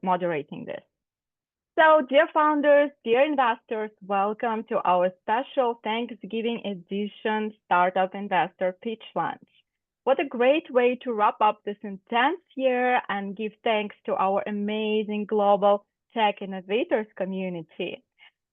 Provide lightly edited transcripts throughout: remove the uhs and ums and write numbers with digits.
moderating this. So, dear founders, dear investors, welcome to our special Thanksgiving edition Startup Investor Pitch Launch. What a great way to wrap up this intense year and give thanks to our amazing global tech innovators community.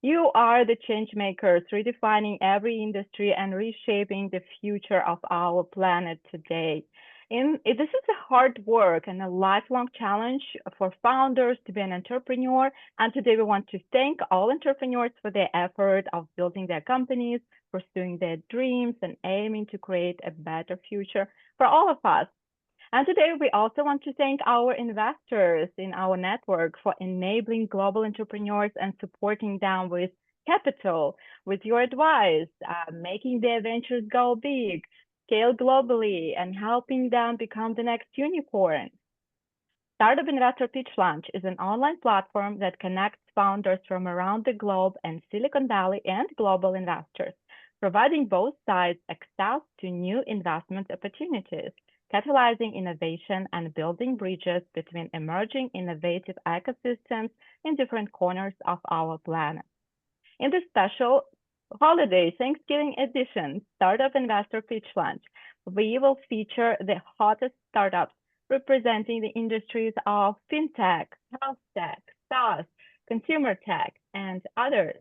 You are the change makers, redefining every industry and reshaping the future of our planet today. This is a hard work and a lifelong challenge for founders to be an entrepreneur. And today we want to thank all entrepreneurs for their effort of building their companies, pursuing their dreams, and aiming to create a better future for all of us. And today we also want to thank our investors in our network for enabling global entrepreneurs and supporting them with capital, with your advice, making their ventures go big, scale globally, and helping them become the next unicorn. Startup Investor Pitch Launch is an online platform that connects founders from around the globe and Silicon Valley and global investors, providing both sides access to new investment opportunities, catalyzing innovation and building bridges between emerging innovative ecosystems in different corners of our planet. In this special holiday Thanksgiving edition, Startup Investor Pitch Launch, we will feature the hottest startups representing the industries of Fintech, health tech, SaaS, consumer tech, and others.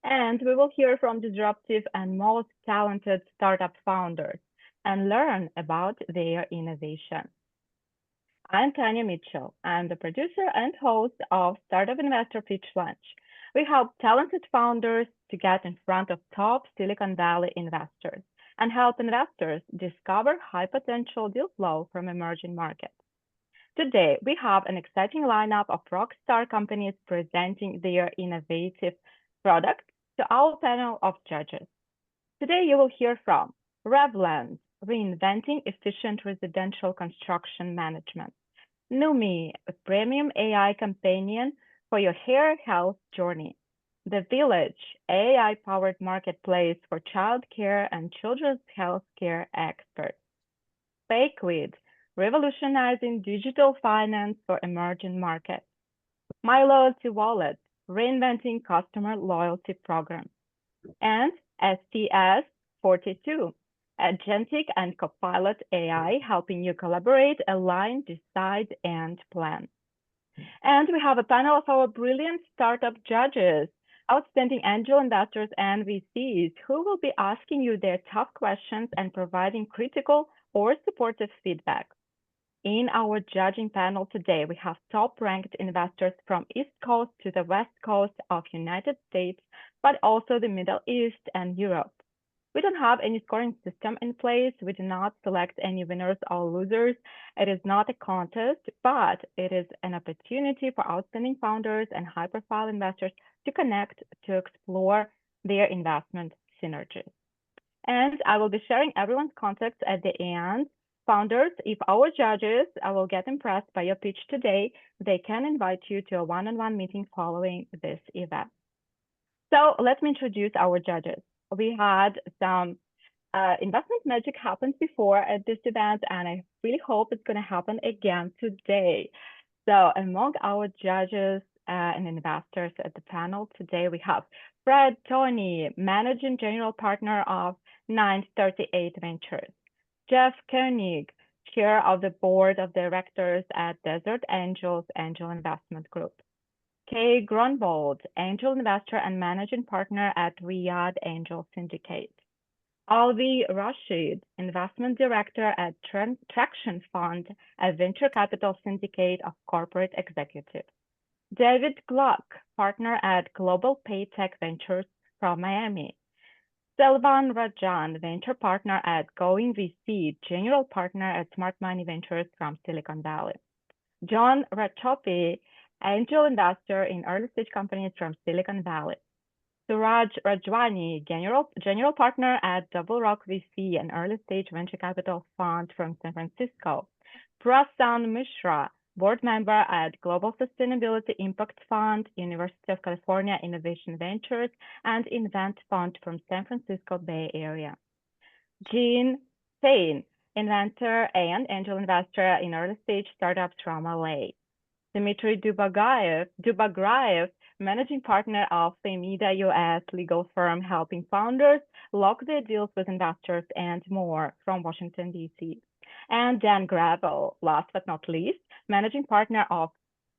And we will hear from disruptive and most talented startup founders and learn about their innovation. I'm Tanya Mitchell. I'm the producer and host of Startup Investor Pitch Launch. We help talented founders to get in front of top Silicon Valley investors and help investors discover high potential deal flow from emerging markets. Today, we have an exciting lineup of rockstar companies presenting their innovative products to our panel of judges. Today, you will hear from Revlend, Reinventing Efficient Residential Construction Management; NuMe, a premium AI companion for your hair health journey; TheVillage, AI-powered marketplace for childcare and children's healthcare experts; PayQuid, revolutionizing digital finance for emerging markets; MyLoyaltyWallet, reinventing customer loyalty programs; and STS42, Agentic and Copilot AI, helping you collaborate, align, decide, and plan. And we have a panel of our brilliant startup judges, outstanding angel investors and VCs, who will be asking you their tough questions and providing critical or supportive feedback. In our judging panel today, we have top-ranked investors from East Coast to the West Coast of United States, but also the Middle East and Europe. We don't have any scoring system in place. We do not select any winners or losers. It is not a contest, but it is an opportunity for outstanding founders and high-profile investors to connect to explore their investment synergies. And I will be sharing everyone's contacts at the end. Founders, if our judges will get impressed by your pitch today, they can invite you to a one-on-one meeting following this event. So let me introduce our judges. We had some investment magic happened before at this event, and I really hope it's going to happen again today. So among our judges and investors at the panel today, we have Fred Tony, Managing General Partner of 938 Ventures; Jeff Koenig, Chair of the Board of Directors at Desert Angels Angel Investment Group; Kay Grunwald, Angel Investor and Managing Partner at Riyadh Angel Syndicate; Alvi Rashid, Investment Director at Traction Fund, a venture capital syndicate of corporate executives; David Gluck, Partner at Global PayTech Ventures from Miami; Selvan Rajan, Venture Partner at Going VC, General Partner at Smart Money Ventures from Silicon Valley; John Rachopi, Angel Investor in early-stage companies from Silicon Valley; Suraj Rajwani, General Partner at Double Rock VC, an early-stage venture capital fund from San Francisco; Prasanth Mishra, Board Member at Global Sustainability Impact Fund, University of California Innovation Ventures, and Invent Fund from San Francisco Bay Area; Jean Payne, Inventor and Angel Investor in early-stage startups from LA; Dmitry Dubagayev, managing partner of Femida US legal firm helping founders lock their deals with investors and more from Washington, D.C. And Dan Gravel, last but not least, managing partner of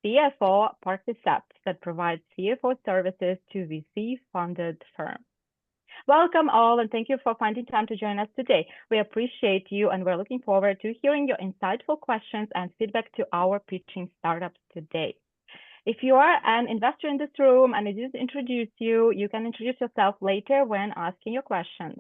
CFO Particips that provides CFO services to VC-funded firms. Welcome all, and thank you for finding time to join us today. We appreciate you, and we're looking forward to hearing your insightful questions and feedback to our pitching startups today. If you are an investor in this room and I didn't introduce you, you can introduce yourself later when asking your questions.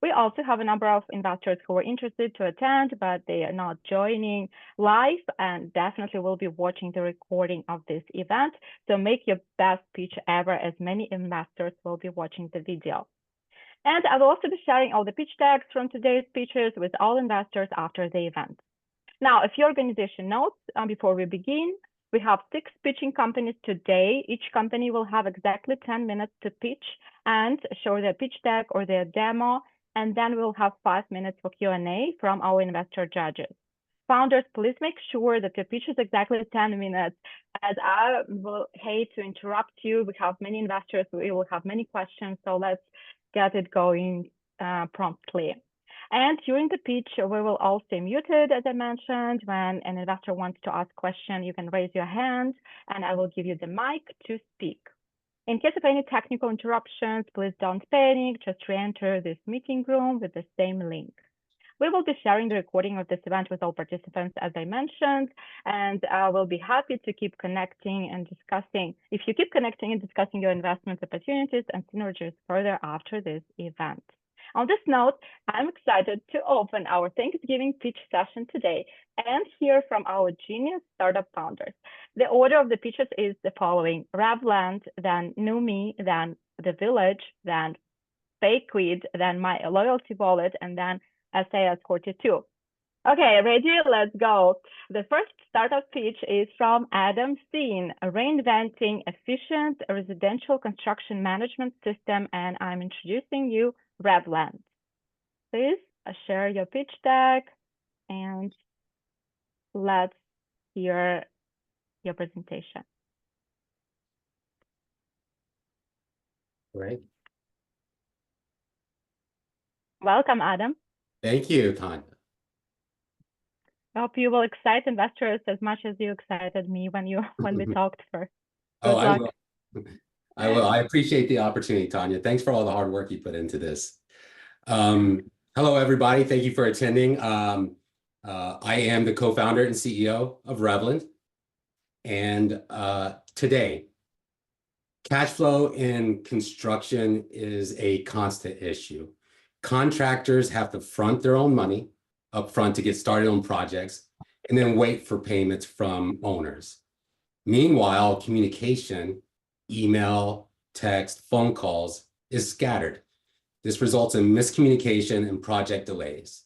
We also have a number of investors who are interested to attend, but they are not joining live and definitely will be watching the recording of this event. So make your best pitch ever, as many investors will be watching the video. And I will also be sharing all the pitch decks from today's speeches with all investors after the event. Now, a few organization notes before we begin. We have 6 pitching companies today. Each company will have exactly 10 minutes to pitch and show their pitch deck or their demo, and then we'll have 5 minutes for Q&A from our investor judges. Founders, please make sure that your pitch is exactly 10 minutes, as I will hate to interrupt you. We have many investors, we will have many questions, so let's get it going promptly. And during the pitch, we will all stay muted, as I mentioned. When an investor wants to ask a question, you can raise your hand, and I will give you the mic to speak. In case of any technical interruptions, please don't panic. Just re-enter this meeting room with the same link. We will be sharing the recording of this event with all participants, as I mentioned, and we'll be happy to keep connecting and discussing. If you keep connecting and discussing your investment opportunities and synergies further after this event. On this note, I'm excited to open our Thanksgiving pitch session today and hear from our genius startup founders. The order of the pitches is the following: Revlend, then NuMe, then TheVillage, then PayQuid, then MyLoyaltyWallet, and then SAS 42. Okay, ready? Let's go. The first startup pitch is from Adam Singh, Reinventing Efficient Residential Construction Management System, and I'm introducing you Revlend. Please share your pitch deck and let's hear your presentation. Great. Welcome, Adam. Thank you, Tanya. I hope you will excite investors as much as you excited me when we talked first. Good luck. I will. I appreciate the opportunity, Tanya. Thanks for all the hard work you put into this. Hello, everybody. Thank you for attending. I am the co-founder and CEO of Revlend. And today, cash flow in construction is a constant issue. Contractors have to front their own money up front to get started on projects and then wait for payments from owners. Meanwhile, communication, email, text, phone calls is scattered. This results in miscommunication and project delays.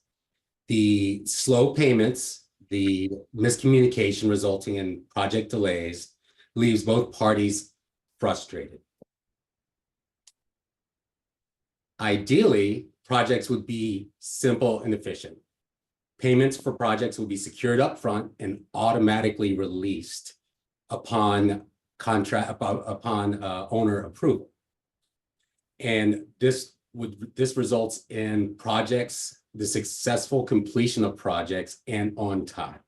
The slow payments, the miscommunication resulting in project delays, leaves both parties frustrated. Ideally, projects would be simple and efficient. Payments for projects will be secured up front and automatically released upon owner approval. And this results in projects, the successful completion of projects, and on time.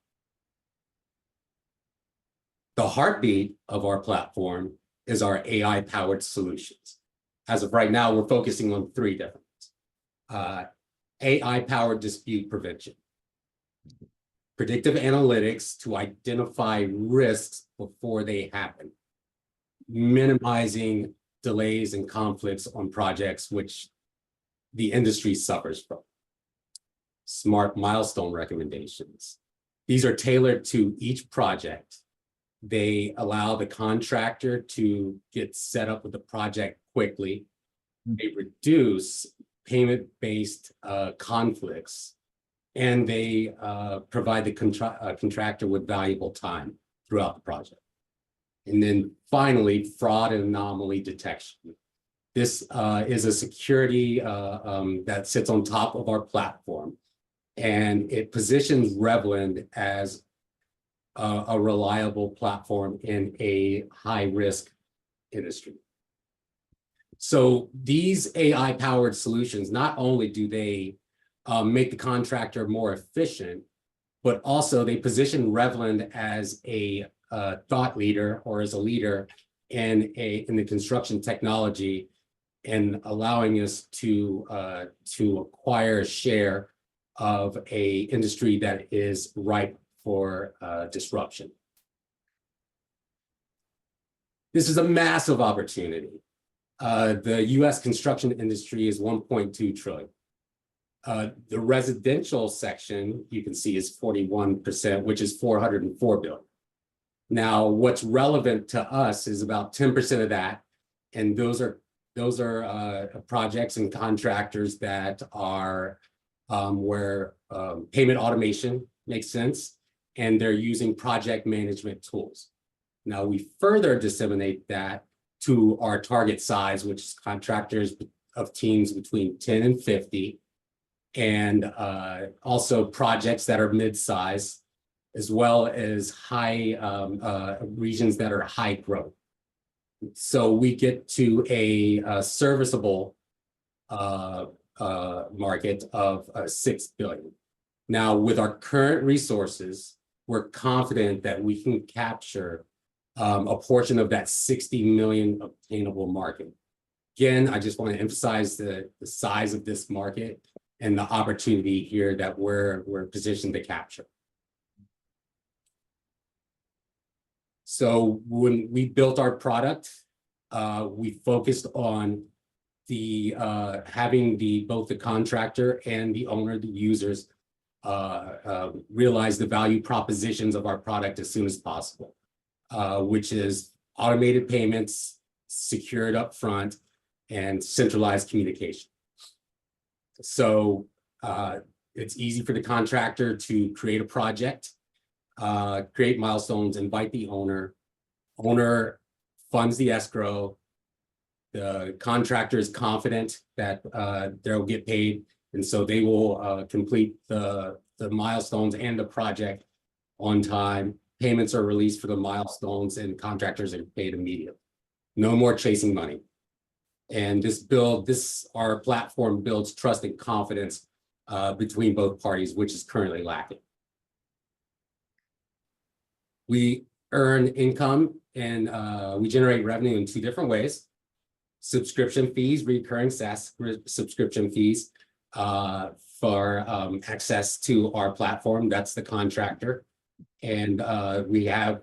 The heartbeat of our platform is our AI-powered solutions. As of right now, we're focusing on 3 different ones. AI-powered dispute prevention, predictive analytics to identify risks before they happen, minimizing delays and conflicts on projects which the industry suffers from. Smart milestone recommendations. These are tailored to each project. They allow the contractor to get set up with the project quickly. They reduce payment-based conflicts, and they provide the contractor with valuable time throughout the project. And then finally, fraud and anomaly detection. This is a security that sits on top of our platform, and it positions Revlend as a reliable platform in a high-risk industry. So these AI-powered solutions, not only do they make the contractor more efficient, but also they position Revlend as a thought leader or as a leader in the construction technology, and allowing us to acquire a share of a industry that is ripe for disruption. This is a massive opportunity. The US construction industry is 1.2 trillion. The residential section, you can see, is 41%, which is 404 billion. Now, what's relevant to us is about 10% of that, and those are projects and contractors that are where payment automation makes sense, and they're using project management tools. Now, we further disseminate that to our target size, which is contractors of teams between 10 and 50, and also projects that are mid-size, as well as high regions that are high growth. So we get to a serviceable market of 6 billion. Now, with our current resources, we're confident that we can capture a portion of that 60 million obtainable market. Again, I just want to emphasize the size of this market and the opportunity here that we're positioned to capture. So when we built our product, we focused on having both the contractor and the owner, the users, realize the value propositions of our product as soon as possible, which is automated payments, secured upfront, and centralized communication. So it's easy for the contractor to create a project, create milestones, invite the owner. Owner funds the escrow. The contractor is confident that they'll get paid, and so they will complete the milestones and the project on time. Payments are released for the milestones, and contractors are paid immediately. No more chasing money. And our platform builds trust and confidence between both parties, which is currently lacking. We earn income and we generate revenue in 2 different ways: subscription fees, recurring SaaS subscription fees for access to our platform. That's the contractor. And we have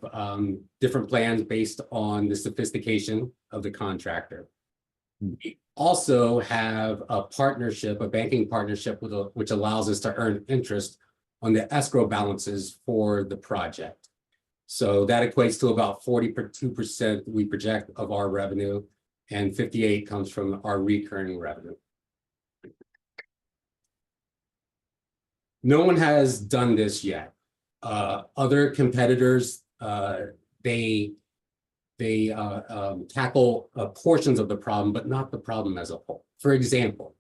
different plans based on the sophistication of the contractor. We also have a banking partnership which allows us to earn interest on the escrow balances for the project. So that equates to about 42% we project of our revenue, and 58% comes from our recurring revenue. No one has done this yet. Other competitors, they tackle portions of the problem, but not the problem as a whole. For example,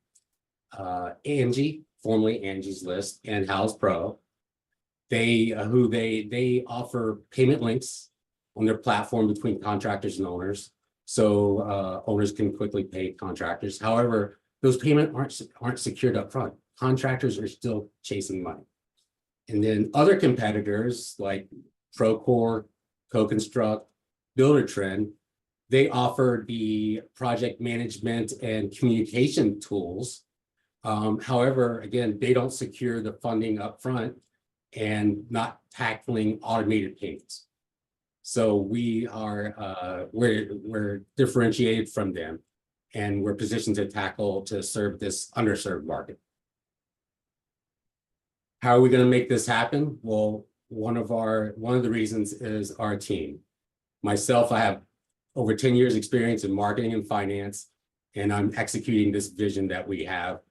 Angie, formerly Angie's List, and House Pro, they offer payment links on their platform between contractors and owners, so owners can quickly pay contractors. However, those payments aren't secured up front. Contractors are still chasing money. And then other competitors like Procore, CoConstruct, Buildertrend, they offer the project management and communication tools. However, again, they don't secure the funding up front and not tackling automated payments. So we're differentiated from them, and we're positioned to serve this underserved market. How are we going to make this happen? Well, one of the reasons is our team. Myself, I have over 10 years experience in marketing and finance, and I'm executing this vision that we have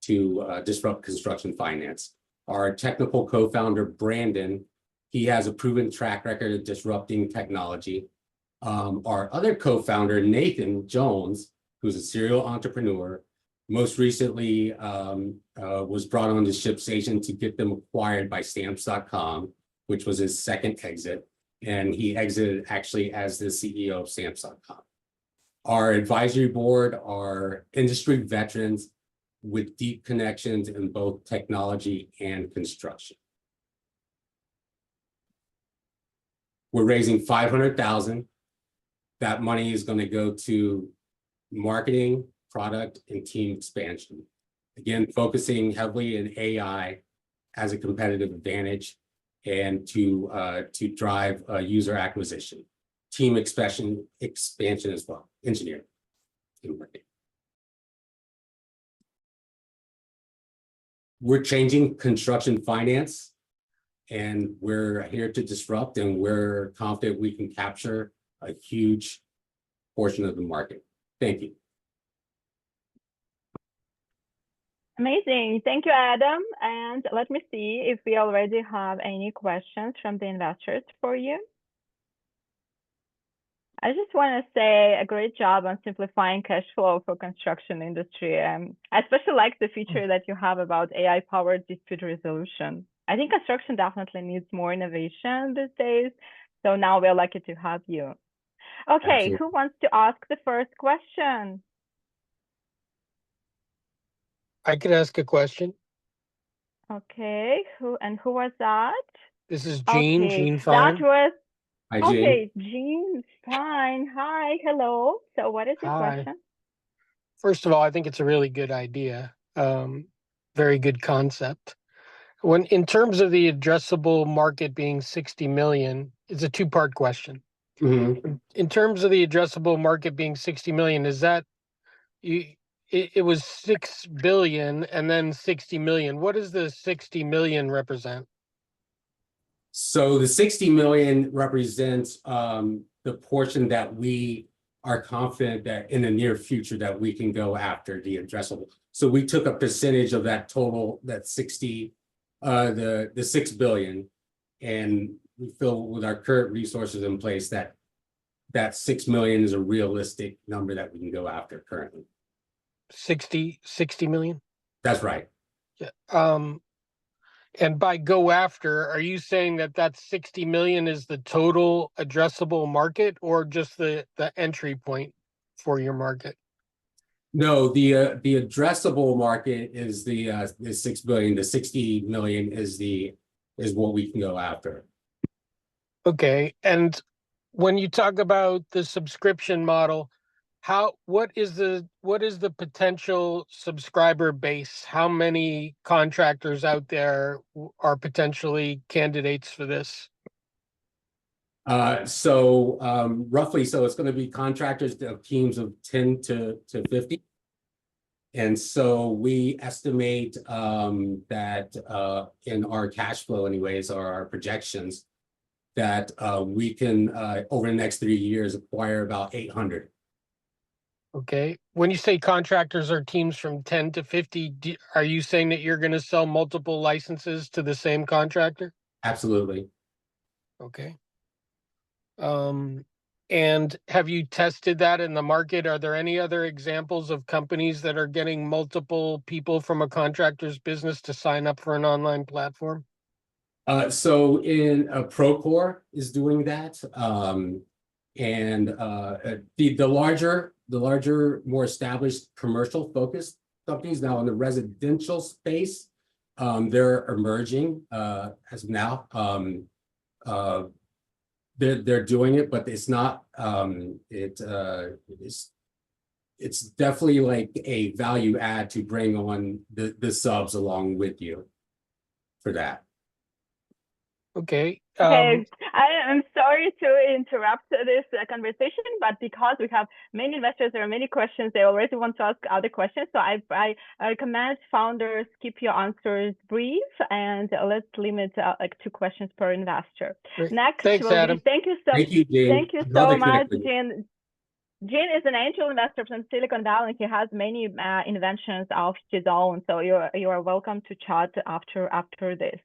to disrupt construction finance. Our technical co-founder, Brandon, he has a proven track record of disrupting technology. Our other co-founder, Nathan Jones, who's a serial entrepreneur, most recently was brought on to ShipStation to get them acquired by Stamps.com. which was his second exit. And he exited actually as the CEO of Stamps.com. Our advisory board are industry veterans with deep connections in both technology and construction. We're raising $500,000. That money is going to go to marketing, product, and team expansion. Again, focusing heavily in AI as a competitive advantage and to drive user acquisition, team expansion as well, engineering. We're changing construction finance, and we're here to disrupt, and we're confident we can capture a huge portion of the market. Thank you. Amazing. Thank you, Adam. And let me see if we already have any questions from the investors for you. I just want to say a great job on simplifying cash flow for construction industry. I especially like the feature that you have about AI-powered dispute resolution. I think construction definitely needs more innovation these days. So now we're lucky to have you. Okay, absolutely. Who wants to ask the first question? I could ask a question. Okay, who was that? This is Gene. Okay. Gene Fine. That was Hi, Gene. okay. Gene Fine. Hi, hello. So, what is your question? First of all, I think it's a really good idea. Very good concept. When in terms of the addressable market being 60 million, it's a two-part question. Mm-hmm. In terms of the addressable market being 60 million, is that it was 6 billion and then 60 million. What does the 60 million represent? So the 60 million represents the portion that we are confident that in the near future that we can go after the addressable. So we took a percentage of that total, that 60, the 6 billion, and we feel with our current resources in place that 6 million is a realistic number that we can go after currently. 60 million? That's right. Yeah. And by go after, are you saying that 60 million is the total addressable market or just the entry point for your market? No, the addressable market is the 6 billion. The 60 million is what we can go after. Okay. And when you talk about the subscription model, what is the potential subscriber base? How many contractors out there are potentially candidates for this? Roughly, so it's going to be contractors of teams of 10 to 50. And so we estimate that in our cash flow anyways, or our projections, that we can, over the next 3 years, acquire about 800. Okay. When you say contractors are teams from 10 to 50, are you saying that you're going to sell multiple licenses to the same contractor? Absolutely. Okay. And have you tested that in the market? Are there any other examples of companies that are getting multiple people from a contractor's business to sign up for an online platform? So in Procore is doing that. And the larger, more established commercial focused companies now in the residential space, they're emerging as of now. They're doing it, but it's not. It's definitely like a value add to bring on the subs along with you for that. Okay. Okay, I'm sorry to interrupt this conversation, but because we have many investors, there are many questions, they already want to ask other questions. So I recommend founders keep your answers brief and let's limit like 2 questions per investor. Great. Next, thanks, Adam. Thank you Thank you, Gene. Thank you so much, Gene. Gene is an angel investor from Silicon Valley. He has many inventions of his own. So you are welcome to chat after this.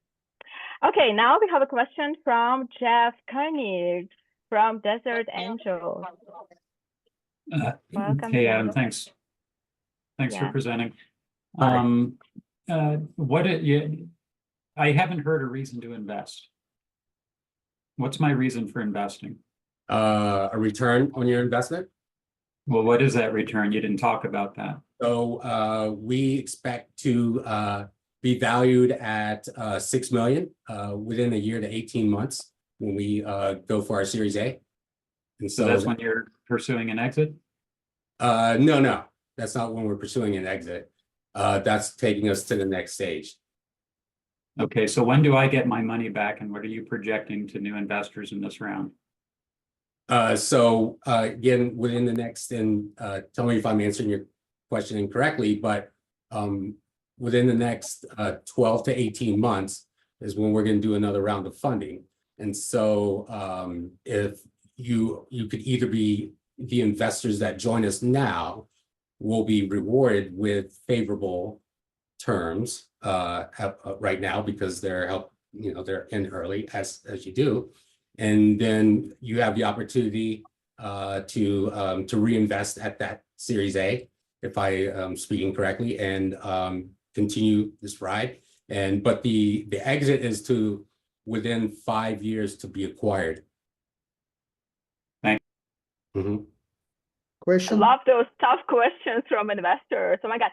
Okay, now we have a question from Jeff Koenig from Desert Angel. Welcome. Hey, Adam, thanks. Thanks for presenting. I haven't heard a reason to invest. What's my reason for investing? A return on your investment. Well, what is that return? You didn't talk about that. So we expect to be valued at 6 million within a year to 18 months when we go for our Series A. And So that's when you're pursuing an exit? No, that's not when we're pursuing an exit. That's taking us to the next stage. Okay, so when do I get my money back, and what are you projecting to new investors in this round? So again, within the next, and tell me if I'm answering your question incorrectly, but within the next 12 to 18 months is when we're going to do another round of funding. And so if you could either be the investors that join us now will be rewarded with favorable terms right now because they're they're in early as you do. And then you have the opportunity to reinvest at that Series A, if I am speaking correctly, and continue this ride. But the exit is to within 5 years to be acquired. Thank you. Mm-hmm. I love those tough questions from investors. Oh my God.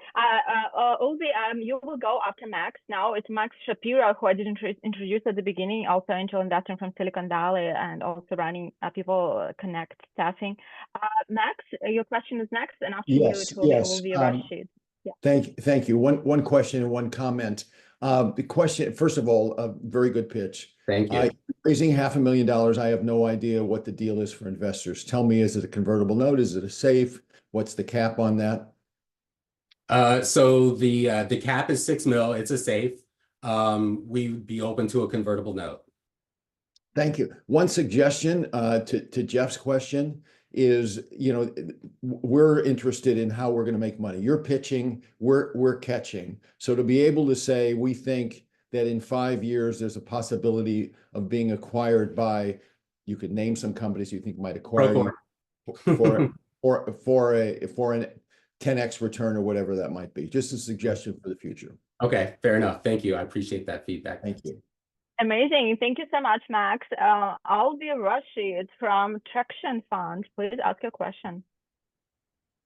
Uzi, you will go after Max. Now it's Max Shapiro, who I didn't introduce at the beginning, also angel investor from Silicon Valley and also running People Connect staffing. Max, your question is next, and after you it will be Rashid. Yeah. Thank you. One question and one comment. The question, first of all, a very good pitch. Thank you. Raising $500,000, I have no idea what the deal is for investors. Tell me, is it a convertible note? Is it a safe? What's the cap on that? So the cap is 6 mil. It's a safe. We would be open to a convertible note. Thank you. One suggestion to Jeff's question is, we're interested in how we're going to make money. You're pitching, we're catching. So to be able to say, we think that in 5 years, there's a possibility of being acquired by, you could name some companies you think might acquire you for an 10x return or whatever that might be. Just a suggestion for the future. Okay, fair enough. Thank you. I appreciate that feedback. Thank you. Amazing. Thank you so much, Max. I'll be Rashid from Traction Fund. Please ask your question.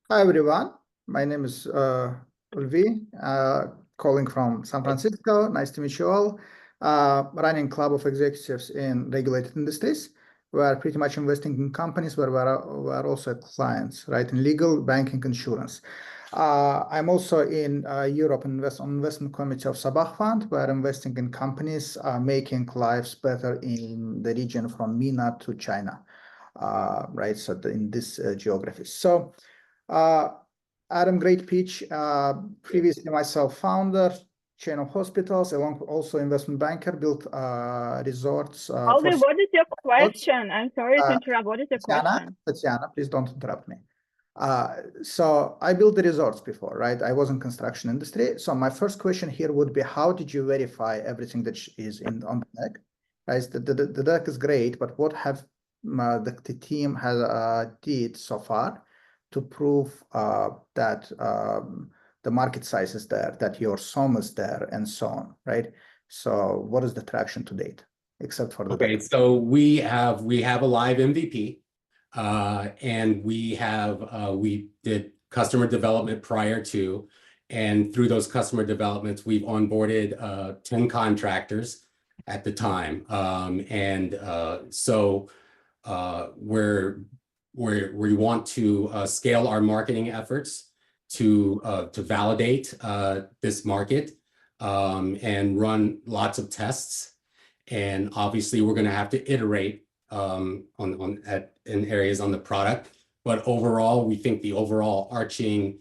Hi, everyone. My name is Ulvi, calling from San Francisco. Nice to meet you all. Running club of executives in regulated industries. We are pretty much investing in companies where we are also clients, right? In legal, banking, insurance. I'm also in Europe on investment committee of Sabah Fund. We are investing in companies making lives better in the region from MENA to China, right? So in this geography. So Adam, great pitch. Previously myself, founder, chain of hospitals, along also investment banker, built resorts. Aldi, what is your question? I'm sorry to interrupt. What is your question? Tatiana, please don't interrupt me. So I built the resorts before, right? I was in construction industry. So my first question here would be, how did you verify everything that is on the deck? Right? The deck is great, but what have the team has did so far to prove that the market size is there, that your SOM is there, and so on, right? So what is the traction to date, except for the okay? deck? So we have a live MVP, and we did customer development prior to, and through those customer developments, we've onboarded 10 contractors at the time, so we want to scale our marketing efforts to validate this market and run lots of tests. And obviously, we're going to have to iterate in areas on the product. But overall, we think the overall arching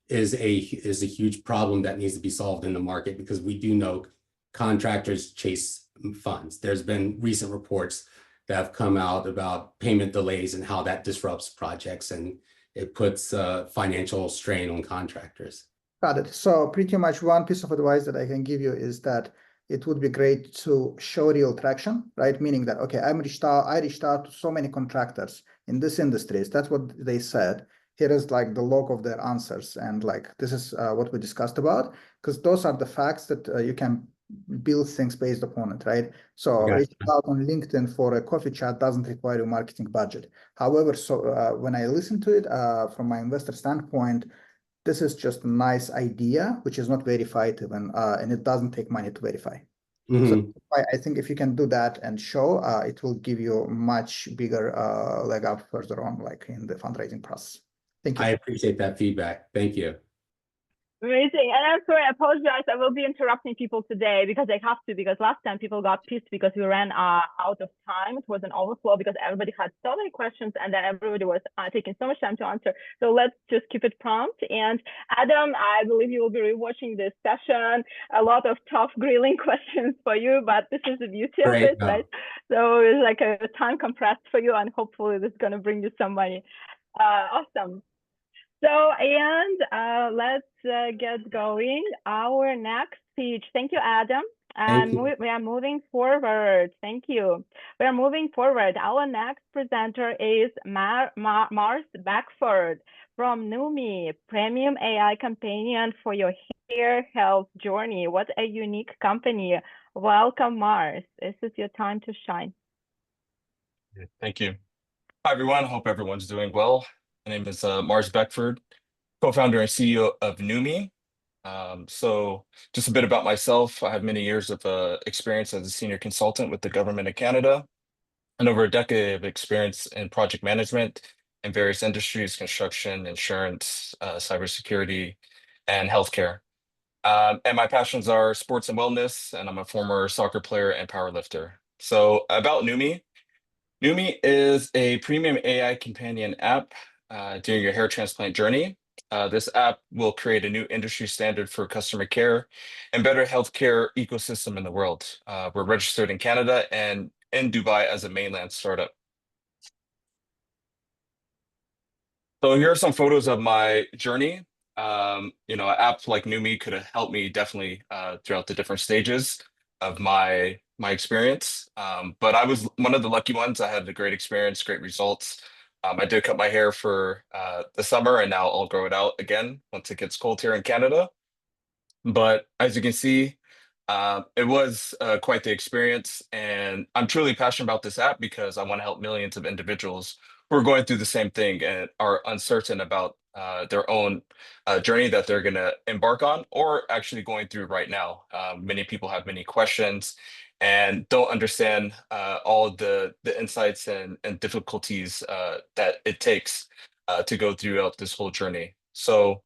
is a huge problem that needs to be solved in the market, because we do know contractors chase funds. There's been recent reports that have come out about payment delays and how that disrupts projects, and it puts financial strain on contractors. Got it. So pretty much one piece of advice that I can give you is that it would be great to show real traction, right? Meaning that, okay, I reached out to so many contractors in this industries. That's what they said. Here is like the log of their answers. And like, this is what we discussed about, because those are the facts that you can build things based upon it, right? So Gotcha. reaching out on LinkedIn for a coffee chat doesn't require a marketing budget. However, when I listen to it from my investor standpoint, this is just a nice idea, which is not verified even, and it doesn't take money to verify. So I think if you can do that and show, it will give you much bigger leg up further on, like in the fundraising process. Thank you. I appreciate that feedback. Thank you. Amazing. And I'm sorry, I apologize. I will be interrupting people today because I have to, because last time people got pissed because we ran out of time. It was an overflow because everybody had so many questions and then everybody was taking so much time to answer. So let's just keep it prompt. And Adam, I believe you will be rewatching this session. A lot of tough grilling questions for you, but this is the beauty of it, right? So it's like a time compressed for you and hopefully this is going to bring you some money. Awesome. So, and let's get going. Our next speech. Thank you, Adam. And we are moving forward. Thank you. We are moving forward. Our next presenter is Mars Beckford from NuMe, Premium AI Companion for your hair health journey. What a unique company. Welcome, Mars. This is your time to shine. Thank you. Hi, everyone. Hope everyone's doing well. My name is Mars Beckford, co-founder and CEO of NuMe. So just a bit about myself. I have many years of experience as a senior consultant with the government of Canada and over a decade of experience in project management in various industries, construction, insurance, cybersecurity, and healthcare. And my passions are sports and wellness, and I'm a former soccer player and powerlifter. So about NuMe. NuMe is a premium AI companion app during your hair transplant journey. This app will create a new industry standard for customer care and better healthcare ecosystem in the world. We're registered in Canada and in Dubai as a mainland startup. So here are some photos of my journey. An app like NuMe could have helped me definitely throughout the different stages of my experience. But I was one of the lucky ones. I had a great experience, great results. I did cut my hair for the summer, and now I'll grow it out again once it gets cold here in Canada. But as you can see, it was quite the experience, and I'm truly passionate about this app because I want to help millions of individuals who are going through the same thing and are uncertain about their own journey that they're going to embark on or actually going through right now. Many people have many questions and don't understand all of the insights and difficulties that it takes to go throughout this whole journey. So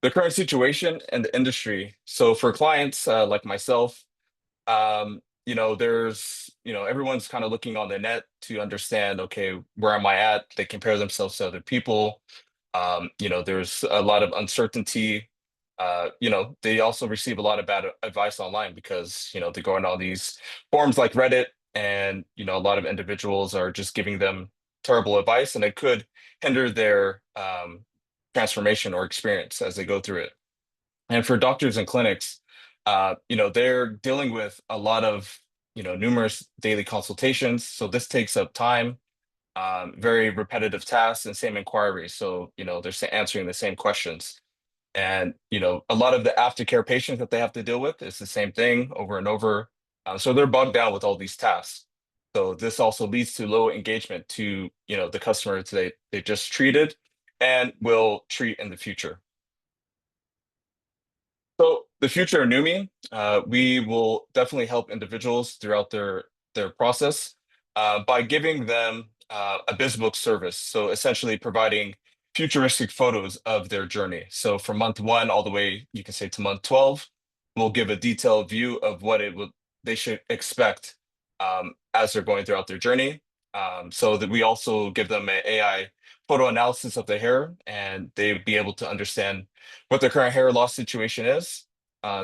the current situation and the industry. So for clients like myself, everyone's kind of looking on the net to understand, okay, where am I at? They compare themselves to other people. There's a lot of uncertainty. They also receive a lot of bad advice online because, they're going on these forums like Reddit and, a lot of individuals are just giving them terrible advice and it could hinder their transformation or experience as they go through it. And for doctors and clinics, they're dealing with a lot of, numerous daily consultations. So this takes up time, very repetitive tasks and same inquiries. So, they're answering the same questions. And, a lot of the aftercare patients that they have to deal with is the same thing over and over. So they're bogged down with all these tasks. So this also leads to low engagement to, the customers they just treated and will treat in the future. So the future of NuMe, we will definitely help individuals throughout their process by giving them a BizBook service. So essentially providing futuristic photos of their journey. So from month 1 all the way, you can say to month 12, we'll give a detailed view of what they should expect as they're going throughout their journey. So that we also give them an AI photo analysis of their hair, and they'd be able to understand what their current hair loss situation is.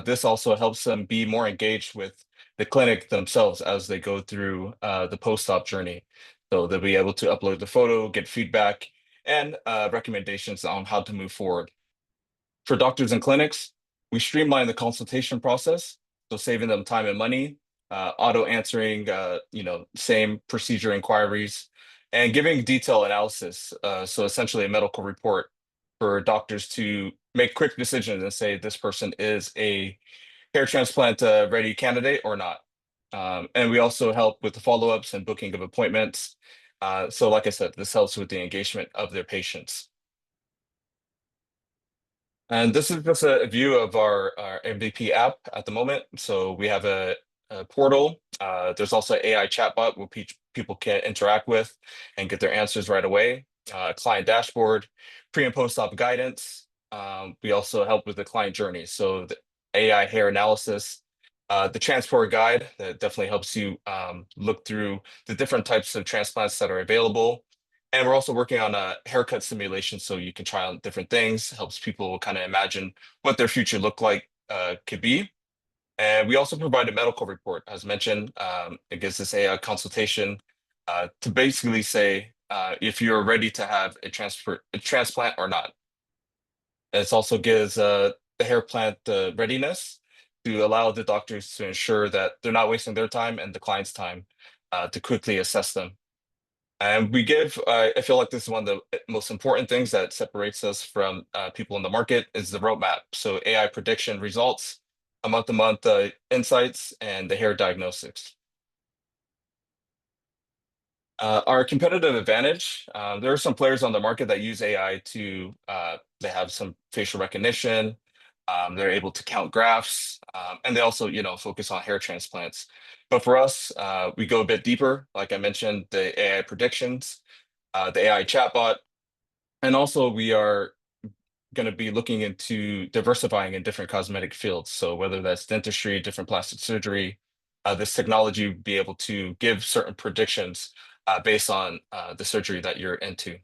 This also helps them be more engaged with the clinic themselves as they go through the post-op journey. So they'll be able to upload the photo, get feedback, and recommendations on how to move forward. For doctors and clinics, we streamline the consultation process, so saving them time and money, auto answering, same procedure inquiries, and giving detailed analysis. So essentially a medical report for doctors to make quick decisions and say this person is a hair transplant ready candidate or not. And we also help with the follow-ups and booking of appointments. So like I said, this helps with the engagement of their patients. And this is just a view of our MVP app at the moment. So we have a portal. There's also an AI chatbot where people can interact with and get their answers right away. Client dashboard, pre and post-op guidance. We also help with the client journey. So the AI hair analysis, the transport guide that definitely helps you look through the different types of transplants that are available. And we're also working on a haircut simulation so you can try on different things, helps people kind of imagine what their future could be. And we also provide a medical report, as mentioned. It gives this AI consultation to basically say if you're ready to have a transplant or not. It also gives the hair plant the readiness to allow the doctors to ensure that they're not wasting their time and the client's time to quickly assess them. And we give, I feel like this is one of the most important things that separates us from people in the market is the roadmap. So AI prediction results, a month-to-month insights, and the hair diagnostics. Our competitive advantage, there are some players on the market that use AI to, they have some facial recognition, they're able to count graphs, and they also, focus on hair transplants. But for us, we go a bit deeper. Like I mentioned, the AI predictions, the AI chatbot, and also we are going to be looking into diversifying in different cosmetic fields. So whether that's dentistry, different plastic surgery, this technology will be able to give certain predictions based on the surgery that you're into.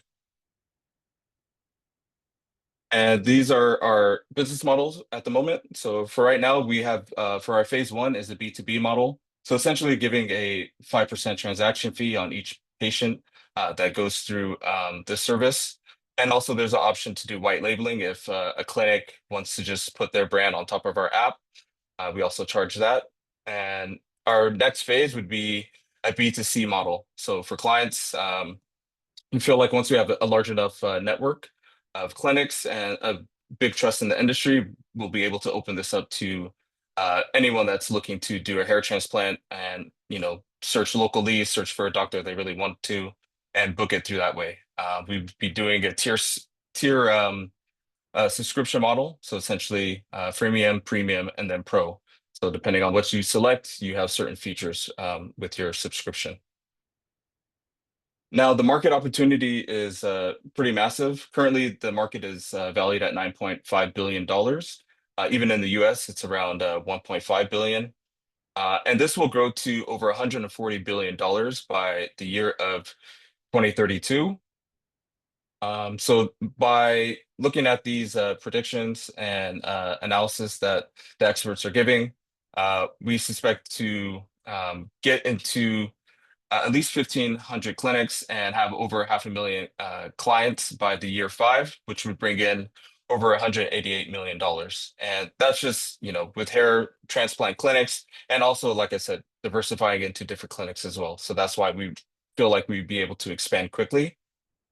And these are our business models at the moment. So for right now, we have, for our phase one is a B2B model. So essentially giving a 5% transaction fee on each patient that goes through the service. And also there's an option to do white labeling if a clinic wants to just put their brand on top of our app. We also charge that. And our next phase would be a B2C model. So for clients, we feel like once we have a large enough network of clinics and a big trust in the industry, we'll be able to open this up to anyone that's looking to do a hair transplant and, search locally, search for a doctor they really want to, and book it through that way. We'd be doing a tier subscription model. So essentially freemium, premium, and then pro. So depending on what you select, you have certain features with your subscription. Now, the market opportunity is pretty massive. Currently, the market is valued at $9.5 billion. Even in the US, it's around $1.5 billion. And this will grow to over $140 billion by the year of 2032. So by looking at these predictions and analysis that the experts are giving, we suspect to get into at least 1,500 clinics and have over 500,000 clients by the year 5, which would bring in over $188 million. And that's just, with hair transplant clinics and also, like I said, diversifying into different clinics as well. So that's why we feel like we'd be able to expand quickly.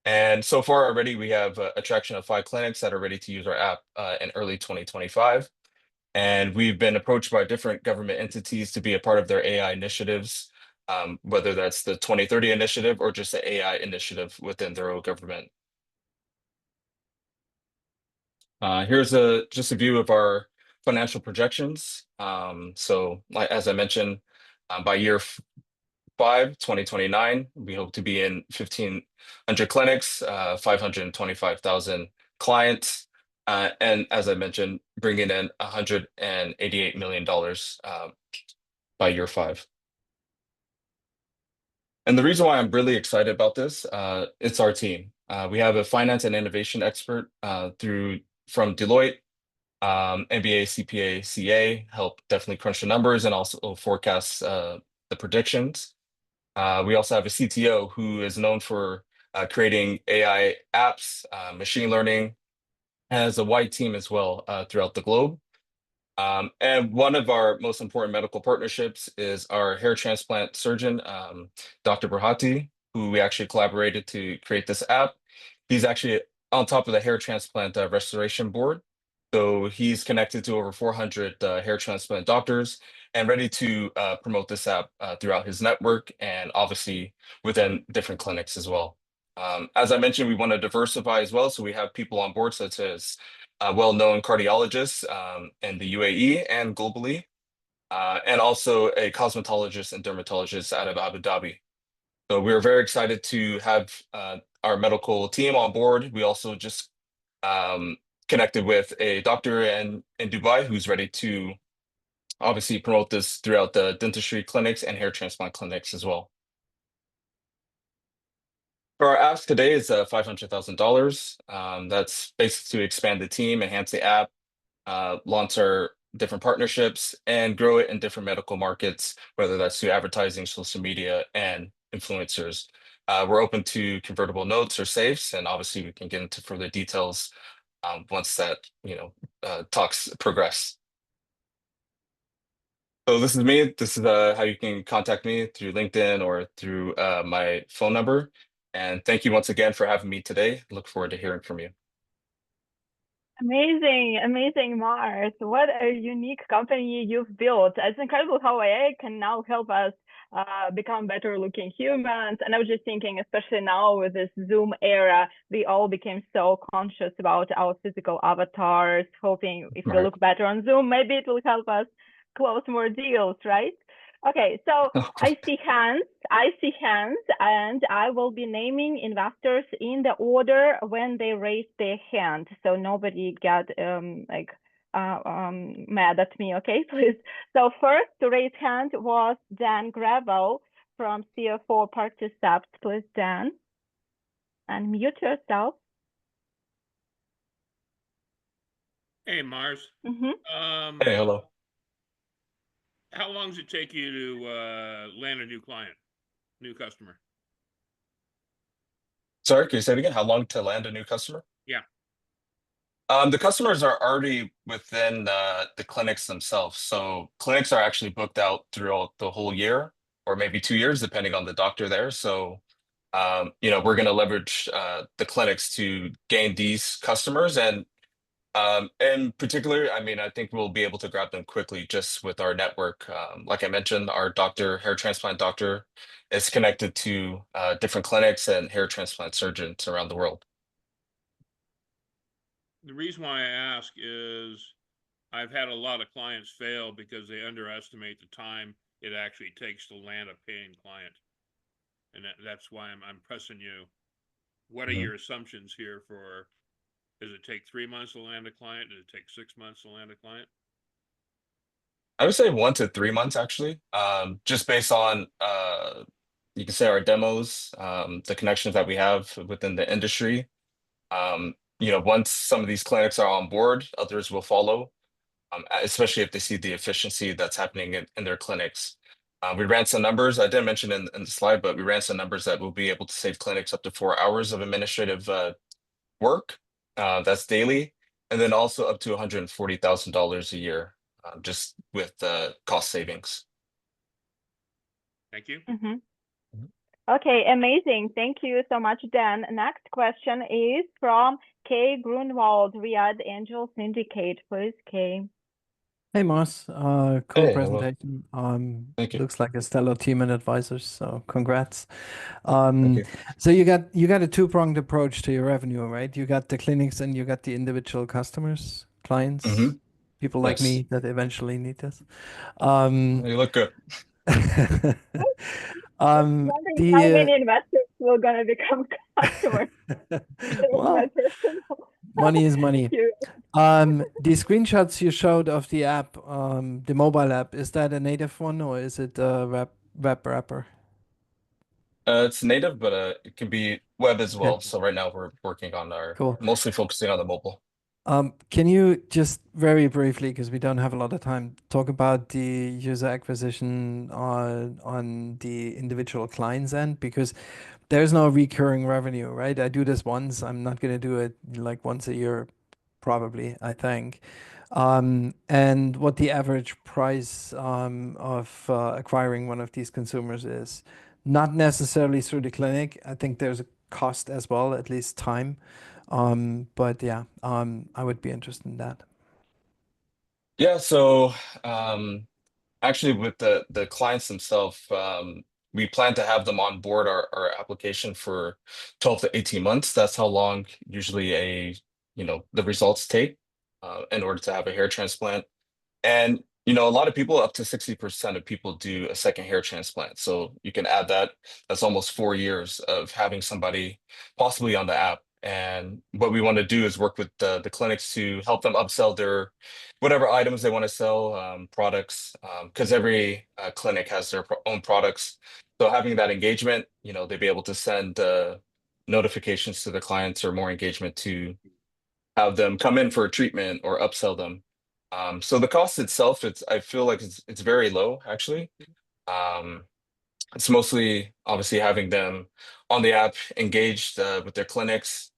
And so far already, we have a traction of 5 clinics that are ready to use our app in early 2025. And we've been approached by different government entities to be a part of their AI initiatives, whether that's the 2030 initiative or just the AI initiative within their own government. Here's just a view of our financial projections. So as I mentioned, by year 5, 2029, we hope to be in 1,500 clinics, 525,000 clients, and as I mentioned, bringing in $188 million by year 5. And the reason why I'm really excited about this, it's our team. We have a finance and innovation expert from Deloitte, MBA, CPA, CA, help definitely crunch the numbers and also forecast the predictions. We also have a CTO who is known for creating AI apps, machine learning, has a wide team as well throughout the globe. And one of our most important medical partnerships is our hair transplant surgeon, Dr. Bharati, who we actually collaborated to create this app. He's actually on top of the hair transplant restoration board. So he's connected to over 400 hair transplant doctors and ready to promote this app throughout his network and obviously within different clinics as well. As I mentioned, we want to diversify as well. So we have people on board such as well-known cardiologists in the UAE and globally, and also a cosmetologist and dermatologist out of Abu Dhabi. So we're very excited to have our medical team on board. We also just connected with a doctor in Dubai who's ready to obviously promote this throughout the dentistry clinics and hair transplant clinics as well. For our ask today is $500,000. That's basically to expand the team, enhance the app, launch our different partnerships, and grow it in different medical markets, whether that's through advertising, social media, and influencers. We're open to convertible notes or safes, and obviously we can get into further details once that talks progress. So this is me. This is how you can contact me through LinkedIn or through my phone number. And thank you once again for having me today. Look forward to hearing from you. Amazing, amazing, Mars. What a unique company you've built. It's incredible how AI can now help us become better looking humans. And I was just thinking, especially now with this Zoom era, we all became so conscious about our physical avatars, hoping if we look better on Zoom, maybe it will help us close more deals, right? Okay, so I see hands, and I will be naming investors in the order when they raise their hand, so nobody get mad at me, okay, please. So first to raise hand was Dan Gravel from CFO Participt. Please, Dan, unmute yourself. Hey, Mars. Hey, hello. How long does it take you to land a new client, new customer? Sorry, can you say it again? How long to land a new customer? Yeah. The customers are already within the clinics themselves. So clinics are actually booked out throughout the whole year or maybe 2 years, depending on the doctor there. So, we're going to leverage the clinics to gain these customers. And in particular, I mean, I think we'll be able to grab them quickly just with our network. Like I mentioned, our hair transplant doctor is connected to different clinics and hair transplant surgeons around the world. The reason why I ask is I've had a lot of clients fail because they underestimate the time it actually takes to land a paying client. And that's why I'm pressing you. What are your assumptions here for, does it take 3 months to land a client? Does it take 6 months to land a client? I would say 1 to 3 months, actually, just based on, you can say our demos, the connections that we have within the industry. Once some of these clinics are on board, others will follow, especially if they see the efficiency that's happening in their clinics. We ran some numbers. I didn't mention in the slide, but we ran some numbers that we'll be able to save clinics up to 4 hours of administrative work. That's daily. And then also up to $140,000 a year, just with cost savings. Thank you. Okay, amazing. Thank you so much, Dan. Next question is from Kay Grunwald, Riyadh Angel Syndicate. Please, Kay. Hey, Mars. Cool Hey, hello. presentation. Thank you. Looks like a stellar team and advisors, so congrats. Thank you. So you got a two-pronged approach to your revenue, right? You got the clinics and you got the individual customers, clients, people like me that eventually need this. You look good. How many investors will gonna become customers? Well, money is money. The screenshots you showed of the app, the mobile app, is that a native one or is it a web wrapper? It's native, but it can be web as well. So right now we're working on mostly focusing on the mobile. Can you just very briefly, because we don't have a lot of time, talk about the user acquisition on the individual clients end? Because there's no recurring revenue, right? I do this once. I'm not going to do it like once a year, probably, I think. And what the average price of acquiring one of these consumers is. Not necessarily through the clinic. I think there's a cost as well, at least time. But yeah, I would be interested in that. Yeah, so actually with the clients themselves, we plan to have them on board our application for 12 to 18 months. That's how long usually the results take in order to have a hair transplant. And a lot of people, up to 60% of people do a second hair transplant. So you can add that. That's almost 4 years of having somebody possibly on the app. And what we want to do is work with the clinics to help them upsell their whatever items they want to sell, products, because every clinic has their own products. So having that engagement, they'd be able to send notifications to the clients or more engagement to have them come in for a treatment or upsell them. So the cost itself, I feel like it's very low actually. Um, it's mostly obviously having them on the app engaged with their clinics,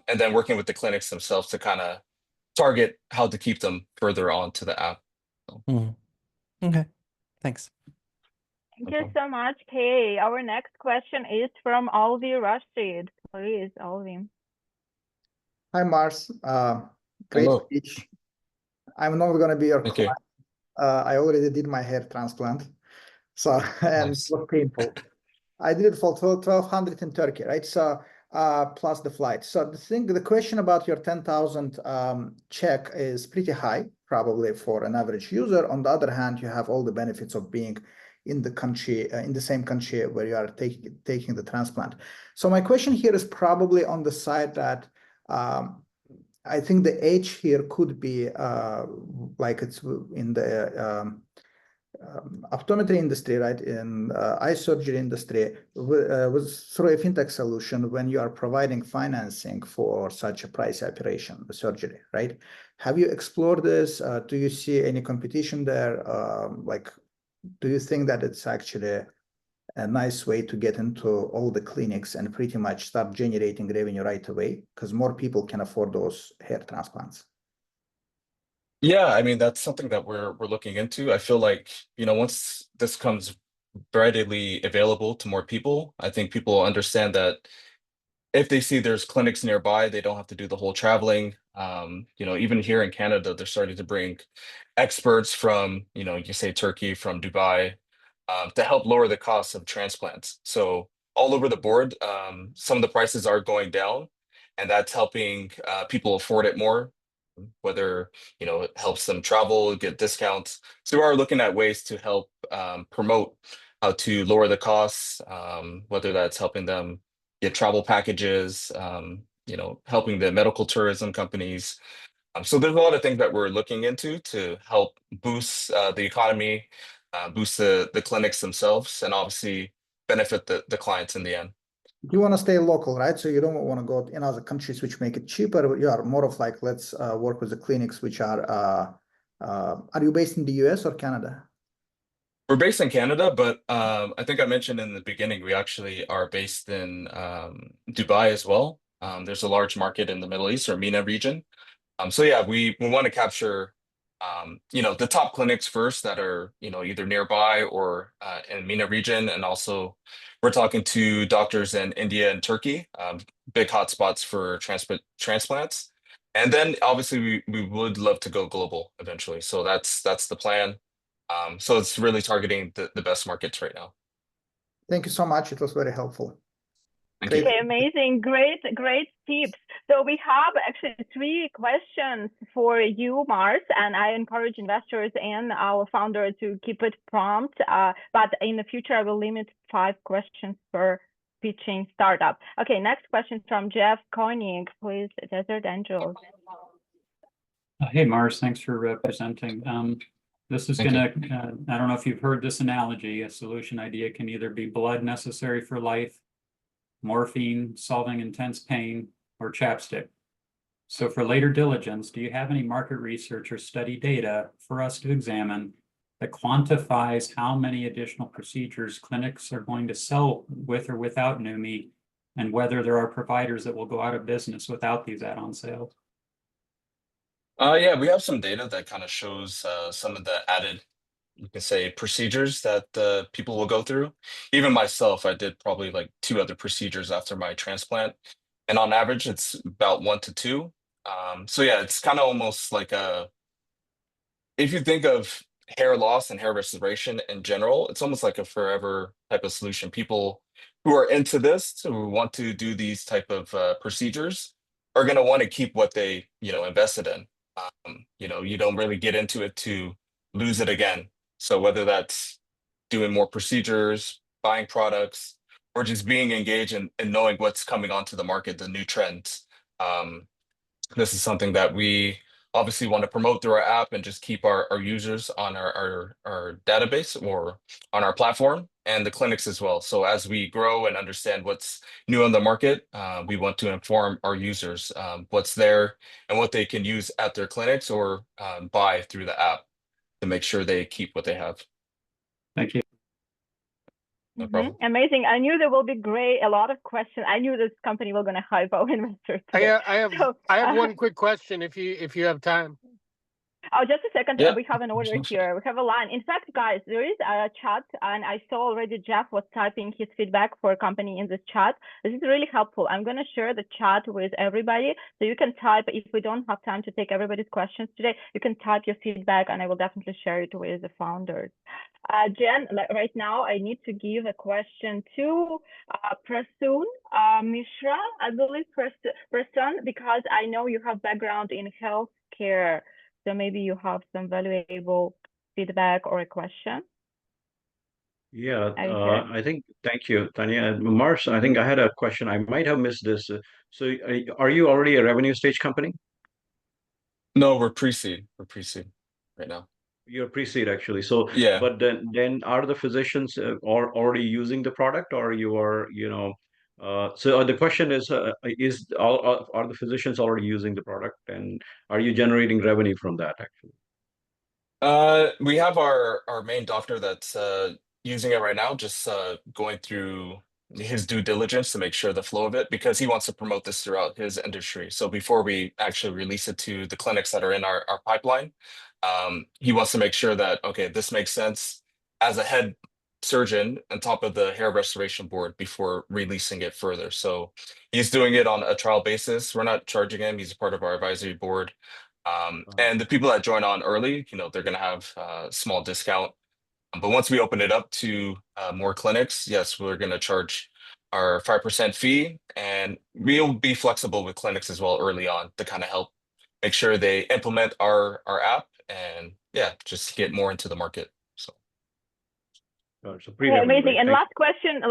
and then working with the clinics themselves to kind of target how to keep them further onto the app. Okay, thanks. Thank you so much, Kay. Our next question is from Alvi Rashid. Please, Alvi. Hi, Mars. Great Hello. speech. I'm not going to be your Thank client. I already did my hair transplant, so and Nice. it was painful. I did it for 1,200 in Turkey, right? So plus the flight. So the question about your 10,000 check is pretty high, probably for an average user. On the other hand, you have all the benefits of being in the country, in the same country where you are taking the transplant. So my question here is probably on the side that I think the age here could be like it's in the optometry industry, right? In eye surgery industry, was through a fintech solution when you are providing financing for such a price operation, the surgery, right? Have you explored this? Do you see any competition there? Do you think that it's actually a nice way to get into all the clinics and pretty much start generating revenue right away? Because more people can afford those hair transplants. Yeah, I mean, that's something that we're looking into. I feel like, once this comes readily available to more people, I think people understand that if they see there's clinics nearby, they don't have to do the whole traveling. Even here in Canada, they're starting to bring experts from, you say Turkey, from Dubai, to help lower the cost of transplants. So all over the board, some of the prices are going down, and that's helping people afford it more, whether, it helps them travel, get discounts. So we are looking at ways to help promote how to lower the costs, whether that's helping them get travel packages, helping the medical tourism companies. So there's a lot of things that we're looking into to help boost the economy, boost the clinics themselves, and obviously benefit the clients in the end. You want to stay local, right? So you don't want to go in other countries which make it cheaper. You are more of like, let's work with the clinics which are you based in the US or Canada? We're based in Canada, but I think I mentioned in the beginning, we actually are based in Dubai as well. There's a large market in the Middle East or MENA region. So yeah, we want to capture, the top clinics first that are, either nearby or in MENA region. And also we're talking to doctors in India and Turkey, big hotspots for transplants. And then obviously we would love to go global eventually. So that's the plan. So it's really targeting the best markets right now. Thank you so much. It was very helpful. Thank you. Okay, amazing. Great tips. So we have actually 3 questions for you, Mars, and I encourage investors and our founder to keep it prompt. But in the future, I will limit 5 questions per pitching startup. Okay, next question from Jeff Koenig, please, Desert Angels. Hey, Mars, thanks for presenting. This is going to, I don't know if you've heard this analogy, a solution idea can either be blood necessary for life, morphine solving intense pain, or chapstick. So for later diligence, do you have any market research or study data for us to examine that quantifies how many additional procedures clinics are going to sell with or without NuMe, and whether there are providers that will go out of business without these add-on sales? Yeah, we have some data that kind of shows some of the added, you can say, procedures that people will go through. Even myself, I did probably like 2 other procedures after my transplant, and on average, it's about 1 to 2. So yeah, it's kind of almost like if you think of hair loss and hair restoration in general, it's almost like a forever type of solution. People who are into this, who want to do these type of procedures, are going to want to keep what they, invested in. You don't really get into it to lose it again. So whether that's doing more procedures, buying products, or just being engaged and knowing what's coming onto the market, the new trends. This is something that we obviously want to promote through our app and just keep our users on our database or on our platform, and the clinics as well. So as we grow and understand what's new on the market, we want to inform our users what's there and what they can use at their clinics or buy through the app to make sure they keep what they have. Thank you. No problem. Amazing. I knew there will be a lot of questions. I knew this company was going to hype our investors today. I have one quick question if you have time. Oh, just a second. Yeah. We have an order here. We have a line. In fact, guys, there is a chat, and I saw already Jeff was typing his feedback for a company in this chat. This is really helpful. I'm going to share the chat with everybody, so you can type. If we don't have time to take everybody's questions today, you can type your feedback, and I will definitely share it with the founders. Jen, right now I need to give a question to Prasoon Mishra, I believe, Prasoon, because I know you have background in healthcare. So maybe you have some valuable feedback or a question. Yeah, I think, thank you, Tanya. Mars, I think I had a question. I might have missed this. So are you already a revenue stage company? No, we're pre-seed. We're pre-seed right now. You're pre-seed actually. So yeah. But then are the physicians already using the product, or you are, so the question is are the physicians already using the product, and are you generating revenue from that actually? We have our main doctor that's using it right now, just going through his due diligence to make sure the flow of it, because he wants to promote this throughout his industry. So before we actually release it to the clinics that are in our pipeline, he wants to make sure that, okay, this makes sense as a head surgeon on top of the hair restoration board before releasing it further. So he's doing it on a trial basis. We're not charging him. He's a part of our advisory board. And the people that join on early, they're going to have a small discount. But once we open it up to more clinics, yes, we're going to charge our 5% fee, and we'll be flexible with clinics as well early on to kind of help make sure they implement our app and just get more into the market. So. Amazing. And last question,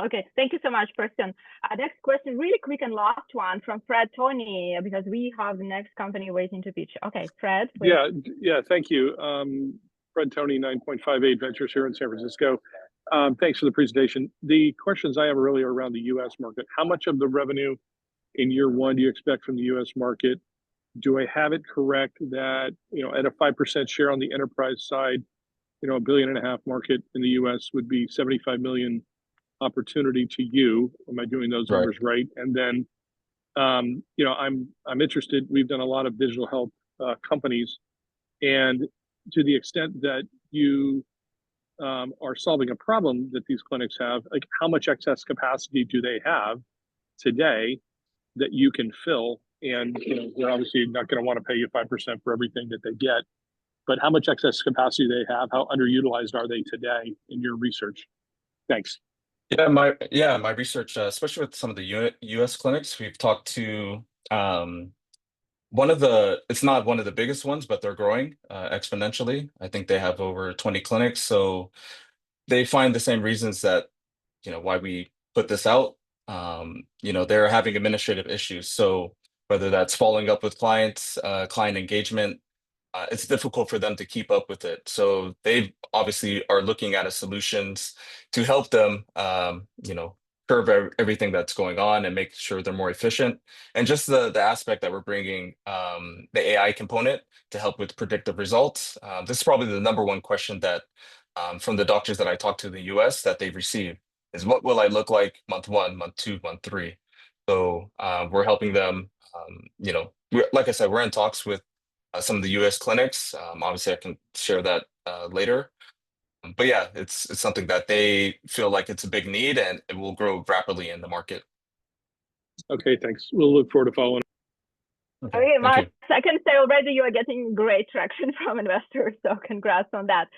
okay, thank you so much, Preston. Next question, really quick and last one from Fred Tony, because we have the next company waiting to pitch. Okay, Fred. Please. Yeah, thank you. Fred Tony, 9.58 Ventures here in San Francisco. Thanks for the presentation. The questions I have really are around the U.S. market. How much of the revenue in year one do you expect from the U.S. market? Do I have it correct that, at a 5% share on the enterprise side, $1.5 billion market in the U.S. would be 75 million opportunity to you? Am I doing those numbers right? And then, I'm interested. We've done a lot of digital health companies, and to the extent that you are solving a problem that these clinics have, like how much excess capacity do they have today that you can fill? And they're obviously not going to want to pay you 5% for everything that they get. But how much excess capacity they have? How underutilized are they today in your research? Thanks. Yeah, my research, especially with some of the U.S. clinics, we've talked to it's not one of the biggest ones, but they're growing exponentially. I think they have over 20 clinics. So they find the same reasons that, why we put this out. They're having administrative issues. So whether that's following up with clients, client engagement, it's difficult for them to keep up with it. So they obviously are looking at solutions to help them, curve everything that's going on and make sure they're more efficient. And just the aspect that we're bringing the AI component to help with predictive results. This is probably the number one question that from the doctors that I talk to in the US that they've received is, what will I look like month 1, month 2, month 3? So we're helping them, like I said, we're in talks with some of the U.S. clinics. Obviously, I can share that later. But yeah, it's something that they feel like it's a big need, and it will grow rapidly in the market. Okay, thanks. We'll look forward to following. Okay, Thank Mark, you. I can say already you are getting great traction from investors, so congrats on that.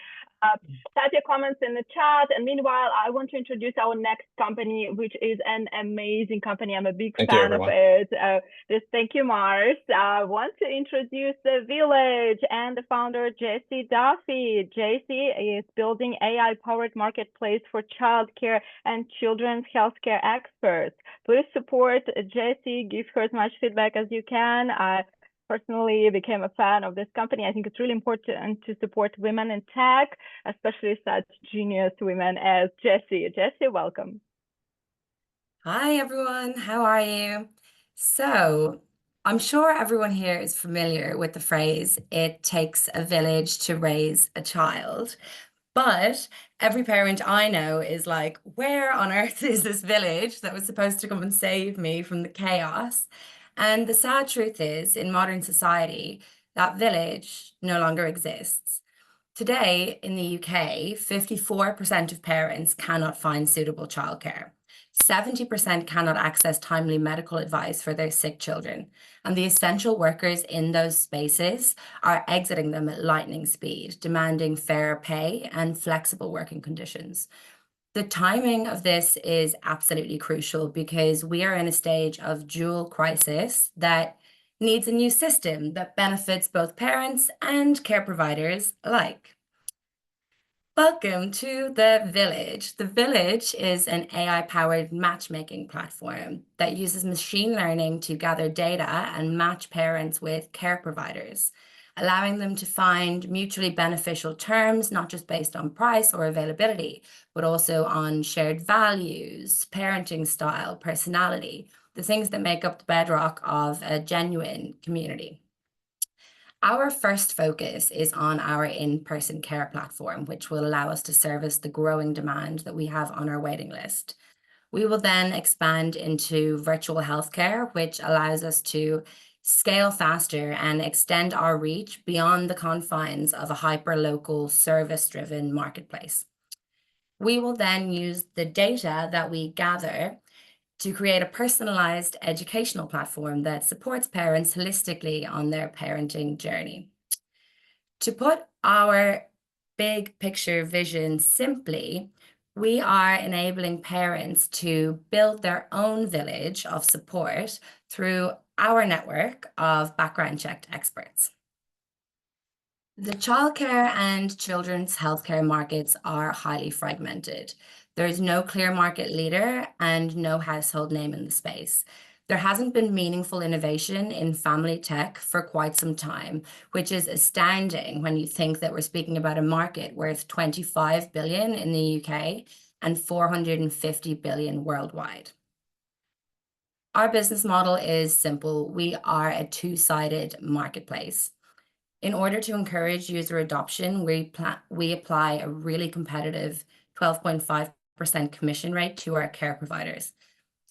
Type your comments in the chat. And meanwhile, I want to introduce our next company, which is an amazing company. I'm a big Thank you, fan of everyone. it. Thank you, Mars. I want to introduce TheVillage and the founder, Jesse Duffy. Jesse is building AI-powered marketplace for childcare and children's healthcare experts. Please support Jesse. Give her as much feedback as you can. I personally became a fan of this company. I think it's really important to support women in tech, especially such genius women as Jessie. Jessie, welcome. Hi, everyone. How are you? So, I'm sure everyone here is familiar with the phrase, it takes a village to raise a child. But every parent I know is like, where on earth is this village that was supposed to come and save me from the chaos? And the sad truth is, in modern society, that village no longer exists. Today in the UK, 54% of parents cannot find suitable childcare. 70% cannot access timely medical advice for their sick children, and the essential workers in those spaces are exiting them at lightning speed, demanding fair pay and flexible working conditions. The timing of this is absolutely crucial because we are in a stage of dual crisis that needs a new system that benefits both parents and care providers alike. Welcome to TheVillage. TheVillage is an AI-powered matchmaking platform that uses machine learning to gather data and match parents with care providers, allowing them to find mutually beneficial terms, not just based on price or availability, but also on shared values, parenting style, personality, the things that make up the bedrock of a genuine community. Our first focus is on our in-person care platform, which will allow us to service the growing demand that we have on our waiting list. We will then expand into virtual healthcare, which allows us to scale faster and extend our reach beyond the confines of a hyper-local, service-driven marketplace. We will then use the data that we gather to create a personalized educational platform that supports parents holistically on their parenting journey. To put our big picture vision simply, we are enabling parents to build their own village of support through our network of background checked experts. The childcare and children's healthcare markets are highly fragmented. There is no clear market leader and no household name in the space. There hasn't been meaningful innovation in family tech for quite some time, which is astounding when you think that we're speaking about a market worth 25 billion in the UK and 450 billion worldwide. Our business model is simple. We are a two-sided marketplace. In order to encourage user adoption, we apply a really competitive 12.5% commission rate to our care providers.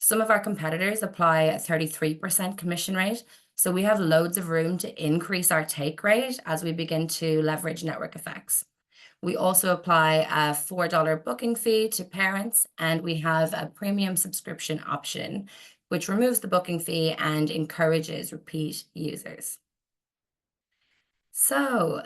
Some of our competitors apply a 33% commission rate, so we have loads of room to increase our take rate as we begin to leverage network effects. We also apply a $4 booking fee to parents, and we have a premium subscription option, which removes the booking fee and encourages repeat users. So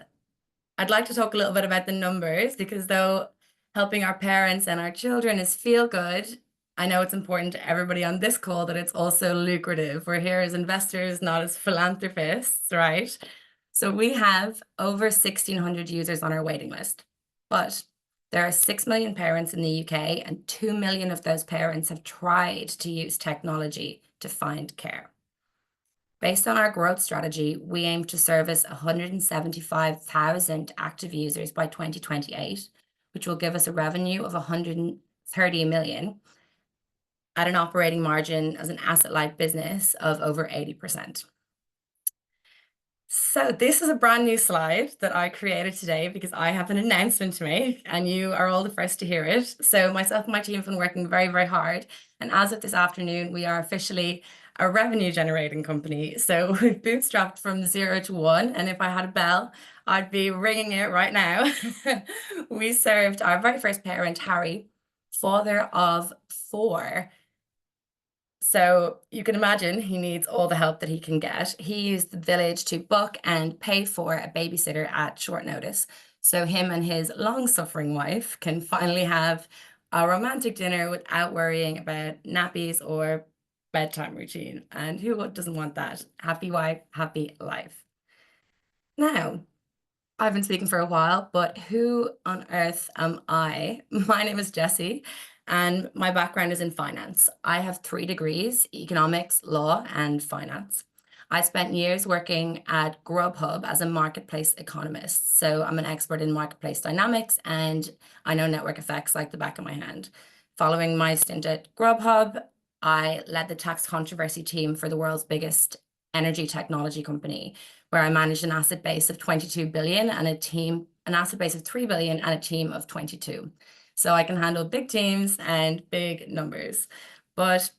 I'd like to talk a little bit about the numbers, because though helping our parents and our children is feel good, I know it's important to everybody on this call that it's also lucrative. We're here as investors, not as philanthropists, right? So we have over 1,600 users on our waiting list, but there are 6 million parents in the UK, and 2 million of those parents have tried to use technology to find care. Based on our growth strategy, we aim to service 175,000 active users by 2028, which will give us a revenue of 130 million at an operating margin as an asset-light business of over 80%. So this is a brand new slide that I created today because I have an announcement to make, and you are all the first to hear it. So myself and my team have been working very, very hard. And as of this afternoon, we are officially a revenue generating company. So we've bootstrapped from 0 to 1. And if I had a bell, I'd be ringing it right now. We served our very first parent, Harry, father of 4, So you can imagine he needs all the help that he can get. He used TheVillage to book and pay for a babysitter at short notice. So him and his long-suffering wife can finally have a romantic dinner without worrying about nappies or bedtime routine. And who doesn't want that? Happy wife, happy life. Now, I've been speaking for a while, but who on earth am I? My name is Jessie, and my background is in finance. I have 3 degrees, economics, law, and finance. I spent years working at Grubhub as a marketplace economist. So I'm an expert in marketplace dynamics, and I know network effects like the back of my hand. Following my stint at Grubhub, I led the tax controversy team for the world's biggest energy technology company, where I managed an asset base of 22 billion and an asset base of 3 billion and a team of 22. So I can handle big teams and big numbers. But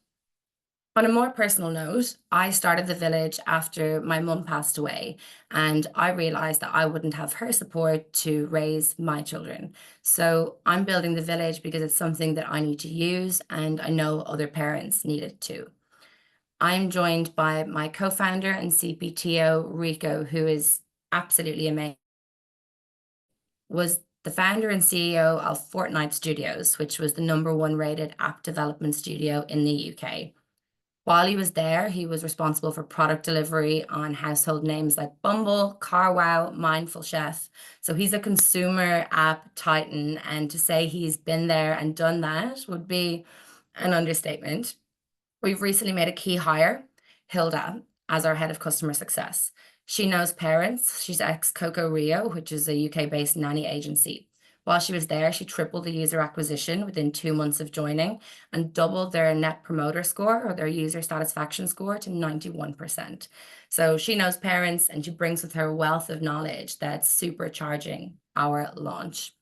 on a more personal note, I started TheVillage after my mum passed away, and I realized that I wouldn't have her support to raise my children. So I'm building TheVillage because it's something that I need to use, and I know other parents need it too. I'm joined by my co-founder and CPTO, Rico, who is absolutely amazing. Was the founder and CEO of Fortnite Studios, which was the #1 rated app development studio in the UK. While he was there, he was responsible for product delivery on household names like Bumble, CarWow, Mindful Chef. So he's a consumer app titan, and to say he's been there and done that would be an understatement. We've recently made a key hire, Hilda, as our head of customer success. She knows parents. She's ex-Coco Rio, which is a UK-based nanny agency. While she was there, she tripled the user acquisition within 2 months of joining and doubled their net promoter score, or their user satisfaction score, to 91%. So she knows parents, and she brings with her a wealth of knowledge that's supercharging our launch.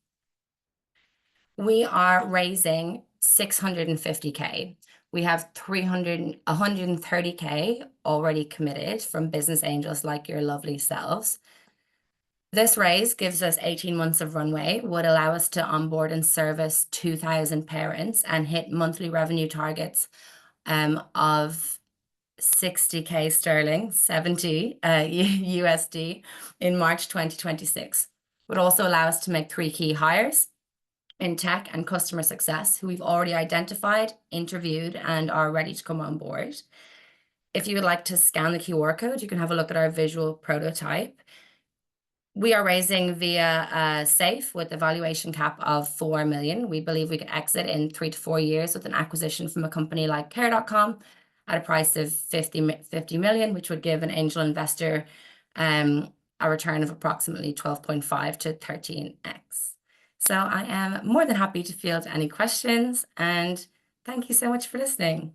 We are raising 650K. We have 130K already committed from business angels like your lovely selves. This raise gives us 18 months of runway, would allow us to onboard and service 2,000 parents and hit monthly revenue targets of 60K sterling, 70 USD in March 2026. Would also allow us to make 3 key hires in tech and customer success, who we've already identified, interviewed, and are ready to come on board. If you would like to scan the QR code, you can have a look at our visual prototype. We are raising via SAFE with a valuation cap of 4 million. We believe we can exit in 3 to 4 years with an acquisition from a company like Care.com at a price of 50 million, which would give an angel investor a return of approximately 12.5 to 13x. So I am more than happy to field any questions, and thank you so much for listening.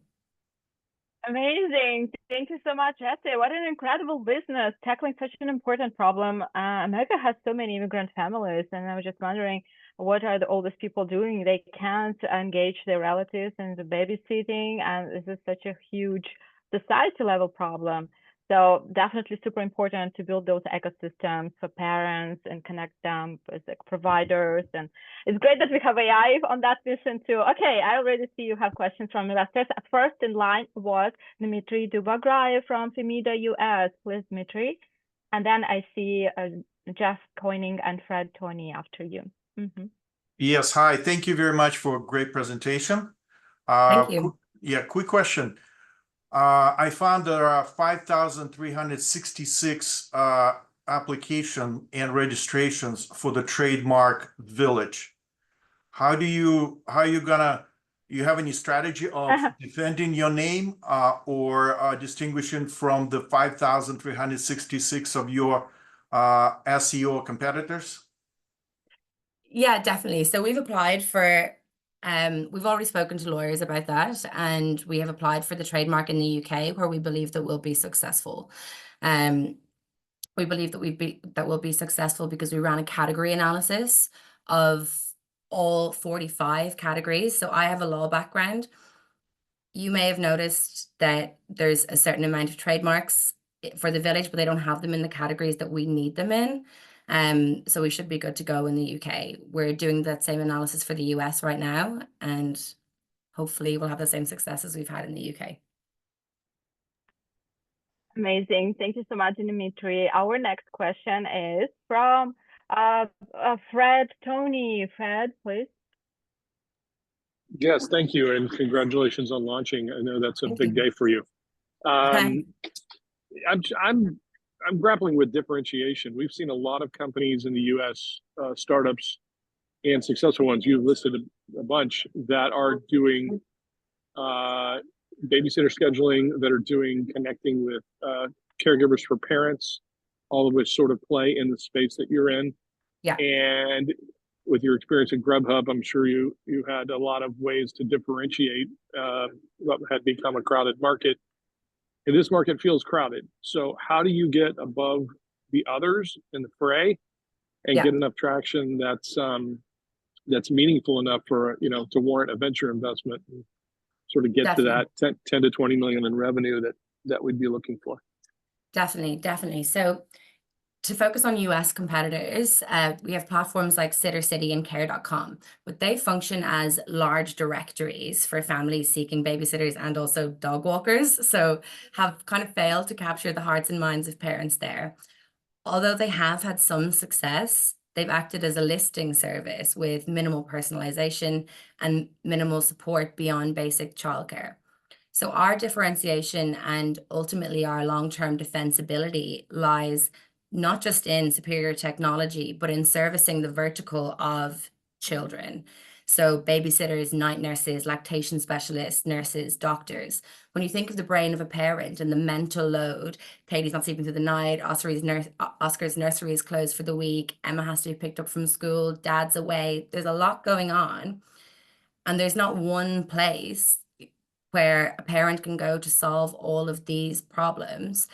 Amazing. Thank you so much, Jessie. What an incredible business, tackling such an important problem. America has so many immigrant families, and I was just wondering, what are all these people doing? They can't engage their relatives in the babysitting, and this is such a huge society level problem. So definitely super important to build those ecosystems for parents and connect them with the providers. And it's great that we have AI on that mission too. Okay, I already see you have questions from investors. First in line was Dmitry Dubagrayev from Femida US. Please, Dmitry. And then I see Jeff Koenig and Fred Tony after you. Yes, hi. Thank you very much for a great presentation. Thank you. Quick question. I found there are 5,366 application and registrations for the trademark Village. You have any strategy of defending your name or distinguishing from the 5,366 of your SEO competitors? Yeah, definitely. So we've applied for we've already spoken to lawyers about that, and we have applied for the trademark in the UK, where we believe that we'll be successful. We believe that we'll be successful because we ran a category analysis of all 45 categories. So I have a law background. You may have noticed that there's a certain amount of trademarks for TheVillage, but they don't have them in the categories that we need them in. So we should be good to go in the UK. We're doing that same analysis for the US right now, and hopefully we'll have the same success as we've had in the UK. Amazing. Thank you so much, Dimitri. Our next question is from Fred Tony. Fred, please. Yes, thank you, and congratulations on launching. I know that's a Thank big you. day for you. I'm grappling with differentiation. We've seen a lot of companies in the U.S., startups and successful ones. You've listed a bunch that are doing babysitter scheduling, that are doing connecting with caregivers for parents, all of which sort of play in the space that you're in. Yeah. And with your experience at Grubhub, I'm sure you had a lot of ways to differentiate what had become a crowded market. And this market feels crowded. So how do you get above the others in the fray and get enough traction that's meaningful enough for, to warrant a venture investment and sort of get to that 10 to 20 million in revenue that we'd be looking for? Definitely. So to focus on US competitors, we have platforms like SitterCity and Care.com, but they function as large directories for families seeking babysitters and also dog walkers. So have kind of failed to capture the hearts and minds of parents there. Although they have had some success, they've acted as a listing service with minimal personalization and minimal support beyond basic childcare. So our differentiation and ultimately our long-term defensibility lies not just in superior technology, but in servicing the vertical of children. So babysitters, night nurses, lactation specialists, nurses, doctors. When you think of the brain of a parent and the mental load, Katie's not sleeping through the night, Oscar's nursery is closed for the week, Emma has to be picked up from school, dad's away. There's a lot going on. And there's not one place where a parent can go to solve all of these problems.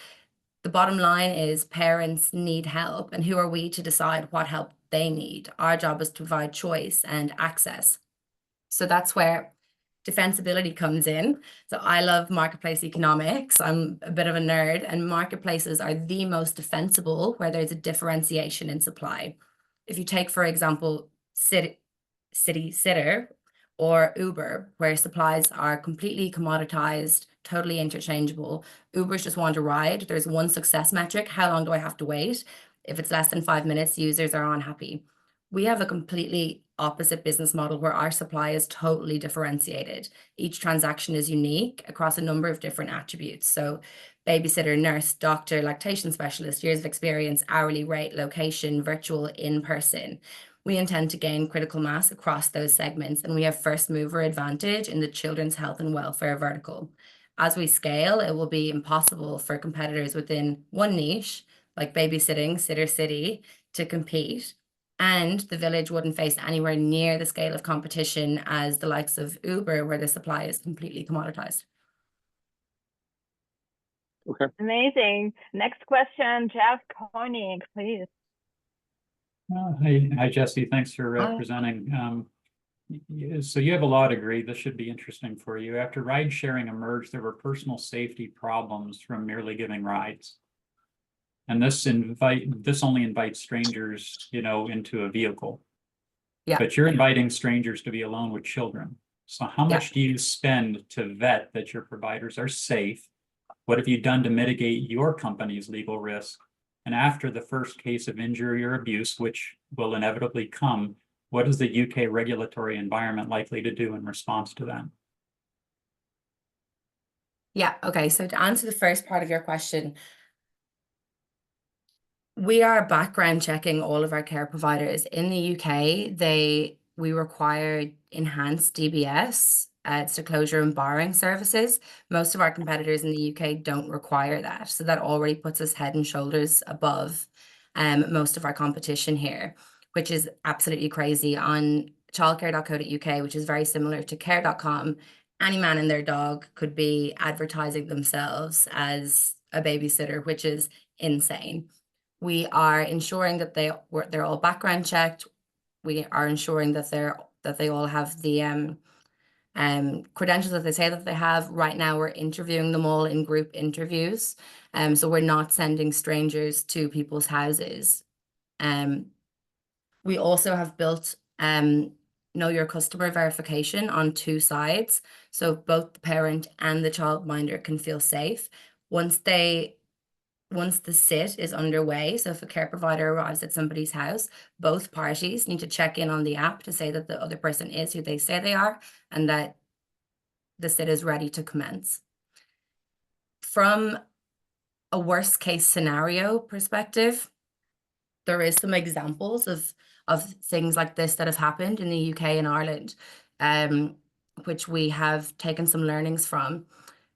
The bottom line is parents need help, and who are we to decide what help they need? Our job is to provide choice and access. So that's where defensibility comes in. So I love marketplace economics. I'm a bit of a nerd, and marketplaces are the most defensible where there's a differentiation in supply. If you take, for example, City Sitter or Uber, where supplies are completely commoditized, totally interchangeable. Ubers just want a ride. There's one success metric. How long do I have to wait? If it's less than 5 minutes, users are unhappy. We have a completely opposite business model where our supply is totally differentiated. Each transaction is unique across a number of different attributes. So babysitter, nurse, doctor, lactation specialist, years of experience, hourly rate, location, virtual, in-person. We intend to gain critical mass across those segments, and we have first mover advantage in the children's health and welfare vertical. As we scale, it will be impossible for competitors within one niche, like babysitting, SitterCity, to compete. And TheVillage wouldn't face anywhere near the scale of competition as the likes of Uber, where the supply is completely commoditized. Okay. Amazing. Next question, Jeff Koenig, please. Hi, Jesse. Thanks for presenting. So you have a law degree. This should be interesting for you. After ride sharing emerged, there were personal safety problems from merely giving rides. And this only invites strangers, into a vehicle. Yeah. But you're inviting strangers to be alone with children. So how much do you spend to vet that your providers are safe? What have you done to mitigate your company's legal risk? And after the first case of injury or abuse, which will inevitably come, what is the UK regulatory environment likely to do in response to that? Yeah, okay. So to answer the first part of your question, we are background checking all of our care providers. In the UK, we require enhanced DBS, disclosure and borrowing services. Most of our competitors in the UK don't require that. So that already puts us head and shoulders above most of our competition here, which is absolutely crazy. On childcare.co.uk, which is very similar to care.com, any man and their dog could be advertising themselves as a babysitter, which is insane. We are ensuring that they're all background checked. We are ensuring that they all have the credentials that they say that they have. Right now, we're interviewing them all in group interviews. So we're not sending strangers to people's houses. We also have built know your customer verification on 2 sides. So both the parent and the childminder can feel safe. Once they once the sit is underway, so if a care provider arrives at somebody's house, both parties need to check in on the app to say that the other person is who they say they are and that the sit is ready to commence. From a worst case scenario perspective, there is some examples of things like this that have happened in the UK and Ireland, which we have taken some learnings from.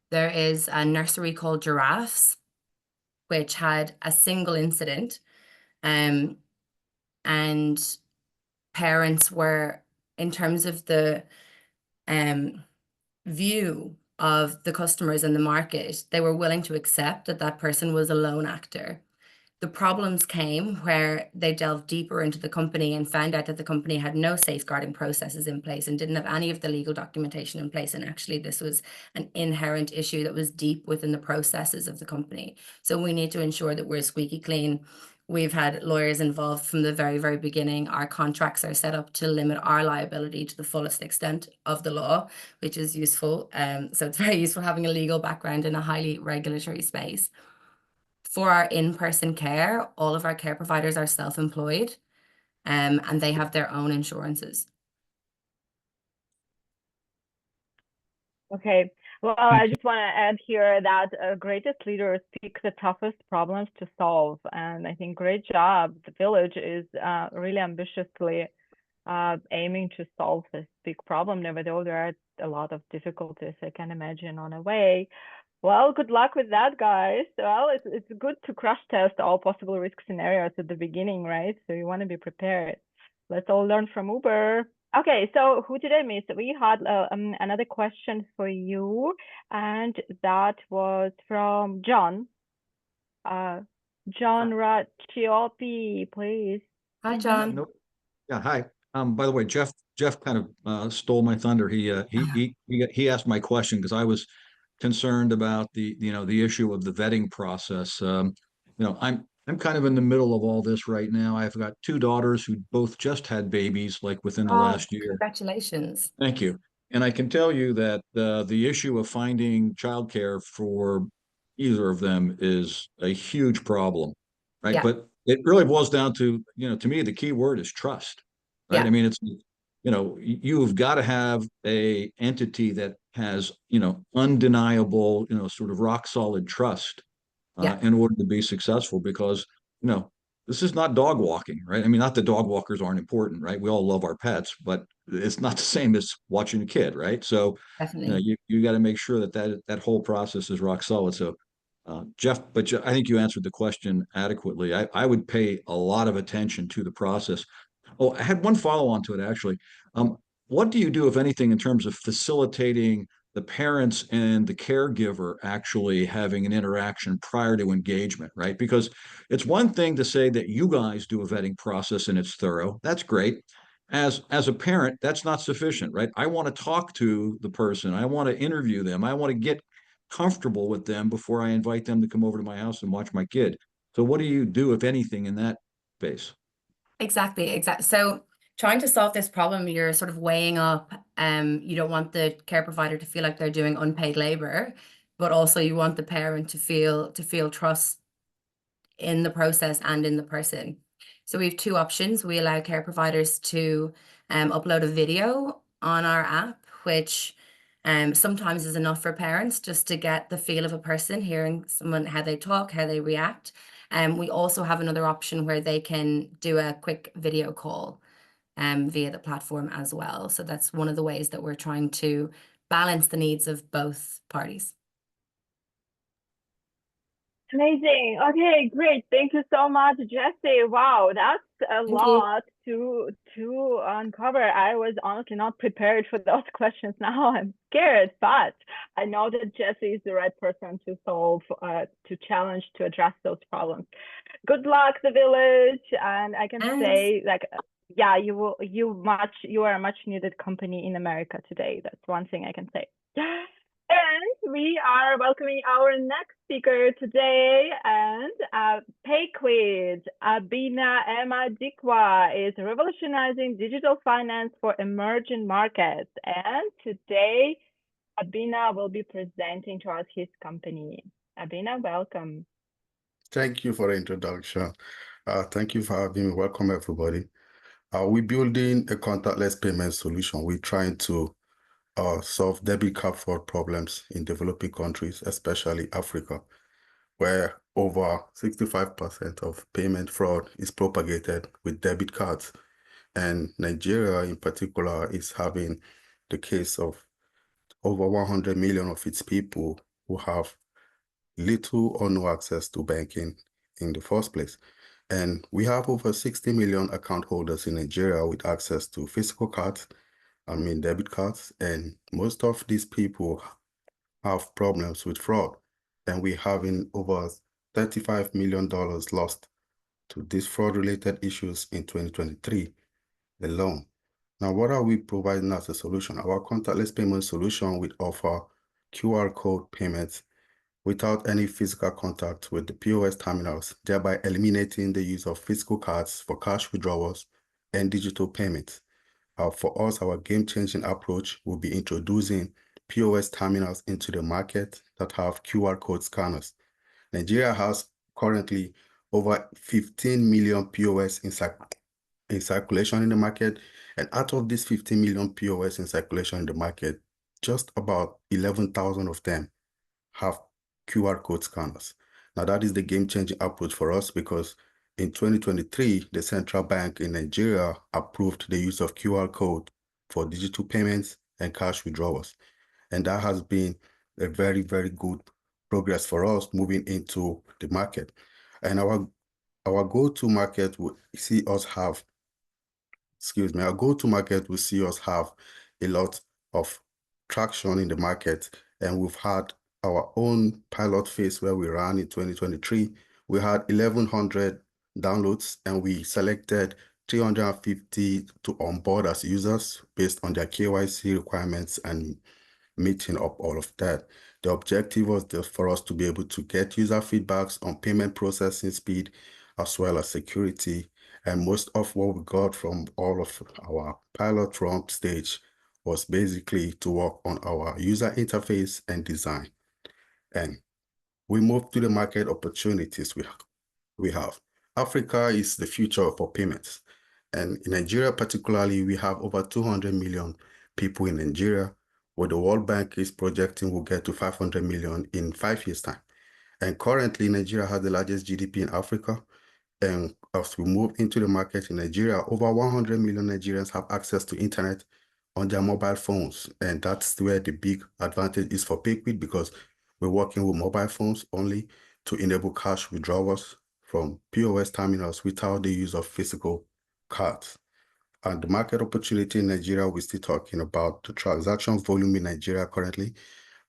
There is a nursery called Giraffes, which had a single incident, and parents were, in terms of the view of the customers in the market, they were willing to accept that that person was a lone actor. The problems came where they delved deeper into the company and found out that the company had no safeguarding processes in place and didn't have any of the legal documentation in place. And actually, this was an inherent issue that was deep within the processes of the company. So we need to ensure that we're squeaky clean. We've had lawyers involved from the very, very beginning. Our contracts are set up to limit our liability to the fullest extent of the law, which is useful. So it's very useful having a legal background in a highly regulatory space. For our in-person care, all of our care providers are self-employed, and they have their own insurances. Okay. Well, I just want to add here that greatest leaders pick the toughest problems to solve. And I think great job. TheVillage is really ambitiously aiming to solve this big problem, even though there are a lot of difficulties I can imagine on the way. Well, good luck with that, guys. Well, it's good to crash test all possible risk scenarios at the beginning, right? So you want to be prepared. Let's all learn from Uber. Okay, so who did I miss? We had another question for you, and that was from John. John Raccioppi, please. Hi, John. Nope. Yeah, hi. By the way, Jeff kind of stole my thunder. He asked my question because I was concerned about the issue of the vetting process. I'm kind of in the middle of all this right now. I've got two daughters who both just had babies like within the last year. Congratulations. Thank you. And I can tell you that the issue of finding childcare for either of them is a huge problem, right? Yeah. But it really boils down to, to me, the key word is trust, right? Yeah. I mean, it's, you've got to have a entity that has, undeniable, sort of rock solid trust Yeah. in order to be successful, because, this is not dog walking, right? I mean, not that dog walkers aren't important, right? We all love our pets, but it's not the same as watching a kid, right? So, Definitely. you got to make sure that whole process is rock solid. So, Jeff, I think you answered the question adequately. I would pay a lot of attention to the process. Oh, I had one follow on to it, actually. What do you do, if anything, in terms of facilitating the parents and the caregiver actually having an interaction prior to engagement, right? Because it's one thing to say that you guys do a vetting process and it's thorough. That's great. As a parent, that's not sufficient, right? I want to talk to the person. I want to interview them. I want to get comfortable with them before I invite them to come over to my house and watch my kid. So what do you do, if anything, in that space? Exactly. So trying to solve this problem, you're sort of weighing up, you don't want the care provider to feel like they're doing unpaid labor, but also you want the parent to feel trust in the process and in the person. So we have two options. We allow care providers to upload a video on our app, which sometimes is enough for parents just to get the feel of a person, hearing someone, how they talk, how they react. We also have another option where they can do a quick video call via the platform as well. So that's one of the ways that we're trying to balance the needs of both parties. Amazing. Okay, great. Thank you so much, Jesse. Wow, that's a lot to uncover. I was honestly not prepared for those questions. Now I'm scared, but I know that Jesse is the right person to solve, to challenge, to address those problems. Good luck, TheVillage. And I can say, like, yeah, you are a much needed company in America today. That's one thing I can say. And we are welcoming our next speaker today, and PayQuid. Obinna Emadikwa is revolutionizing digital finance for emerging markets. And today, Obinna will be presenting to us his company. Obinna, welcome. Thank you for the introduction. Thank you for having me. Welcome, everybody. We're building a contactless payment solution. We're trying to solve debit card fraud problems in developing countries, especially Africa, where over 65% of payment fraud is propagated with debit cards. And Nigeria in particular is having the case of over 100 million of its people who have little or no access to banking in the first place. And we have over 60 million account holders in Nigeria with access to physical cards, debit cards, and most of these people have problems with fraud. And we're having over $35 million lost to these fraud-related issues in 2023 alone. Now, what are we providing as a solution? Our contactless payment solution will offer QR code payments without any physical contact with the POS terminals, thereby eliminating the use of physical cards for cash withdrawals and digital payments. For us, our game-changing approach will be introducing POS terminals into the market that have QR code scanners. Nigeria has currently over 15 million POS in circulation in the market, and out of these 15 million POS in circulation in the market, just about 11,000 of them have QR code scanners. Now, that is the game-changing approach for us because in 2023, the central bank in Nigeria approved the use of QR code for digital payments and cash withdrawals. And that has been a very, very good progress for us moving into the market. And our go-to market will see us have, our go-to-market will see us have a lot of traction in the market. And we've had our own pilot phase where we ran in 2023. We had 1,100 downloads and we selected 350 to onboard as users based on their KYC requirements and meeting up all of that. The objective was for us to be able to get user feedbacks on payment processing speed as well as security. And most of what we got from all of our pilot from stage was basically to work on our user interface and design. And we moved to the market opportunities we have. Africa is the future for payments. And in Nigeria particularly, we have over 200 million people in Nigeria, where the World Bank is projecting will get to 500 million in 5 years' time. And currently, Nigeria has the largest GDP in Africa. And as we move into the market in Nigeria, over 100 million Nigerians have access to internet on their mobile phones. And that's where the big advantage is for PayQuid because we're working with mobile phones only to enable cash withdrawals from POS terminals without the use of physical cards. And the market opportunity in Nigeria, we're still talking about the transaction volume in Nigeria currently,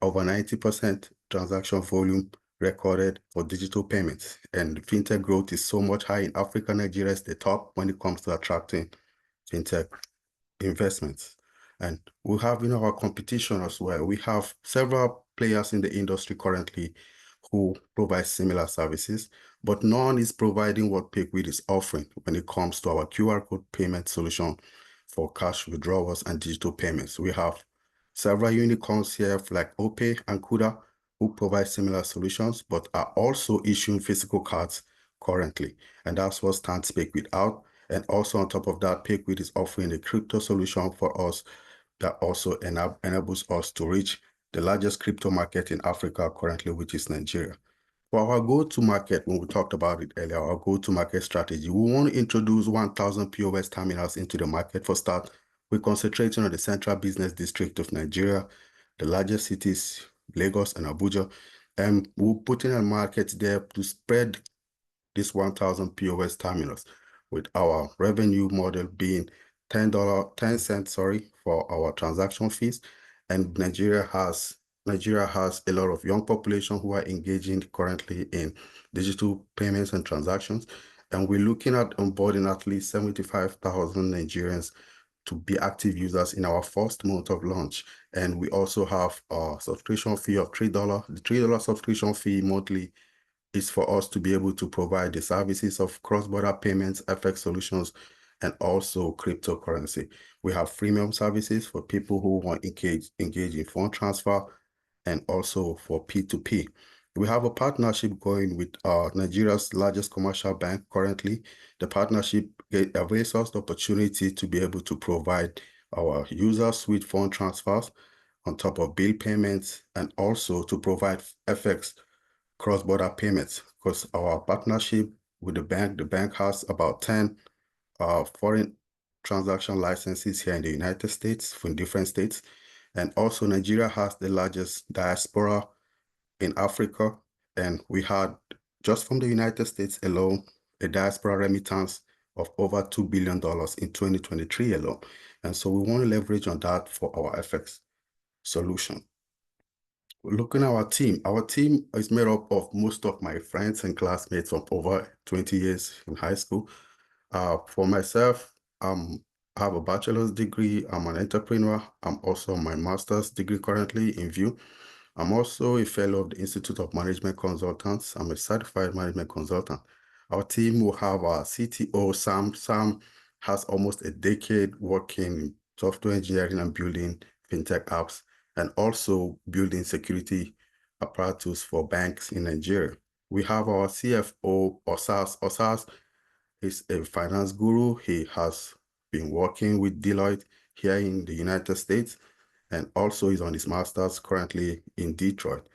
over 90% transaction volume recorded for digital payments. And fintech growth is so much high in Africa. Nigeria is the top when it comes to attracting fintech investments. And we have in our competition as well, we have several players in the industry currently who provide similar services, but none is providing what PayQuid is offering when it comes to our QR code payment solution for cash withdrawals and digital payments. We have several unicorns here like OPay and Kuda who provide similar solutions, but are also issuing physical cards currently. And that's what stands PayQuid out. And also on top of that, PayQuid is offering a crypto solution for us that also enables us to reach the largest crypto market in Africa currently, which is Nigeria. For our go-to-market, when we talked about it earlier, our go-to-market strategy, we want to introduce 1,000 POS terminals into the market for start. We're concentrating on the central business district of Nigeria, the largest cities, Lagos and Abuja, and we're putting a market there to spread this 1,000 POS terminals, with our revenue model being $10 cents for our transaction fees. And Nigeria has a lot of young population who are engaging currently in digital payments and transactions. And we're looking at onboarding at least 75,000 Nigerians to be active users in our first month of launch. And we also have a subscription fee of $3. The $3 subscription fee monthly is for us to be able to provide the services of cross-border payments, FX solutions, and also cryptocurrency. We have freemium services for people who want to engage in fund transfer and also for P2P. We have a partnership going with Nigeria's largest commercial bank currently. The partnership avails us the opportunity to be able to provide our users with fund transfers on top of bill payments, and also to provide FX cross-border payments, because our partnership with the bank has about 10 foreign transaction licenses here in the United States from different states. And also Nigeria has the largest diaspora in Africa. And we had, just from the United States alone, a diaspora remittance of over $2 billion in 2023 alone. And so we want to leverage on that for our FX solution. Looking at our team is made up of most of my friends and classmates of over 20 years in high school. For myself, I have a bachelor's degree. I'm an entrepreneur. I'm also on my master's degree currently in view. I'm also a fellow of the Institute of Management Consultants. I'm a certified management consultant. Our team will have our CTO, Sam. Sam has almost a decade working in software engineering and building fintech apps, and also building security apparatus for banks in Nigeria. We have our CFO, Osas. Osas is a finance guru. He has been working with Deloitte here in the United States, and also is on his master's currently in Detroit.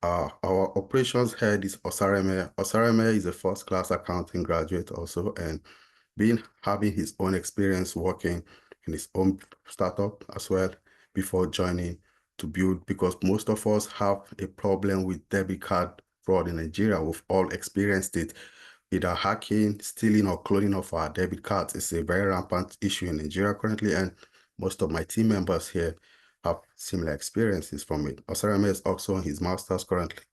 Our operations head is Osareme. Osareme is a first-class accounting graduate also, and having his own experience working in his own startup as well before joining to build, because most of us have a problem with debit card fraud in Nigeria. We've all experienced it, either hacking, stealing, or cloning of our debit cards. It's a very rampant issue in Nigeria currently, and most of my team members here have similar experiences from it. Osareme is also on his master's currently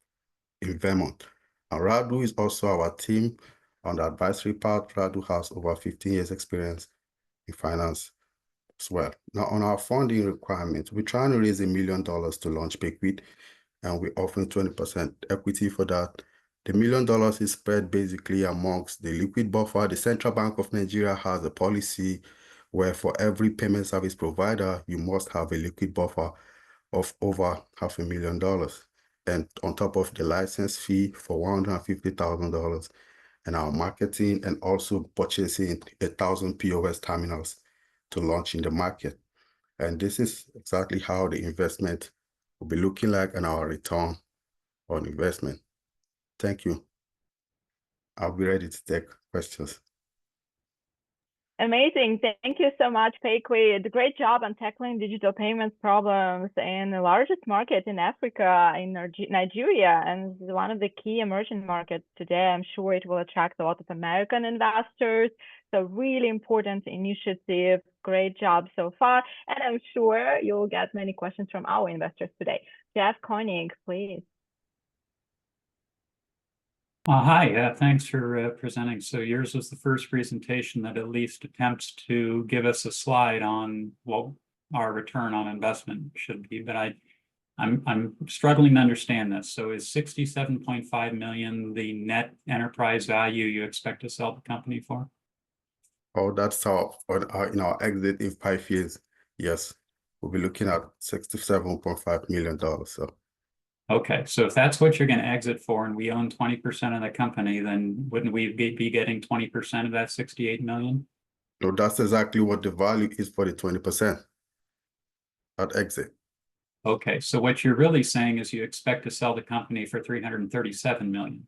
in Vermont. And Radu is also our team on the advisory part. Radu has over 15 years experience in finance as well. Now, on our funding requirements, we're trying to raise $1 million to launch PayQuid, and we're offering 20% equity for that. The $1 million is spread basically amongst the liquid buffer. The Central Bank of Nigeria has a policy where for every payment service provider, you must have a liquid buffer of over $500,000. And on top of the license fee for $150,000, and our marketing, and also purchasing 1,000 POS terminals to launch in the market. And this is exactly how the investment will be looking like and our return on investment. Thank you. I'll be ready to take questions. Amazing. Thank you so much, PayQuid. Great job on tackling digital payments problems in the largest market in Africa, in Nigeria, and one of the key emerging markets today. I'm sure it will attract a lot of American investors. So really important initiative. Great job so far. And I'm sure you'll get many questions from our investors today. Jeff Koenig, please. Hi, thanks for presenting. So yours was the first presentation that at least attempts to give us a slide on what our return on investment should be, but I'm struggling to understand this. So is 67.5 million the net enterprise value you expect to sell the company for? Oh, that's our in our exit in 5 years. Yes, we'll be looking at $67.5 million. So. Okay, so if that's what you're going to exit for, and we own 20% of the company, then wouldn't we be getting 20% of that 68 million? No, that's exactly what the value is for the 20% at exit. Okay, so what you're really saying is you expect to sell the company for 337 million.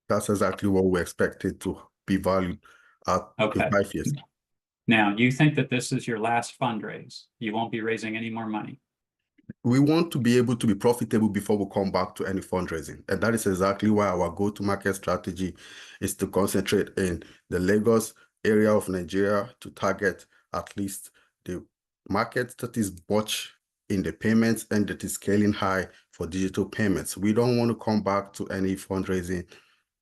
That's exactly what we expected to be valued at in 5 years. Now, you think that this is your last fundraise? You won't be raising any more money? We want to be able to be profitable before we come back to any fundraising. And that is exactly why our go-to-market strategy is to concentrate in the Lagos area of Nigeria to target at least the market that is much in the payments and that is scaling high for digital payments. We don't want to come back to any fundraising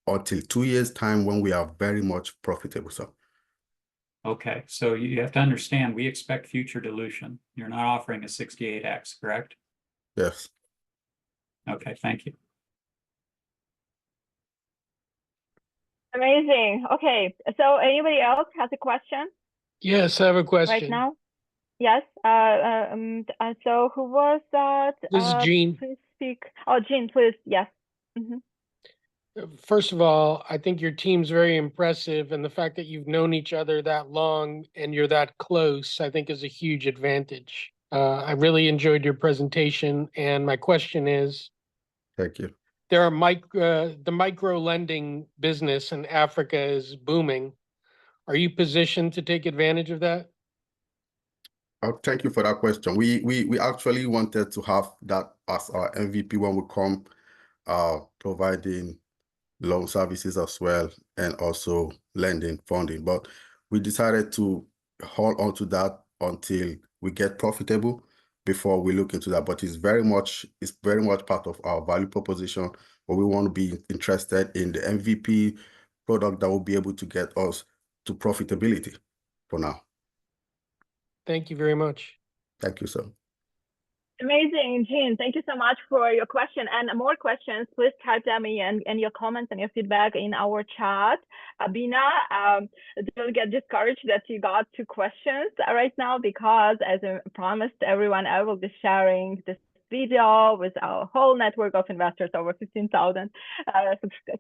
until 2 years' time when we are very much profitable. So. Okay, so you have to understand, we expect future dilution. You're not offering a 68x, correct? Yes. Okay, thank you. Amazing. Okay, so anybody else has a question? Yes, I have a question. Right now? Yes. So who was that? This is Gene. Please speak. Oh, Gene, please. Yes. First of all, I think your team's very impressive, and the fact that you've known each other that long and you're that close, I think is a huge advantage. I really enjoyed your presentation, and my question is, Thank you. there are the micro lending business in Africa is booming. Are you positioned to take advantage of that? Thank you for that question. We actually wanted to have that as our MVP when we come providing loan services as well, and also lending funding. But we decided to hold on to that until we get profitable before we look into that. But it's very much part of our value proposition, but we want to be interested in the MVP product that will be able to get us to profitability for now. Thank you very much. Thank you, sir. Amazing, Jean. Thank you so much for your question. And more questions, please type them in and your comments and your feedback in our chat. Obinna, don't get discouraged that you got 2 questions right now, because as I promised everyone, I will be sharing this video with our whole network of investors, over 15,000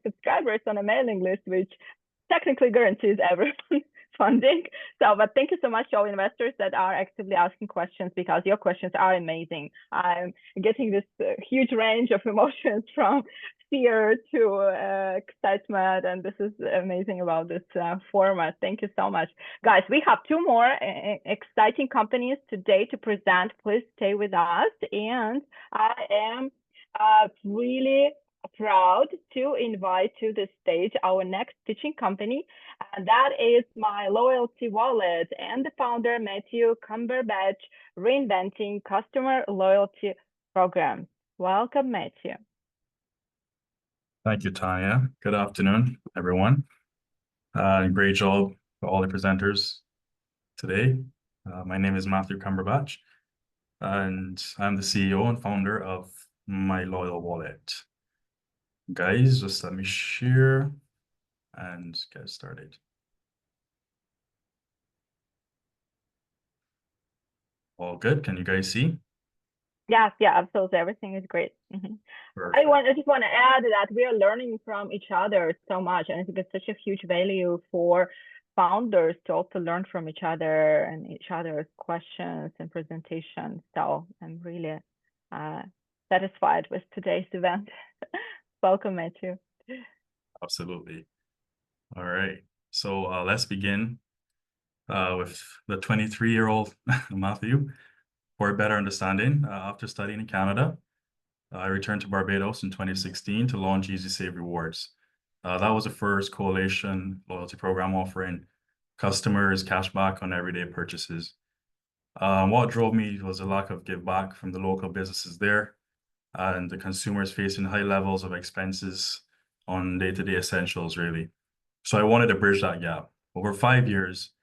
subscribers on a mailing list, which technically guarantees everyone funding. So, but thank you so much to all investors that are actively asking questions, because your questions are amazing. I'm getting this huge range of emotions from fear to excitement, and this is amazing about this format. Thank you so much. Guys, we have 2 more exciting companies today to present. Please stay with us. And I am really proud to invite to the stage our next pitching company, and that is MyLoyaltyWallet and the founder, Matthew Cumberbatch, Reinventing Customer Loyalty Program. Welcome, Matthew. Thank you, Tanya. Good afternoon, everyone. Great job for all the presenters today. My name is Matthew Cumberbatch, and I'm the CEO and founder of MyLoyaltyWallet. Guys, just let me share and get started. All good? Can you guys see? Yes, yeah, absolutely. Everything is great. Mm-hmm. I just want to add that we are learning from each other so much, and it's such a huge value for founders to also learn from each other and each other's questions and presentations. So I'm really satisfied with today's event. Welcome, Matthew. Absolutely. All right. So let's begin with the 23-year-old Matthew. For a better understanding, after studying in Canada, I returned to Barbados in 2016 to launch Easy Save Rewards. That was the first coalition loyalty program offering customers cash back on everyday purchases. What drove me was a lack of give back from the local businesses there, and the consumers facing high levels of expenses on day-to-day essentials, really. So I wanted to bridge that gap. Over 5 years,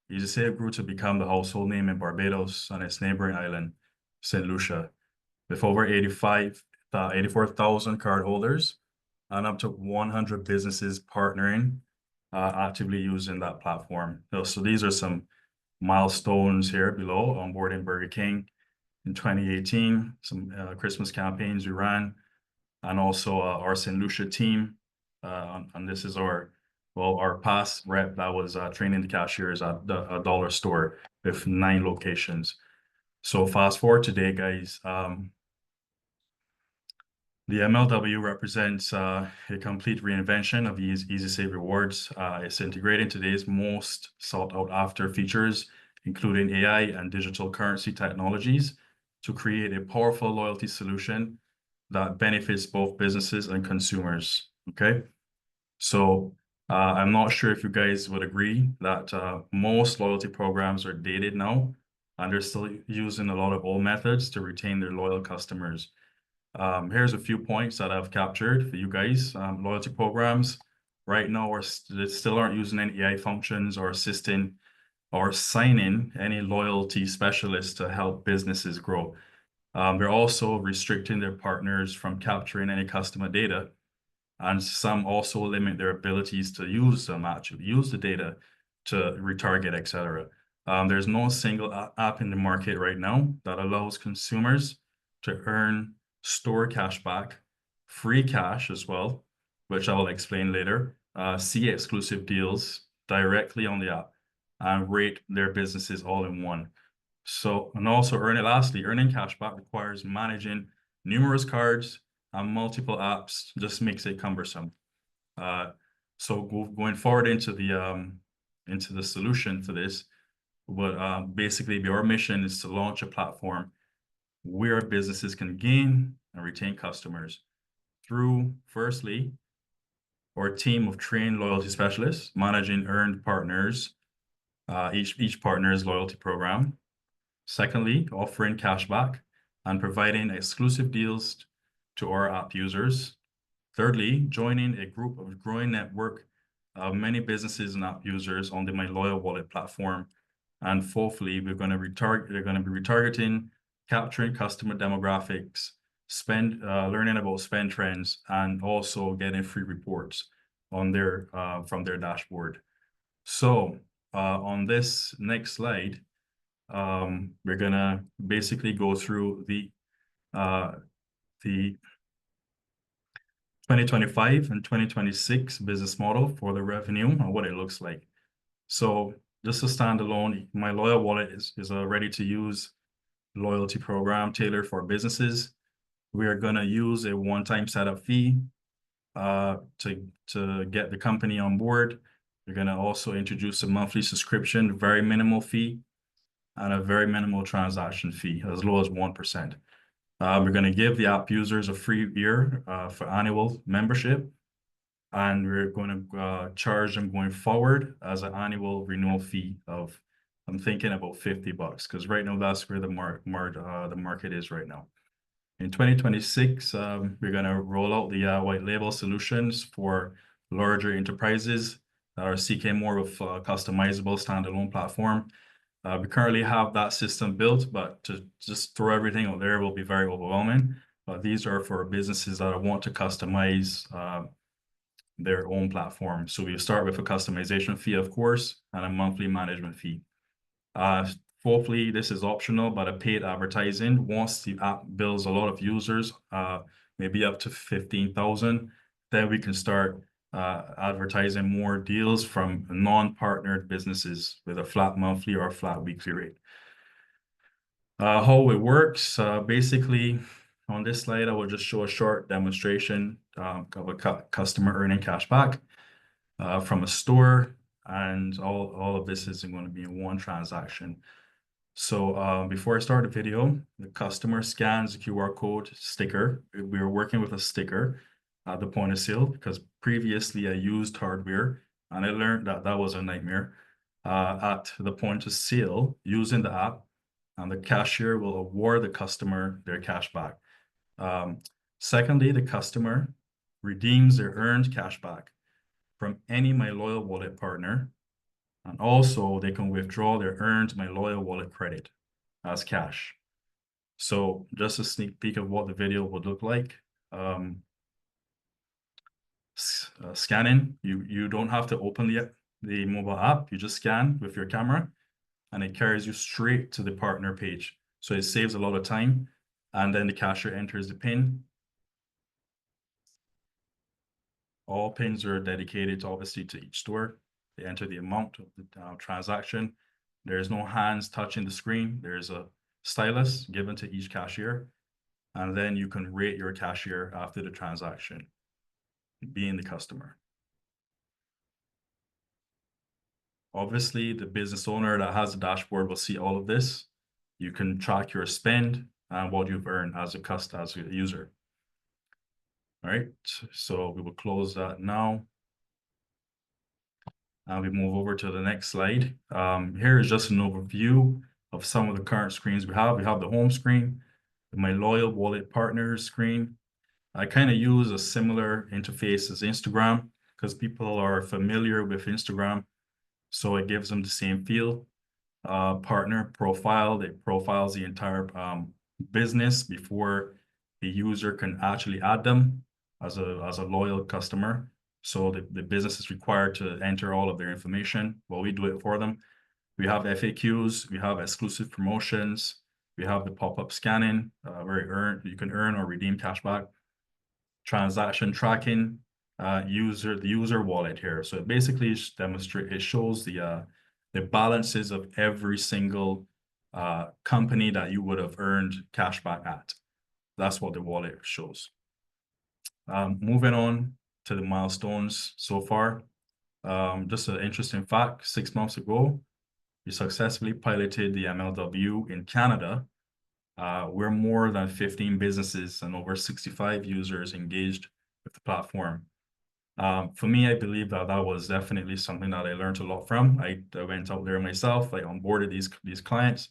Easy Save grew to become the household name in Barbados and its neighboring island, St. Lucia, with over 84,000 cardholders and up to 100 businesses partnering, actively using that platform. So these are some milestones here below: onboarding Burger King in 2018, some Christmas campaigns we ran, and also our St. Lucia team. And this is our past rep that was training the cashiers at a dollar store with 9 locations. So fast forward today, guys. The MLW represents a complete reinvention of Easy Save Rewards. It's integrating today's most sought out after features, including AI and digital currency technologies, to create a powerful loyalty solution that benefits both businesses and consumers. Okay, so I'm not sure if you guys would agree that most loyalty programs are dated now, and they're still using a lot of old methods to retain their loyal customers. Here's a few points that I've captured for you guys. Loyalty programs right now still aren't using any AI functions or assisting or signing any loyalty specialists to help businesses grow. They're also restricting their partners from capturing any customer data, and some also limit their abilities to use the data to retarget, etc. There's no single app in the market right now that allows consumers to earn, store cash back, free cash as well, which I will explain later, see exclusive deals directly on the app and rate their businesses all in one. So, and also lastly, earning cashback requires managing numerous cards and multiple apps, just makes it cumbersome. So going forward into the solution for this, but basically our mission is to launch a platform where businesses can gain and retain customers through, firstly, our team of trained loyalty specialists managing earned partners, each partner's loyalty program. Secondly, offering cashback and providing exclusive deals to our app users. Thirdly, joining a group of growing network of many businesses and app users on the MyLoyalWallet platform. And fourthly, they're going to be retargeting, capturing customer demographics, learning about spend trends, and also getting free reports on from their dashboard. So on this next slide, we're gonna basically go through the 2025 and 2026 business model for the revenue and what it looks like. So just a standalone, MyLoyalWallet is a ready-to-use loyalty program tailored for businesses. We are gonna use a one-time setup fee to get the company on board. We're gonna also introduce a monthly subscription, very minimal fee, and a very minimal transaction fee, as low as 1%. We're going to give the app users a free year for annual membership, and we're going to charge them going forward as an annual renewal fee of, I'm thinking about $50, because right now that's where the market is right now. In 2026, we're going to roll out the white label solutions for larger enterprises that are seeking more of a customizable standalone platform. We currently have that system built, but to just throw everything out there will be very overwhelming. But these are for businesses that want to customize their own platform. So we start with a customization fee, of course, and a monthly management fee. Fourthly, this is optional, but a paid advertising. Once the app builds a lot of users, maybe up to 15,000, then we can start advertising more deals from non-partnered businesses with a flat monthly or flat weekly rate. How it works, basically on this slide, I will just show a short demonstration of a customer earning cash back from a store, and all of this is going to be in one transaction. So before I start the video, the customer scans the QR code sticker. We are working with a sticker at the point of sale because previously I used hardware and I learned that that was a nightmare. At the point of sale using the app, and the cashier will award the customer their cash back. Secondly, the customer redeems their earned cash back from any MyLoyalWallet partner, and also they can withdraw their earned MyLoyalWallet credit as cash. So just a sneak peek of what the video would look like. Scanning, you don't have to open the mobile app, you just scan with your camera and it carries you straight to the partner page. So it saves a lot of time, and then the cashier enters the PIN. All PINs are dedicated obviously to each store. They enter the amount of the transaction. There's no hands touching the screen. There's a stylus given to each cashier, and then you can rate your cashier after the transaction, being the customer. Obviously, the business owner that has the dashboard will see all of this. You can track your spend and what you've earned as a user. All right, so we will close that now. And we move over to the next slide. Here is just an overview of some of the current screens we have. We have the home screen, the MyLoyalWallet partners screen. I kind of use a similar interface as Instagram because people are familiar with Instagram. So it gives them the same feel. Partner profile, it profiles the entire business before the user can actually add them as a loyal customer. So the business is required to enter all of their information. Well, we do it for them. We have FAQs, we have exclusive promotions, we have the pop-up scanning, where you can earn or redeem cashback, transaction tracking, the user wallet here. So it basically shows the balances of every single company that you would have earned cashback at. That's what the wallet shows. Moving on to the milestones so far. Just an interesting fact, 6 months ago, we successfully piloted the MLW in Canada. We're more than 15 businesses and over 65 users engaged with the platform. For me, I believe that was definitely something that I learned a lot from. I went out there myself, I onboarded these clients,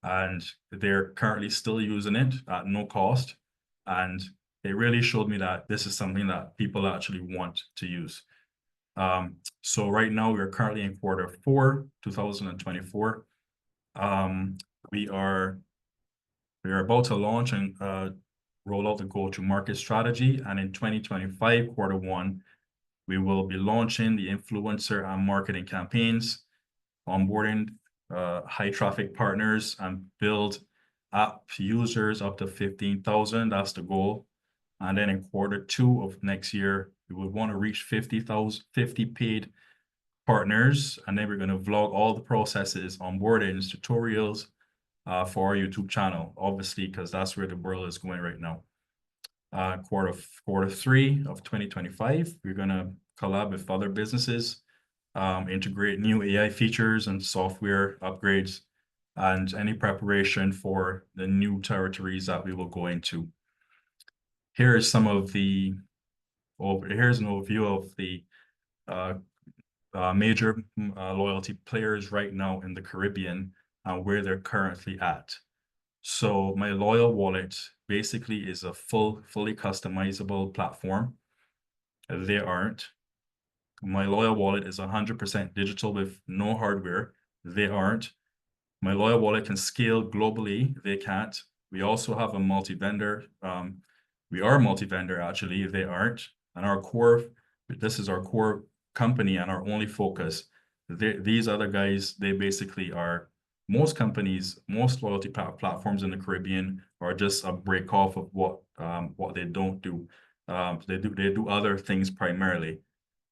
and they're currently still using it at no cost. And it really showed me that this is something that people actually want to use. So right now we're currently in Q4, 2024. We are about to launch and roll out the go-to-market strategy. And in 2025, Q1, we will be launching the influencer and marketing campaigns, onboarding high traffic partners, and build app users up to 15,000. That's the goal. And then in Q2 of next year, we would want to reach 50 paid partners. And then we're going to vlog all the processes, onboardings, tutorials for our YouTube channel, obviously, because that's where the world is going right now. Q3 of 2025, we're going to collab with other businesses, integrate new AI features and software upgrades, and any preparation for the new territories that we will go into. Here's an overview of the major loyalty players right now in the Caribbean and where they're currently at. So MyLoyalWallet basically is a fully customizable platform. They aren't. MyLoyalWallet is 100% digital with no hardware. They aren't. MyLoyalWallet can scale globally. They can't. We also have a multi-vendor. We are multi-vendor, actually. They aren't. And this is our core company and our only focus. These other guys, they basically are, most companies, most loyalty platforms in the Caribbean are just a break off of what they don't do. They do other things primarily.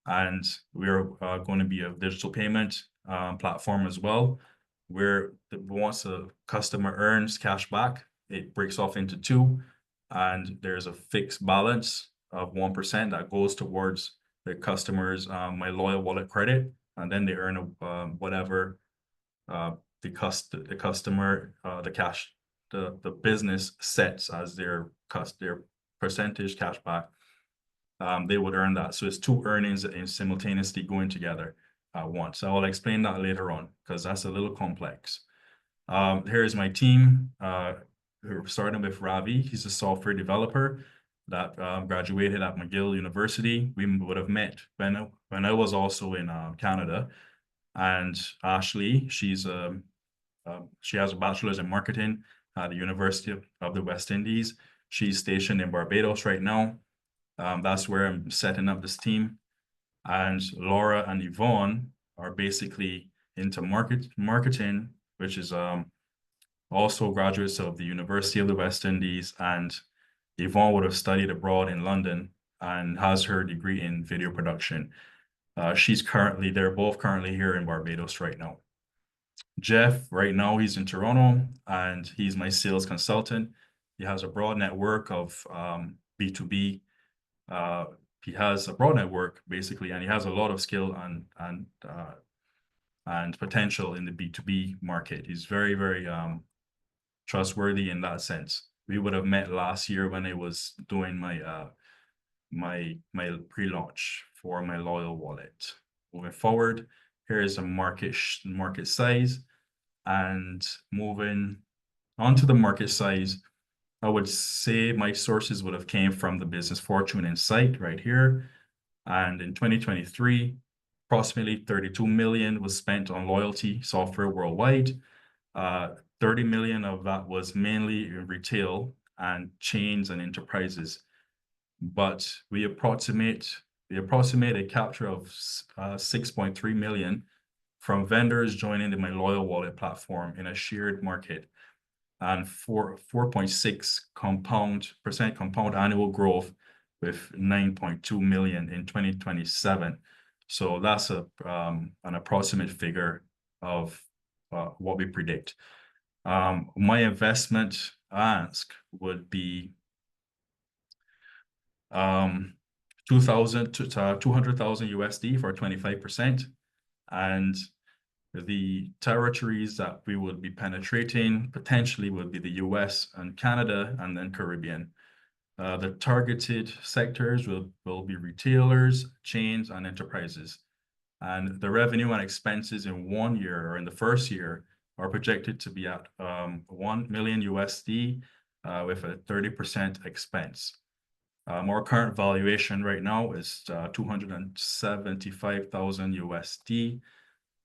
And we're going to be a digital payment platform as well, where once a customer earns cash back, it breaks off into two, and there's a fixed balance of 1% that goes towards the customer's MyLoyalWallet credit, and then they earn whatever the business sets as their percentage cash back. They would earn that. So it's two earnings simultaneously going together at once. So I'll explain that later on because that's a little complex. Here's my team. We're starting with Ravi. He's a software developer that graduated at McGill University. We would have met when I was also in Canada. And Ashley, she has a bachelor's in marketing at the University of the West Indies. She's stationed in Barbados right now. That's where I'm setting up this team. And Laura and Yvonne are basically into marketing, which is also graduates of the University of the West Indies. And Yvonne would have studied abroad in London and has her degree in video production. They're both currently here in Barbados right now. Jeff, right now, he's in Toronto, and he's my sales consultant. He has a broad network of B2B. He has a broad network, basically, and he has a lot of skill and potential in the B2B market. He's very, very trustworthy in that sense. We would have met last year when I was doing my pre-launch for MyLoyalWallet. Moving forward, here is a market size, and moving on to the market size, I would say my sources would have came from the Business Fortune Insight right here. And in 2023, approximately 32 million was spent on loyalty software worldwide. 30 million of that was mainly in retail and chains and enterprises. But we approximate a capture of 6.3 million from vendors joining the MyLoyalWallet platform in a shared market, and 4.6% compound annual growth with 9.2 million in 2027. So that's an approximate figure of what we predict. My investment ask would be 200,000 USD for 25%, and the territories that we would be penetrating potentially would be the US and Canada, and then Caribbean. The targeted sectors will be retailers, chains, and enterprises. And the revenue and expenses in 1 year or in the first year are projected to be at 1 million USD with a 30% expense. Our current valuation right now is 275,000 USD.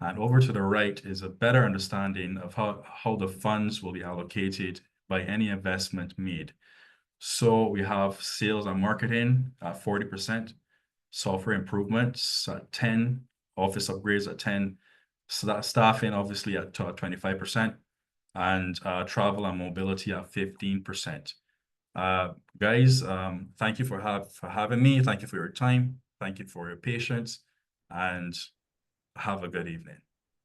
And over to the right is a better understanding of how the funds will be allocated by any investment made. So we have sales and marketing at 40%, software improvements at 10%, office upgrades at 10%, so that staffing obviously at 25%, and travel and mobility at 15%. Guys, thank you for having me. Thank you for your time. Thank you for your patience, and have a good evening.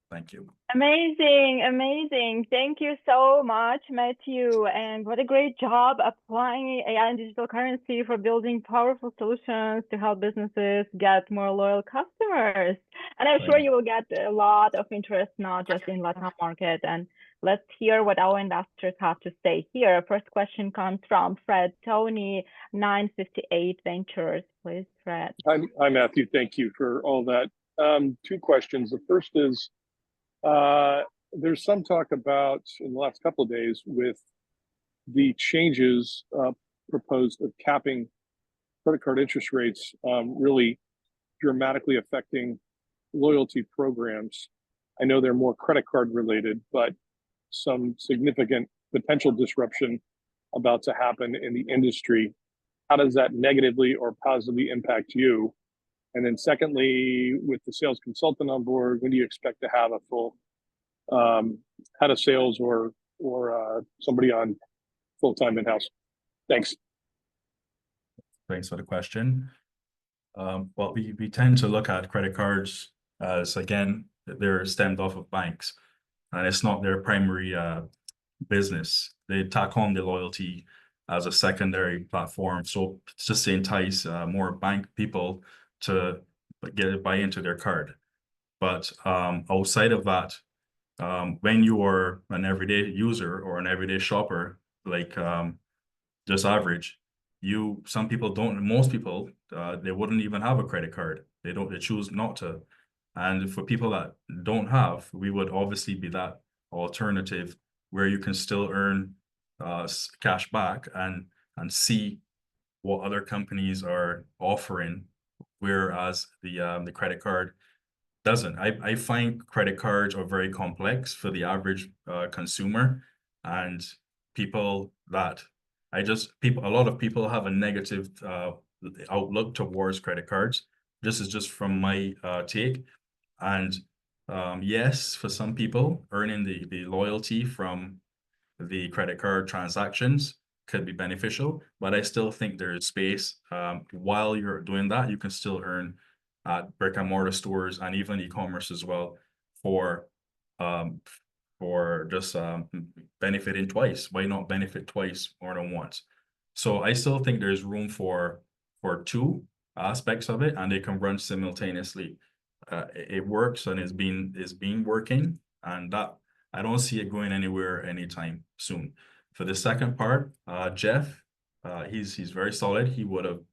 Thank you. Amazing, amazing. Thank you so much, Matthew. And what a great job applying AI and digital currency for building powerful solutions to help businesses get more loyal customers. And I'm sure you will get a lot of interest, not just in Latin market. And let's hear what our investors have to say here. First question comes from Fred Tony, 958 Ventures. Please, Fred. Hi, Matthew. Thank you for all that. Two questions. The first is, there's some talk about in the last couple of days with the changes proposed of capping credit card interest rates really dramatically affecting loyalty programs. I know they're more credit card related, but some significant potential disruption about to happen in the industry. How does that negatively or positively impact you? And then secondly, with the sales consultant on board, when do you expect to have a full head of sales or somebody on full-time in-house? Thanks. Thanks for the question. Well, we tend to look at credit cards as, again, they're stemmed off of banks, and it's not their primary business. They tack on the loyalty as a secondary platform. So it's just to entice more bank people to buy into their card. But outside of that, when you are an everyday user or an everyday shopper, like just average, some people don't, most people, they wouldn't even have a credit card. They choose not to. And for people that don't have, we would obviously be that alternative where you can still earn cash back and see what other companies are offering, whereas the credit card doesn't. I find credit cards are very complex for the average consumer, and a lot of people have a negative outlook towards credit cards. This is just from my take. And yes, for some people, earning the loyalty from the credit card transactions could be beneficial, but I still think there is space. While you're doing that, you can still earn at brick and mortar stores and even e-commerce as well for just benefiting twice. Why not benefit twice more than once? So I still think there's room for two aspects of it, and they can run simultaneously. It works and it's been working, and that I don't see it going anywhere anytime soon. For the second part, Jeff, he's very solid. He would have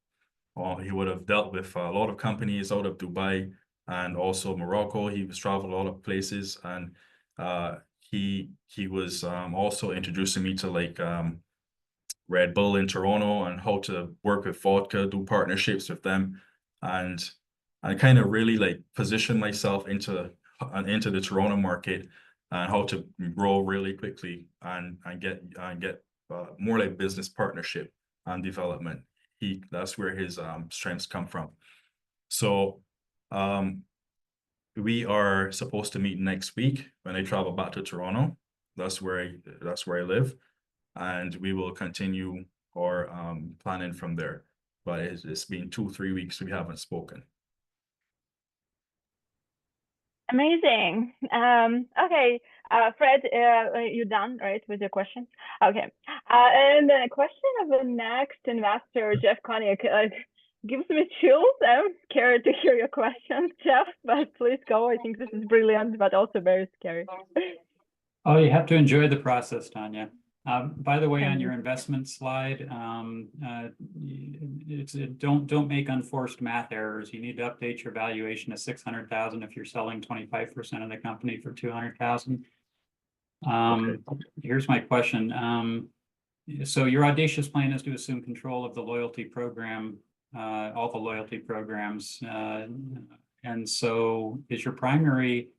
dealt with a lot of companies out of Dubai and also Morocco. He was traveled a lot of places, and he was also introducing me to like Red Bull in Toronto and how to work with vodka, do partnerships with them, and I kind of really like position myself into the Toronto market and how to grow really quickly and get more like business partnership and development. That's where his strengths come from. So we are supposed to meet next week when I travel back to Toronto. That's where I live, and we will continue our planning from there. but it's been 2-3 weeks we haven't spoken. Amazing. Okay, Fred, you done, right, with your question? Okay. And the question of the next investor, Jeff Connick, gives me chills. I'm scared to hear your question, Jeff, but please go. I think this is brilliant, but also very scary. Oh, you have to enjoy the process, Tanya. By the way, Thank on you. your investment slide, don't make unforced math errors. You need to update your valuation to 600,000 if you're selling 25% of the company for 200,000. Here's my question. So your audacious plan is to assume control of the loyalty program, all the loyalty programs, and so is your primary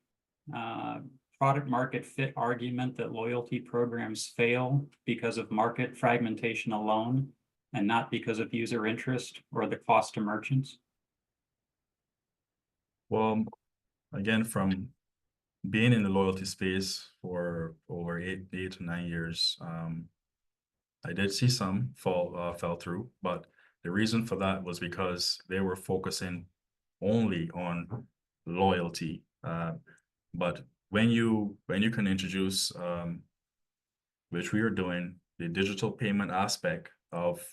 product market fit argument that loyalty programs fail because of market fragmentation alone and not because of user interest or the cost to merchants? Well, again, from being in the loyalty space for over 8 to 9 years, I did see some fell through, but the reason for that was because they were focusing only on loyalty. But when you can introduce, which we are doing, the digital payment aspect of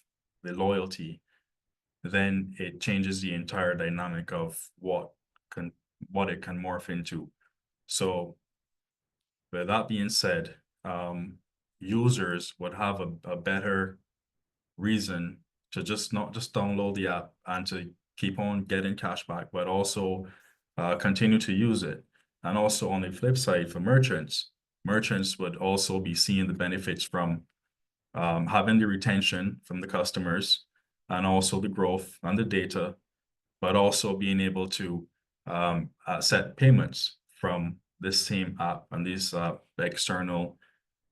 the loyalty, then it changes the entire dynamic of what it can morph into. So with that being said, users would have a better reason to not just download the app and to keep on getting cash back, but also continue to use it. And also on the flip side, for merchants would also be seeing the benefits from having the retention from the customers and also the growth and the data, but also being able to set payments from this same app and these external,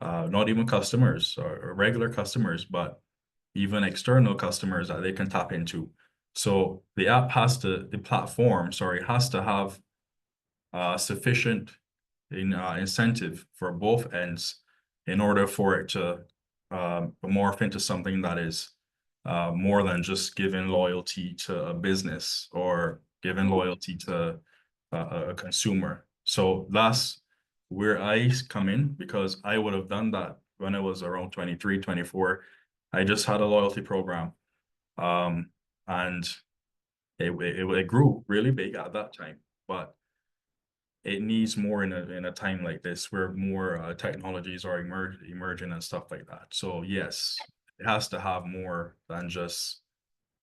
not even customers or regular customers, but even external customers that they can tap into. So the platform has to have sufficient incentive for both ends in order for it to morph into something that is more than just giving loyalty to a business or giving loyalty to a consumer. So that's where I come in, because I would have done that when I was around 23, 24. I just had a loyalty program, and it grew really big at that time, but it needs more in a time like this where more technologies are emerging and stuff like that. So yes, it has to have more than just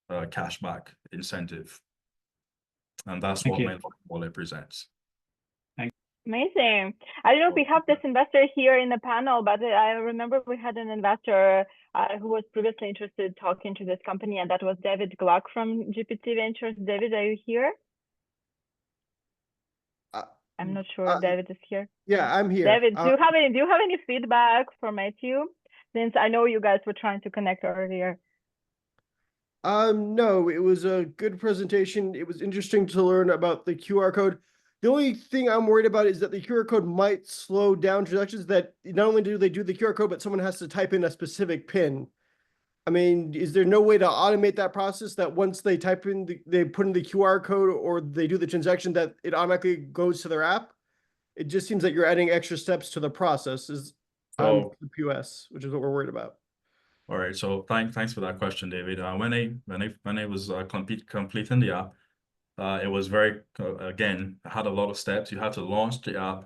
a cashback incentive, and that's what MyLoyaltyWallet presents. Amazing. I don't know if we have this investor here in the panel, but I remember we had an investor who was previously interested in talking to this company, and that was David Gluck from GPT Ventures. David, are you here? I'm not sure if David is here. Yeah, I'm here. David, do you have any feedback for Matthew? Since I know you guys were trying to connect earlier. No, it was a good presentation. It was interesting to learn about the QR code. The only thing I'm worried about is that the QR code might slow down transactions, that not only do they do the QR code, but someone has to type in a specific PIN. I mean, is there no way to automate that process, that once they type in, they put in the QR code or they do the transaction, that it automatically goes to their app? It just seems like you're adding extra steps to the process on the POS, which is what we're worried about. All right, so thanks for that question, David. When I was completing the app, it was very, again, it had a lot of steps. You had to launch the app,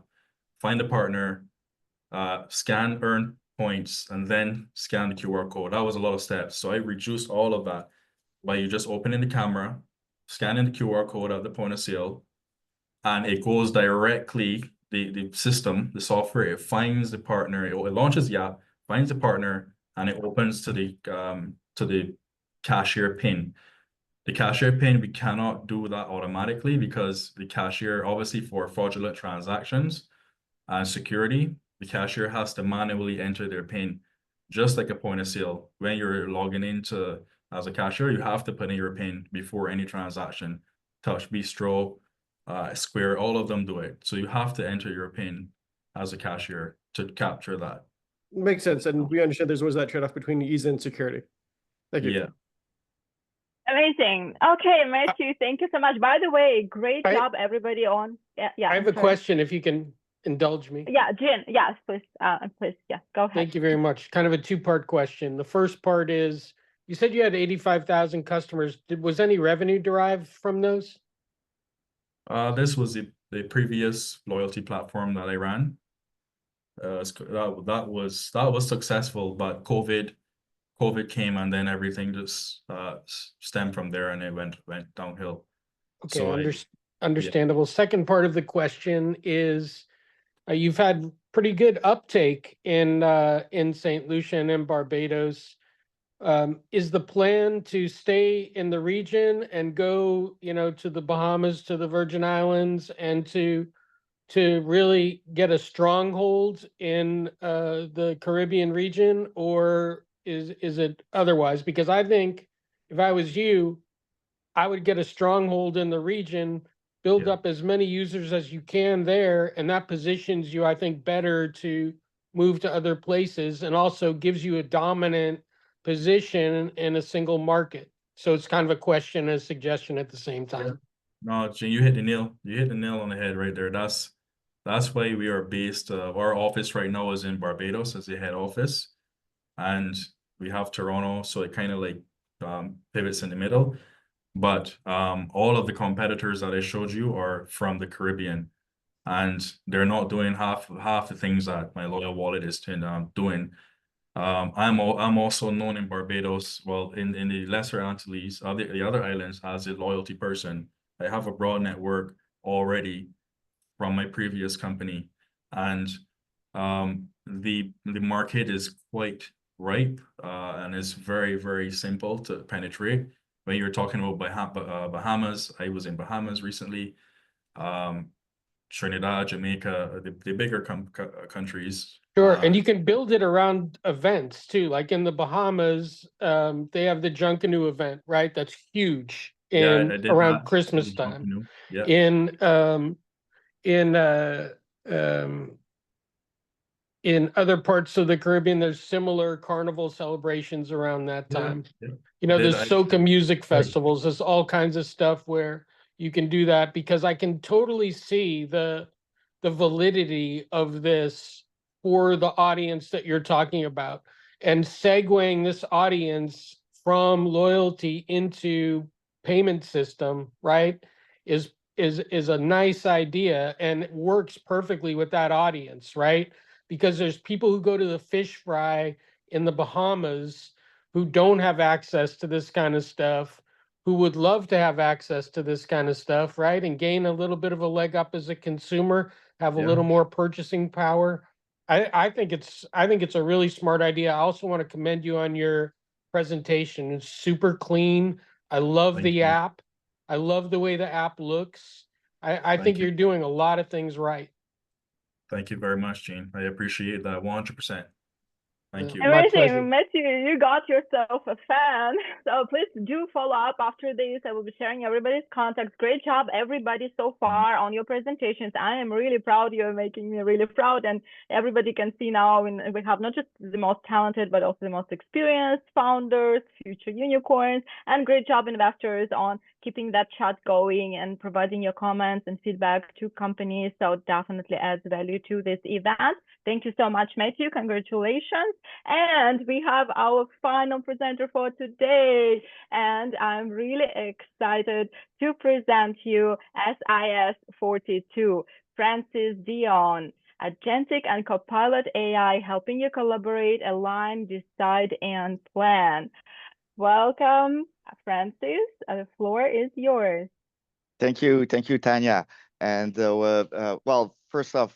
find a partner, scan, earn points, and then scan the QR code. That was a lot of steps. So I reduced all of that by you just opening the camera, scanning the QR code at the point of sale, and it goes directly, the system, the software, it finds the partner, it launches the app, finds the partner, and it opens to the cashier PIN. The cashier PIN, we cannot do that automatically because the cashier, obviously for fraudulent transactions and security, the cashier has to manually enter their PIN, just like a point of sale. When you're logging into as a cashier, you have to put in your PIN before any transaction. Touch, Bistro, Square, all of them do it. So you have to enter your PIN as a cashier to capture that. Makes sense, and we understand there's always that trade-off between ease and security. Thank you. Yeah. Amazing. Okay, Matthew, thank you so much. By the way, great job, everybody on. Yeah, I have a question if you can indulge me. Yeah, Jen, yes, please, yeah, go ahead. Thank you very much. Kind of a two-part question. The first part is, you said you had 85,000 customers. Was any revenue derived from those? This was the previous loyalty platform that I ran. That was successful, but COVID came, and then everything just stemmed from there, and it went downhill. Okay, So understandable. Second part of the question is, you've had pretty good uptake in St. Lucia and in Barbados. Is the plan to stay in the region and go, to the Bahamas, to the Virgin Islands, and to really get a stronghold in the Caribbean region, or is it otherwise? Because I think if I was you, I would get a stronghold in the region, build up as many users as you can there, and that positions you, I think, better to move to other places, and also gives you a dominant position in a single market. So it's kind of a question and a suggestion at the same time. No, Gene, you hit the nail on the head right there. That's why we are based. Our office right now is in Barbados as the head office, and we have Toronto, so it kind of like pivots in the middle. But all of the competitors that I showed you are from the Caribbean, and they're not doing half the things that MyLoyalWallet is doing. I'm also known in Barbados, well, in the Lesser Antilles, the other islands, as a loyalty person. I have a broad network already from my previous company, and the market is quite ripe, and it's very, very simple to penetrate. When you're talking about Bahamas, I was in Bahamas recently, Trinidad, Jamaica, the bigger countries. Sure, and you can build it around events too. Like in the Bahamas, they have the Junkanoo event, right? That's huge around Christmas time. Yeah. In other parts of the Caribbean, there's similar carnival celebrations around that time. There's soca music festivals. There's all kinds of stuff where you can do that, because I can totally see the validity of this for the audience that you're talking about, and segueing this audience from loyalty into payment system, right, is a nice idea, and it works perfectly with that audience, right? Because there's people who go to the fish fry in the Bahamas who don't have access to this kind of stuff, who would love to have access to this kind of stuff, right? And gain a little bit of a leg up as a consumer, have a little more purchasing power. I think it's a really smart idea. I also want to commend you on your presentation. It's super clean. I love the app. I love the way the app looks. I think you're doing a lot of things right. Thank you very much, Gene. I appreciate that 100%. Thank you. Amazing, Matthew, you got yourself a fan. So please do follow up after this. I will be sharing everybody's contacts. Great job, everybody, so far on your presentations. I am really proud. You're making me really proud. And everybody can see now we have not just the most talented, but also the most experienced founders, future unicorns, and great job, investors, on keeping that chat going and providing your comments and feedback to companies. So definitely adds value to this event. Thank you so much, Matthew. Congratulations. And we have our final presenter for today. And I'm really excited to present you SIS 42, Francis Dion, Agentic and Copilot AI, helping you collaborate, align, decide, and plan. Welcome, Francis. The floor is yours. Thank you, Tanya. And well, first off,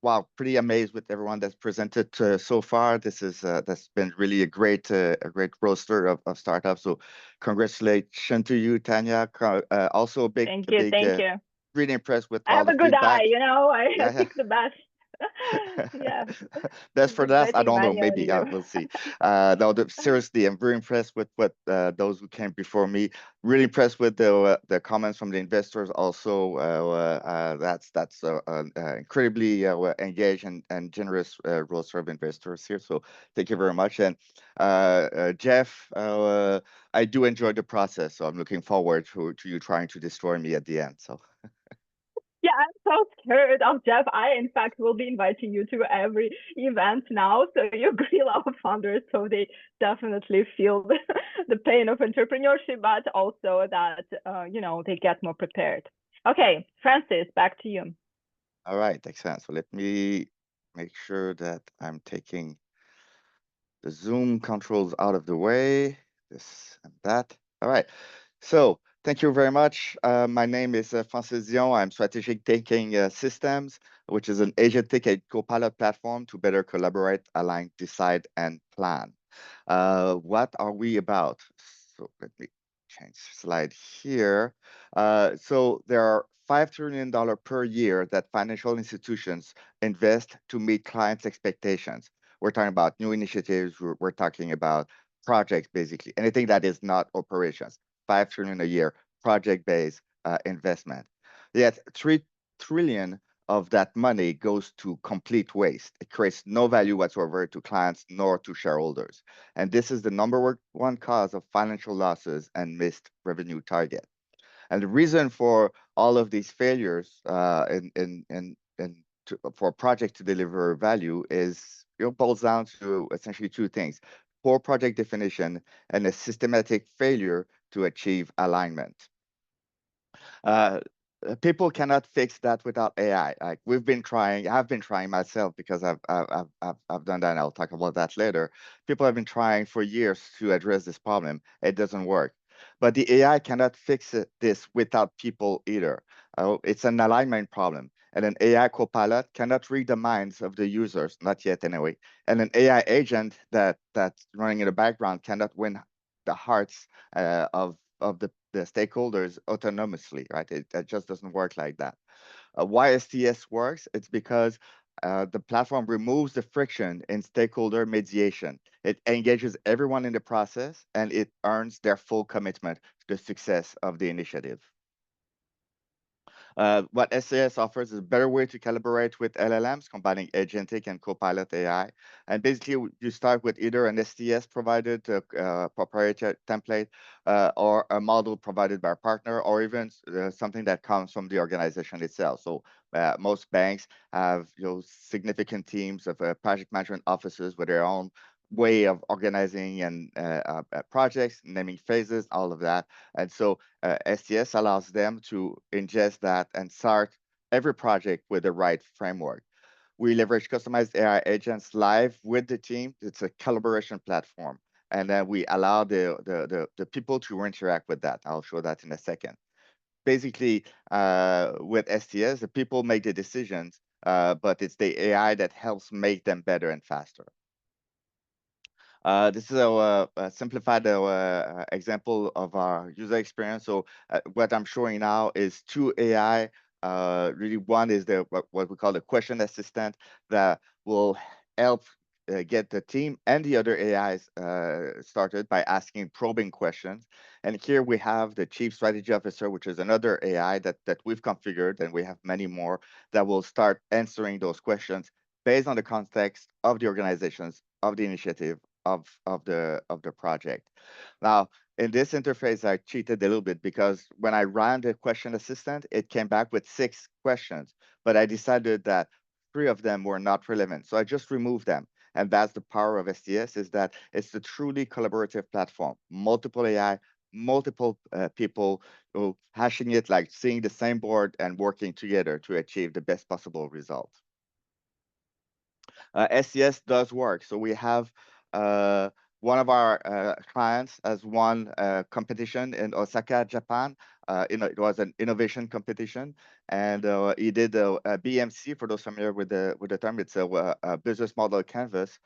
wow, pretty amazed with everyone that's presented so far. This is that's been really a great roster of startups. So congratulations to you, Tanya. Also a big, thank you. Really impressed with I all have the a good feedback. eye, I pick the best. Yeah, Best for just us, I letting don't know. manual Maybe you. we'll see. No, seriously, I'm very impressed with what those who came before me. Really impressed with the comments from the investors. Also, that's incredibly engaged and generous role serve investors here. So thank you very much. And Jeff, I do enjoy the process, so I'm looking forward to you trying to destroy me at the end. So. Yeah, I'm so scared of Jeff. I, in fact, will be inviting you to every event now. So you grill our founders so they definitely feel the pain of entrepreneurship, but also that, they get more prepared. Okay, Francis, back to you. All right, excellent. So let me make sure that I'm taking the Zoom controls out of the way, this and that. All right, so thank you very much. My name is Francis Dion. I'm Strategic Thinking Systems, which is an agentic and copilot platform to better collaborate, align, decide, and plan. What are we about? So let me change slide here. So there are $5 trillion per year that financial institutions invest to meet clients' expectations. We're talking about new initiatives. We're talking about projects, basically. Anything that is not operations. 5 trillion a year, project-based investment. Yet 3 trillion of that money goes to complete waste. It creates no value whatsoever to clients nor to shareholders. And this is the number one cause of financial losses and missed revenue target. And the reason for all of these failures for a project to deliver value is boils down to essentially two things: poor project definition and a systematic failure to achieve alignment. People cannot fix that without AI. Like I've been trying myself because I've done that, and I'll talk about that later. People have been trying for years to address this problem. It doesn't work. But the AI cannot fix this without people either. It's an alignment problem. And an AI copilot cannot read the minds of the users, not yet anyway. And an AI agent that's running in the background cannot win the hearts of the stakeholders autonomously, right? It just doesn't work like that. Why STS works? It's because the platform removes the friction in stakeholder mediation. It engages everyone in the process, and it earns their full commitment to the success of the initiative. What SAS offers is a better way to collaborate with LLMs, combining Agentic and Copilot AI. And basically, you start with either an STS provided proprietary template or a model provided by a partner, or even something that comes from the organization itself. So most banks have significant teams of project management offices with their own way of organizing and projects, naming phases, all of that. And so STS allows them to ingest that and start every project with the right framework. We leverage customized AI agents live with the team. It's a collaboration platform. And then we allow the people to interact with that. I'll show that in a second. Basically, with STS, the people make the decisions, but it's the AI that helps make them better and faster. This is a simplified example of our user experience. So what I'm showing now is two AI. Really, one is what we call the question assistant that will help get the team and the other AIs started by asking probing questions. And here we have the Chief Strategy Officer, which is another AI that we've configured, and we have many more that will start answering those questions based on the context of the organizations, of the initiative, of the project. Now, in this interface, I cheated a little bit because when I ran the question assistant, it came back with 6 questions, but I decided that 3 of them were not relevant. So I just removed them. And that's the power of STS, is that it's a truly collaborative platform, multiple AI, multiple people hashing it, like seeing the same board and working together to achieve the best possible result. STS does work. So we have one of our clients has won a competition in Osaka, Japan. It was an innovation competition, and he did a BMC. For those familiar with the term, it's a business model canvas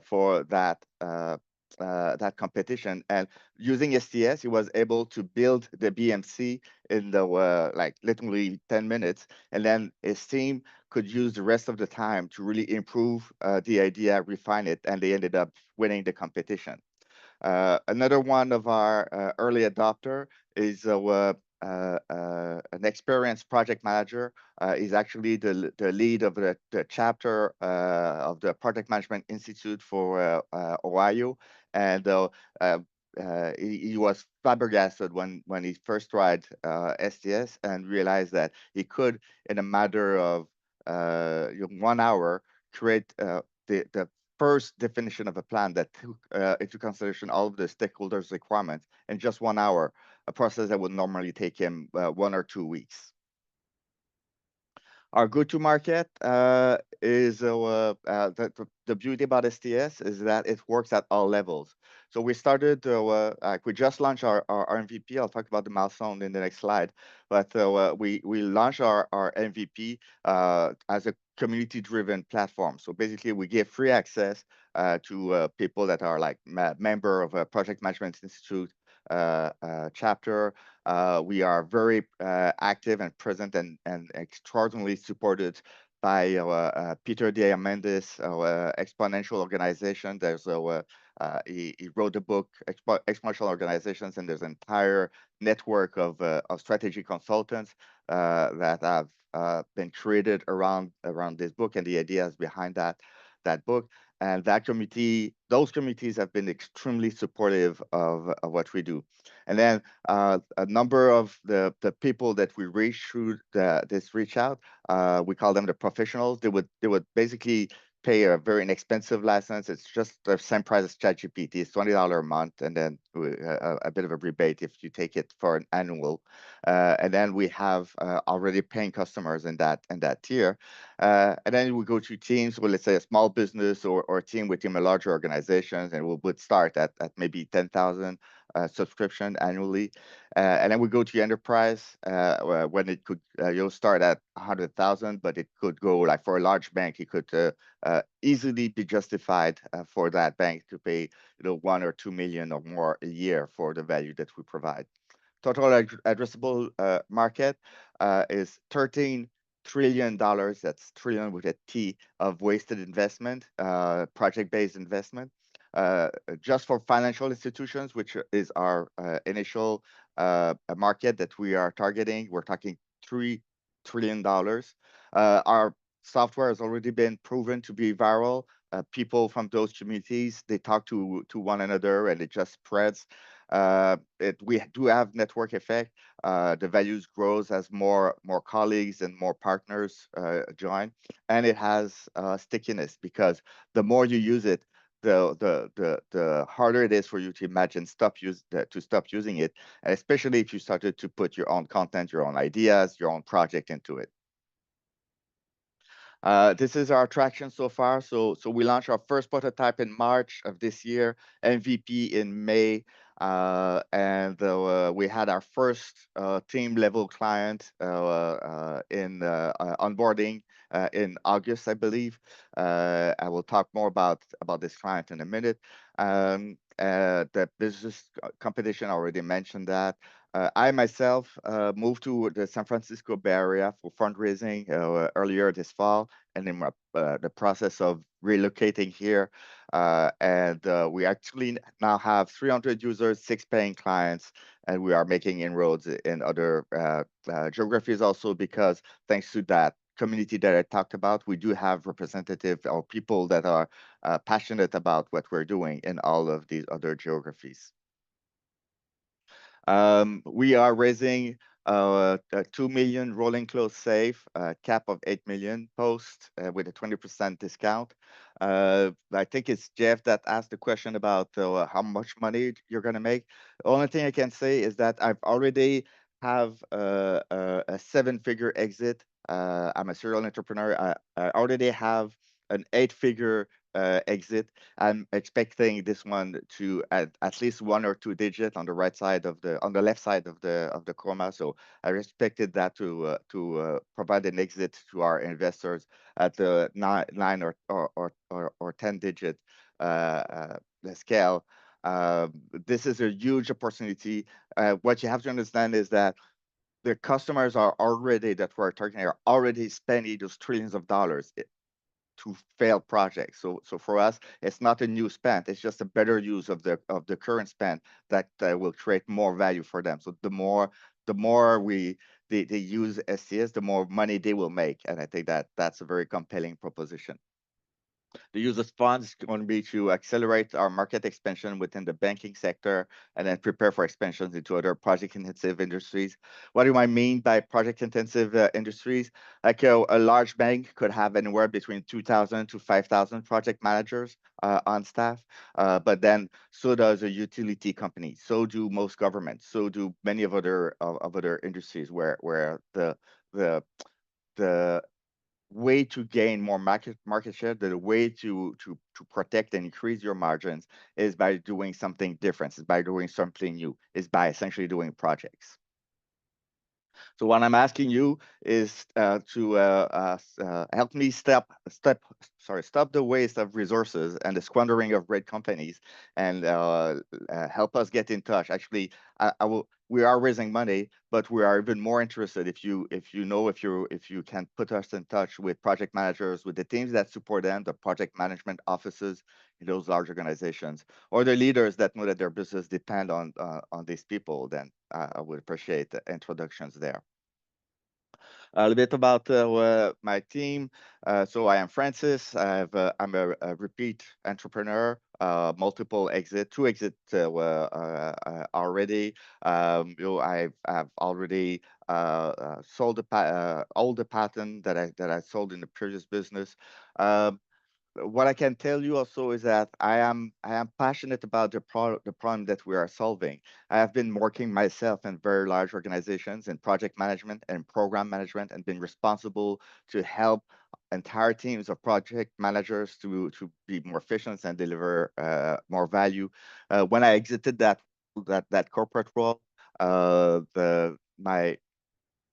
for that that competition. And using STS, he was able to build the BMC in the like literally 10 minutes, and then his team could use the rest of the time to really improve the idea, refine it, and they ended up winning the competition. Another one of our early adopter is an experienced project manager. He's actually the lead of the chapter of the Project Management Institute for Ohio. And he was flabbergasted when he first tried STS and realized that he could, in a matter of 1 hour, create the first definition of a plan that took into consideration all of the stakeholders' requirements in just 1 hour, a process that would normally take him 1 or 2 weeks. Our go-to-market is the beauty about STS is that it works at all levels. So we started, we just launched our MVP. I'll talk about the milestone in the next slide. But we launched our MVP as a community-driven platform. So basically, we give free access to people that are like member of a Project Management Institute chapter. We are very active and present and extraordinarily supported by Peter Diamandis, Exponential Organization. There's he wrote a book, Exponential Organizations, and there's an entire network of strategy consultants that have been created around this book and the ideas behind that book. And that committee, those committees have been extremely supportive of what we do. And then a number of the people that we reach through this reach out, we call them the professionals. They would basically pay a very inexpensive license. It's just the same price as ChatGPT. It's $20 a month, and then a bit of a rebate if you take it for an annual. And then we have already paying customers in that tier. And then we go to teams, well, let's say a small business or a team within a larger organization, and we would start at maybe 10,000 subscription annually. And then we go to enterprise when it could start at 100,000, but it could go like for a large bank, it could easily be justified for that bank to pay 1 or 2 million or more a year for the value that we provide. Total addressable market is $13 trillion. That's trillion with a T of wasted investment, project-based investment. Just for financial institutions, which is our initial market that we are targeting, we're talking $3 trillion. Our software has already been proven to be viral. People from those communities, they talk to one another and it just spreads. We do have network effect. The values grows as more colleagues and more partners join, and it has stickiness because the more you use it, the harder it is for you to imagine to stop using it, and especially if you started to put your own content, your own ideas, your own project into it. This is our traction so far. So we launched our first prototype in March of this year, MVP in May, and we had our first team level client in onboarding in August, I believe. I will talk more about this client in a minute. The business competition, I already mentioned that. I myself moved to the San Francisco Bay Area for fundraising earlier this fall, and in the process of relocating here. And we actually now have 300 users, 6 paying clients, and we are making inroads in other geographies also because thanks to that community that I talked about, we do have representatives or people that are passionate about what we're doing in all of these other geographies. We are raising a 2 million rolling close safe, cap of 8 million post with a 20% discount. I think it's Jeff that asked the question about how much money you're going to make. The only thing I can say is that I've already have a 7-figure exit. I'm a serial entrepreneur. I already have an 8-figure exit. I'm expecting this one to at least 1 or 2 digits on the right side of the left side of the comma. So I expected that to provide an exit to our investors at the 9 or 10 digit the scale. This is a huge opportunity. What you have to understand is that the customers are already that we're targeting are already spending those trillions of dollars to fail projects. So for us, it's not a new spend. It's just a better use of the current spend that will create more value for them. So the more they use STS, the more money they will make. And I think that's a very compelling proposition. The use of funds is going to be to accelerate our market expansion within the banking sector and then prepare for expansions into other project-intensive industries. What do I mean by project-intensive industries? Like a large bank could have anywhere between 2,000 to 5,000 project managers on staff, but then so does a utility company, so do most governments, so do many of other industries where the way to gain more market share, the way to protect and increase your margins is by doing something different, is by doing something new, is by essentially doing projects. So what I'm asking you is to help me stop the waste of resources and the squandering of great companies, and help us get in touch. Actually, we are raising money, but we are even more interested if you can put us in touch with project managers, with the teams that support them, the project management offices in those large organizations, or the leaders that know that their business depend on these people. Then I would appreciate the introductions there. A little bit about my team. So I am Francis. I'm a repeat entrepreneur, multiple two exits already. I've already sold all the patent that I sold in the previous business. What I can tell you also is that I am passionate about the problem that we are solving. I have been working myself in very large organizations in project management and program management, and been responsible to help entire teams of project managers to be more efficient and deliver more value. When I exited that corporate role,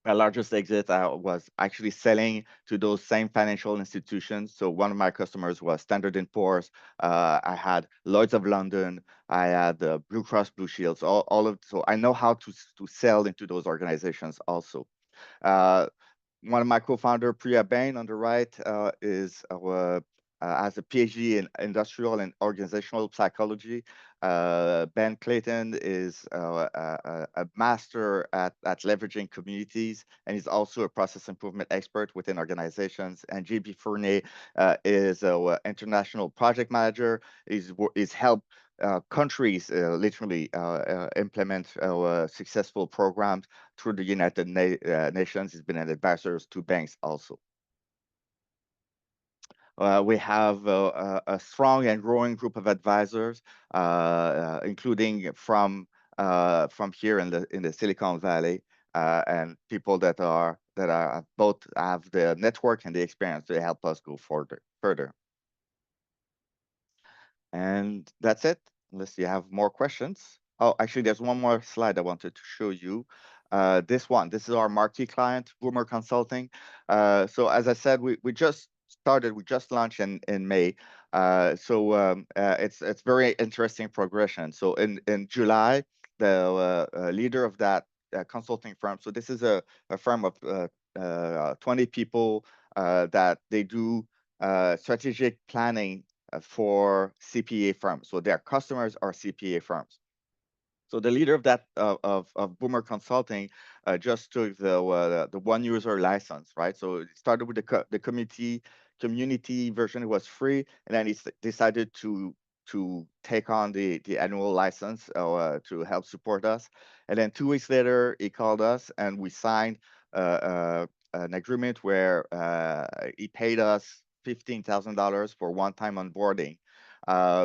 my largest exit was actually selling to those same financial institutions. So one of my customers was Standard & Poor's. I had Lloyd's of London. I had Blue Cross Blue Shields. So I know how to sell into those organizations also. One of my co-founder, Priya Bain, on the right, has a PhD in industrial and organizational psychology. Ben Clayton is a master at leveraging communities, and he's also a process improvement expert within organizations. And JB Fournier is an international project manager. He's helped countries literally implement successful programs through the United Nations. He's been an advisor to banks also. We have a strong and growing group of advisors, including from here in the Silicon Valley, and people that both have the network and the experience to help us go further. And that's it, unless you have more questions. Oh, actually, there's one more slide I wanted to show you. This is our marquee client, Boomer Consulting. So as I said, we just launched in May. It's very interesting progression. So in July, the leader of that consulting firm, so this is a firm of 20 people that they do strategic planning for CPA firms. So their customers are CPA firms. So the leader of that of Boomer Consulting just took the one user license, right? So it started with the community version. It was free, and then he decided to take on the annual license to help support us. And then 2 weeks later, he called us, and we signed an agreement where he paid us $15,000 for one-time onboarding.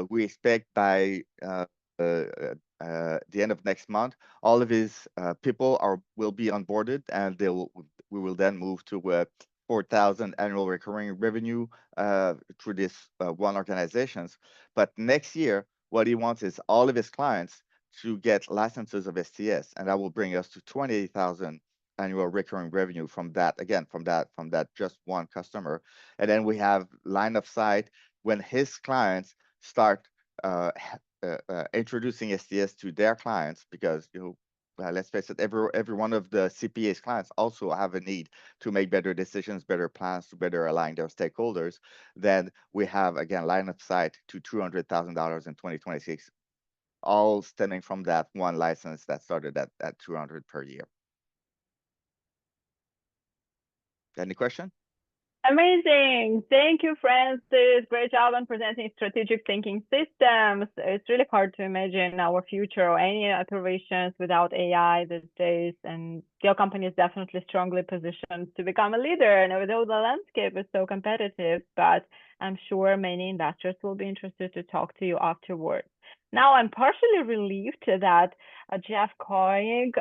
We expect by the end of next month, all of his people will be onboarded, and we will then move to 4,000 annual recurring revenue through this one organizations. But next year, what he wants is all of his clients to get licenses of STS, and that will bring us to 28,000 annual recurring revenue from that just one customer. And then we have line of sight when his clients start introducing STS to their clients, because let's face it, every one of the CPA's clients also have a need to make better decisions, better plans, to better align their stakeholders. Then we have, again, line of sight to $200,000 in 2026, all stemming from that one license that started at 200 per year. Any question? Amazing. Thank you, Francis. Great job on presenting strategic thinking systems. It's really hard to imagine our future or any operations without AI these days. And your company is definitely strongly positioned to become a leader. And although the landscape is so competitive, but I'm sure many investors will be interested to talk to you afterwards. Now, I'm partially relieved that Jeff Koenig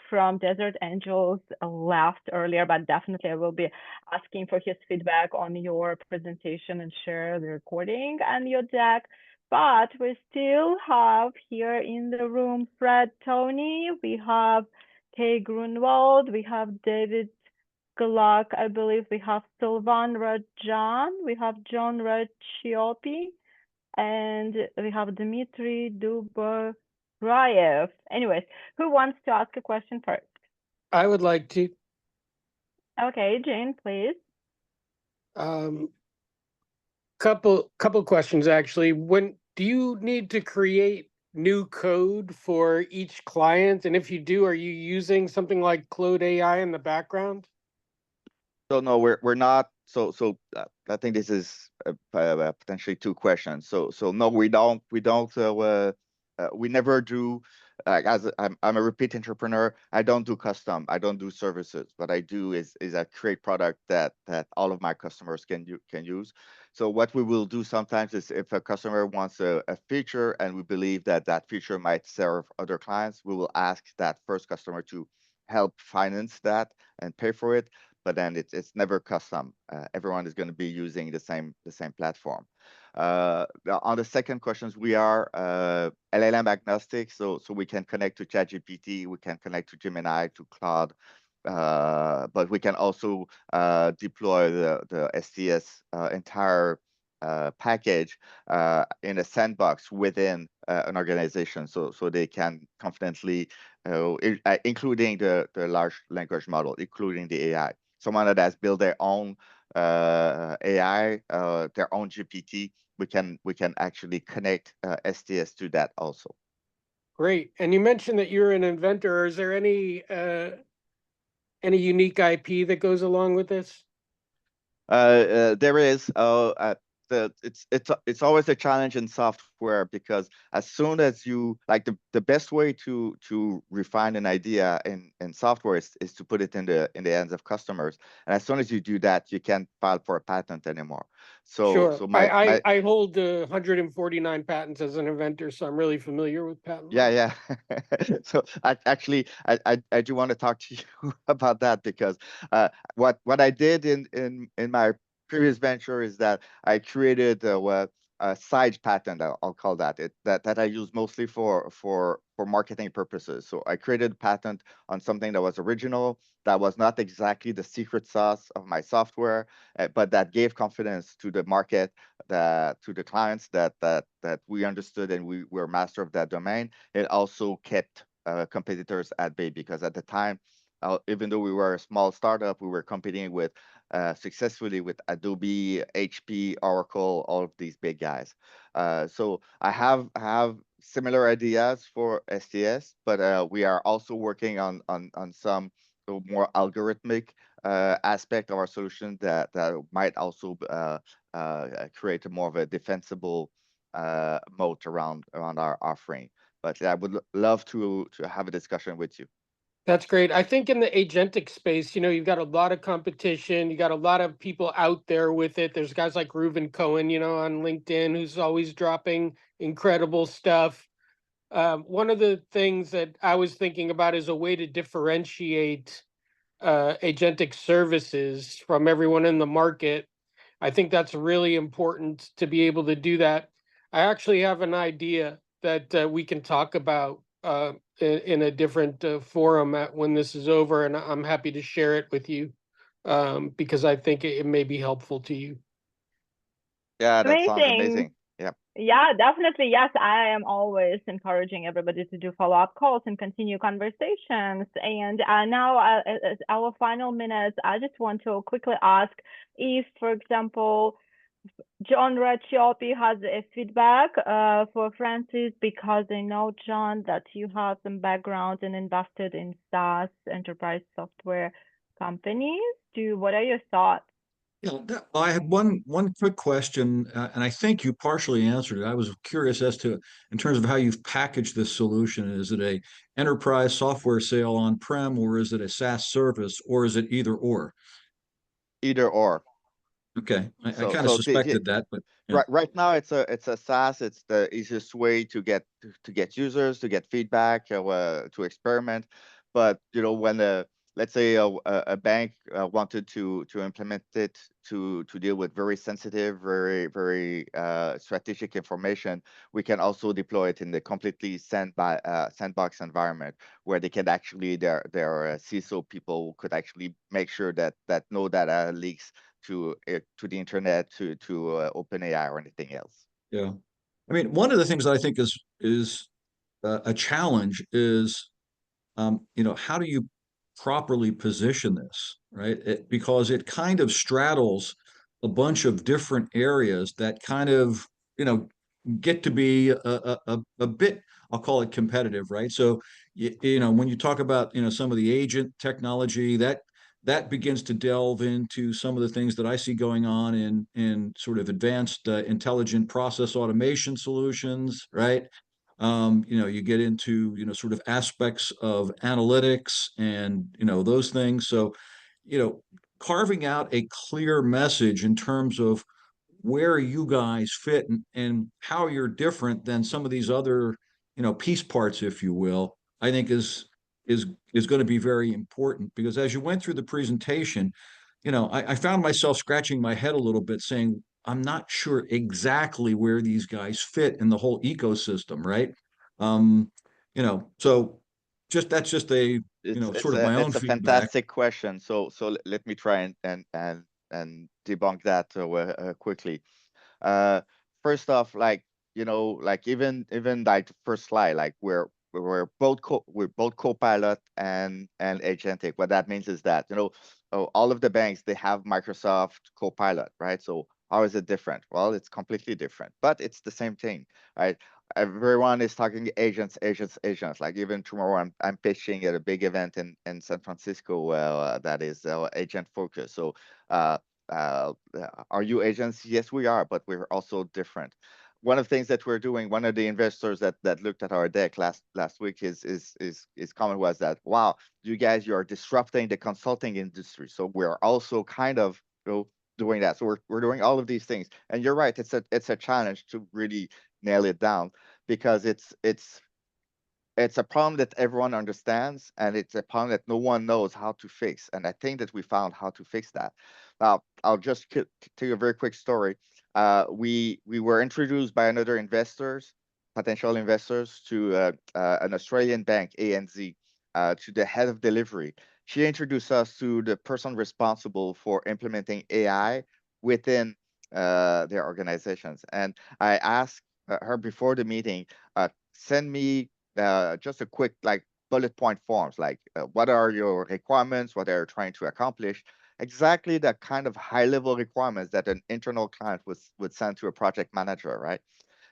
from Desert Angels left earlier, but definitely I will be asking for his feedback on your presentation and share the recording and your deck. But we still have here in the room Fred Tony, we have Kay Grunwald, we have David Gluck, I believe we have Sylvan Rajan, we have John Rachiopi, and we have Dmitry Duborayev. Anyways, who wants to ask a question first? I would like to. Okay, Jane, please. Couple questions, actually. When do you need to create new code for each client? And if you do, are you using something like Claude AI in the background? So no, we're not. So I think this is potentially two questions. So no, we don't. We never do. As I'm a repeat entrepreneur, I don't do custom. I don't do services. What I do is I create product that all of my customers can use. So what we will do sometimes is, if a customer wants a feature and we believe that feature might serve other clients, we will ask that first customer to help finance that and pay for it. But then it's never custom. Everyone is going to be using the same platform. On the second questions, we are LLM agnostic, so we can connect to ChatGPT, we can connect to Gemini, to Claude, but we can also deploy the STS entire package in a sandbox within an organization, so they can confidently, including the large language model, including the AI. Someone that has built their own AI, their own GPT, we can actually connect STS to that also. Great. And you mentioned that you're an inventor. Is there any unique IP that goes along with this? There is. It's always a challenge in software, because as soon as you, like, the best way to refine an idea in software is to put it in the hands of customers, and as soon as you do that, you can't file for a patent anymore. So I hold 149 patents as an inventor, so I'm really familiar with patent law. Yeah. So I do want to talk to you about that, because what I did in my previous venture is that I created a side patent, I'll call that that I use mostly for marketing purposes. So I created a patent on something that was original, that was not exactly the secret sauce of my software, but that gave confidence to the market, to the clients, that we understood and we were master of that domain. It also kept competitors at bay, because at the time, even though we were a small startup, we were competing with successfully with Adobe, HP, Oracle, all of these big guys. So I have similar ideas for STS, but we are also working on some more algorithmic aspect of our solution that might also create a more of a defensible moat around our offering. But I would love to have a discussion with you. That's great. I think in the agentic space, you've got a lot of competition. You got a lot of people out there with it. There's guys like Reuven Cohen, on LinkedIn, who's always dropping incredible stuff. One of the things that I was thinking about is a way to differentiate agentic services from everyone in the market. I think that's really important to be able to do that. I actually have an idea that we can talk about in a different forum when this is over, and I'm happy to share it with you because I think it may be helpful to you. Yeah, that sounds amazing. Yep. Yeah, definitely. Yes, I am always encouraging everybody to do follow-up calls and continue conversations. And now, as our final minutes, I just want to quickly ask if, for example, John Raciopi has a feedback for Francis, because I know, John, that you have some background and invested in SaaS enterprise software companies. What are your thoughts? Yeah, I had one quick question, and I think you partially answered it. I was curious as to, in terms of how you've packaged this solution. Is it a enterprise software sale on-prem, or is it a SaaS service, or is it either or? Either or. Okay, I So kind of suspected that, but yeah. right now it's a SaaS. It's the easiest way to get users, to get feedback, to experiment. But when let's say a bank wanted to implement it to deal with very sensitive, very strategic information, we can also deploy it in the completely sandbox environment, where they can actually their CISO people could actually make sure that no data leaks to the internet, to OpenAI or anything else. Yeah, I mean, one of the things that I think is a challenge is, how do you properly position this, right? Because it kind of straddles a bunch of different areas that kind of, get to be a bit, I'll call it competitive, right? So, when you talk about, some of the agent technology, that begins to delve into some of the things that I see going on in sort of advanced intelligent process automation solutions, right? You get into, sort of aspects of analytics and, those things. So, carving out a clear message in terms of where you guys fit and how you're different than some of these other, piece parts, if you will, I think is going to be very important, because as you went through the presentation, I found myself scratching my head a little bit, saying, I'm not sure exactly where these guys fit in the whole ecosystem, right? So that's just a, sort of my own It's a feedback. fantastic question. So let me try and debunk that quickly. First off, like even like the first slide, like we're both copilot and agentic. What that means is that all of the banks, they have Microsoft Copilot, right? So how is it different? Well, it's completely different, but it's the same thing, right? Everyone is talking agents. Like even tomorrow, I'm pitching at a big event in San Francisco that is agent focused. So are you agents? Yes, we are, but we're also different. One of the things that we're doing, one of the investors that looked at our deck last week, is comment was that, wow, you guys, you're disrupting the consulting industry. So we're also kind of doing that. So we're doing all of these things. And you're right, it's a challenge to really nail it down, because it's a problem that everyone understands, and it's a problem that no one knows how to fix. And I think that we found how to fix that. Now, I'll just tell you a very quick story. We were introduced by another potential investors, to an Australian bank, ANZ, to the head of delivery. She introduced us to the person responsible for implementing AI within their organizations. And I asked her before the meeting, send me just a quick bullet point forms, like what are your requirements, what are you trying to accomplish, exactly the kind of high level requirements that an internal client would send to a project manager, right?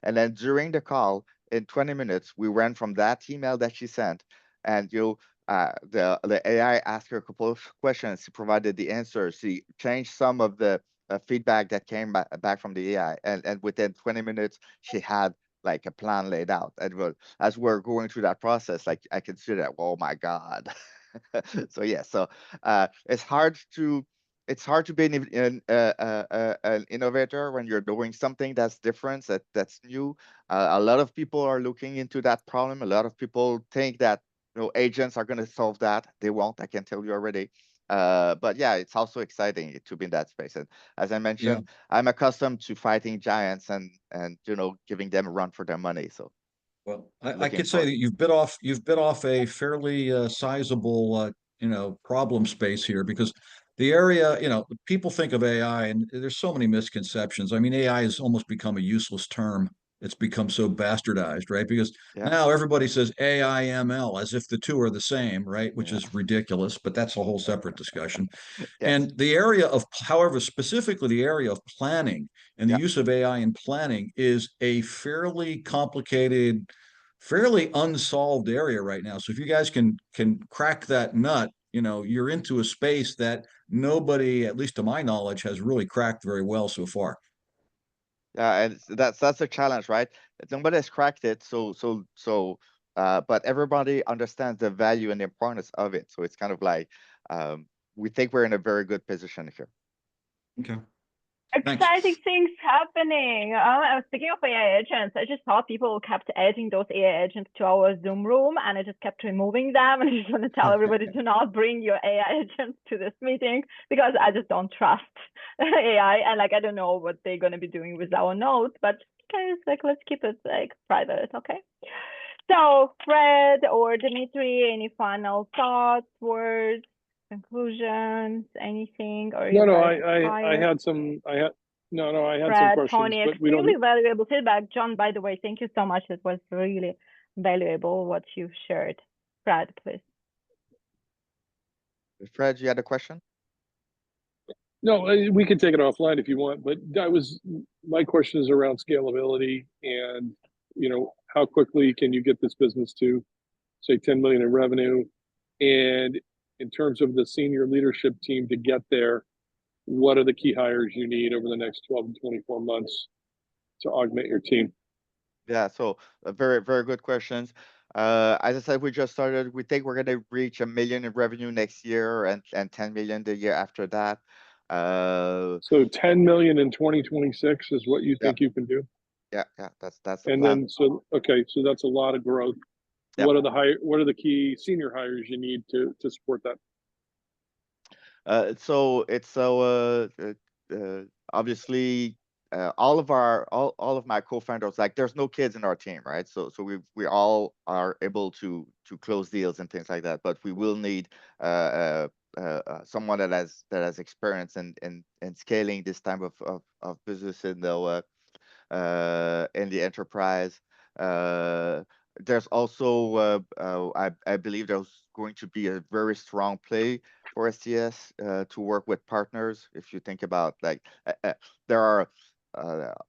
And then during the call, in 20 minutes, we went from that email that she sent, and the AI asked her a couple of questions. She provided the answers. She changed some of the feedback that came back from the AI, and within 20 minutes, she had like a plan laid out. And as we're going through that process, like I consider that, oh my God. So yeah, so it's hard to be an innovator when you're doing something that's different, that's new. A lot of people are looking into that problem. A lot of people think that agents are going to solve that. They won't, I can tell you already. But yeah, it's also exciting to be in that space. And as I mentioned, I'm accustomed to fighting giants and giving them a run for their money. So, well, I could say that you've bit off a fairly sizable problem space here, because the area, people think of AI and there's so many misconceptions. I mean, AI has almost become a useless term it's become so bastardized, right? Because Yeah. now everybody says AI, ML as if the two are the same, right? Which is ridiculous, but that's a whole separate discussion. And the area of, however, specifically the area of planning and the use of AI in planning is a fairly complicated, fairly unsolved area right now. So if you guys can crack that nut, you know, you're into a space that nobody, at least to my knowledge, has really cracked very well so far. Yeah, and that's a challenge, right? Nobody has cracked it, but everybody understands the value and the importance of it. So it's kind of like we think we're in a very good position here. Okay. Exciting things happening. Speaking of AI agents, I just saw people kept adding those AI agents to our Zoom room, and I just kept removing them. And I just want to tell everybody, do not bring your AI agents to this meeting, because I just don't trust AI, and like I don't know what they're going to be doing with our notes. But guys, like let's keep it like private, okay? So Fred or Dimitri, any final thoughts, words, conclusions, anything? Or No, you no, guys I had some Fred, questions, Tony, but we don't. extremely valuable feedback. John, by the way, thank you so much. It was really valuable what you shared. Fred, please. Fred, you had a question? No, we can take it offline if you want, but my question is around scalability and, you know, how quickly can you get this business to, say, 10 million in revenue? And in terms of the senior leadership team to get there, what are the key hires you need over the next 12 to 24 months to augment your team? Yeah, so very, very good questions. As I said, we just started. We think we're going to reach 1 million in revenue next year and 10 million the year after that. So 10 million in 2026 is what you think you can do? Yeah, that's the and plan. then so that's a lot of growth. Yep. What are the key senior hires you need to support that? So it's obviously all of my co-founders, like there's no kids in our team, right? So we all are able to close deals and things like that, but we will need someone that has experience in scaling this type of business in the enterprise. There's also I believe there's going to be a very strong play for STS to work with partners. If you think about like there are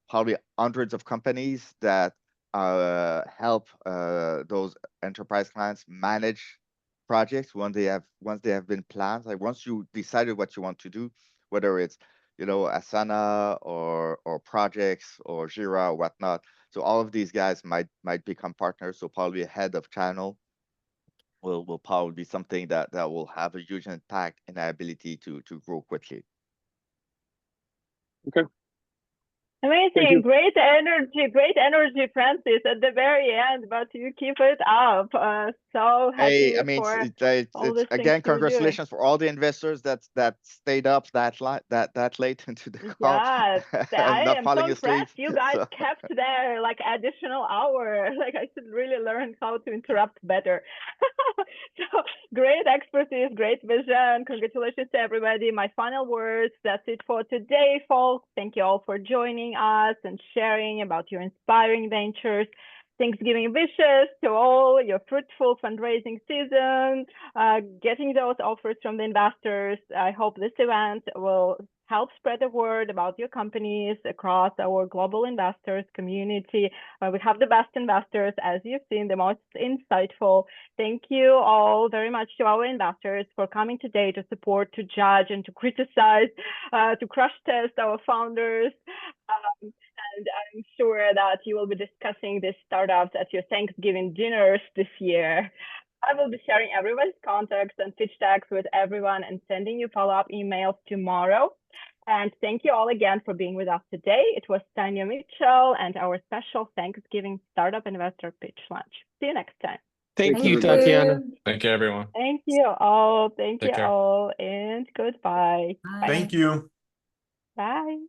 probably hundreds of companies that help those enterprise clients manage projects once they have been planned. Like once you decided what you want to do, whether it's Asana or projects or Jira or whatnot. So all of these guys might become partners. So probably a head of channel will probably be something that will have a huge impact in our ability to grow quickly. Okay. Amazing, great energy, Francis, at the very end, but you keep it up. So happy Hey, I mean, for all it's these again, things you're doing. congratulations for all the investors that stayed up that late into the call. Yes, and I not am falling so asleep. impressed. You guys So. kept there like additional hour. Like I should really learn how to interrupt better. So great expertise, great vision. Congratulations to everybody. My final words. That's it for today, folks. Thank you all for joining us and sharing about your inspiring ventures. Thanksgiving wishes to all, your fruitful fundraising season, getting those offers from the investors. I hope this event will help spread the word about your companies across our global investors community. We have the best investors, as you've seen, the most insightful. Thank you all very much to our investors for coming today to support, to judge, and to criticize, to crash test our founders. And I'm sure that you will be discussing these startups at your Thanksgiving dinners this year. I will be sharing everyone's contacts and pitch decks with everyone and sending you follow-up emails tomorrow. And thank you all again for being with us today. It was Tanya Mitchell and our special Thanksgiving Startup Investor Pitch Lunch. See you next time. Thank you, Tatiana. Thank you, everyone. Thank you all. Thank Take you care. all. And goodbye. Thank you. Bye.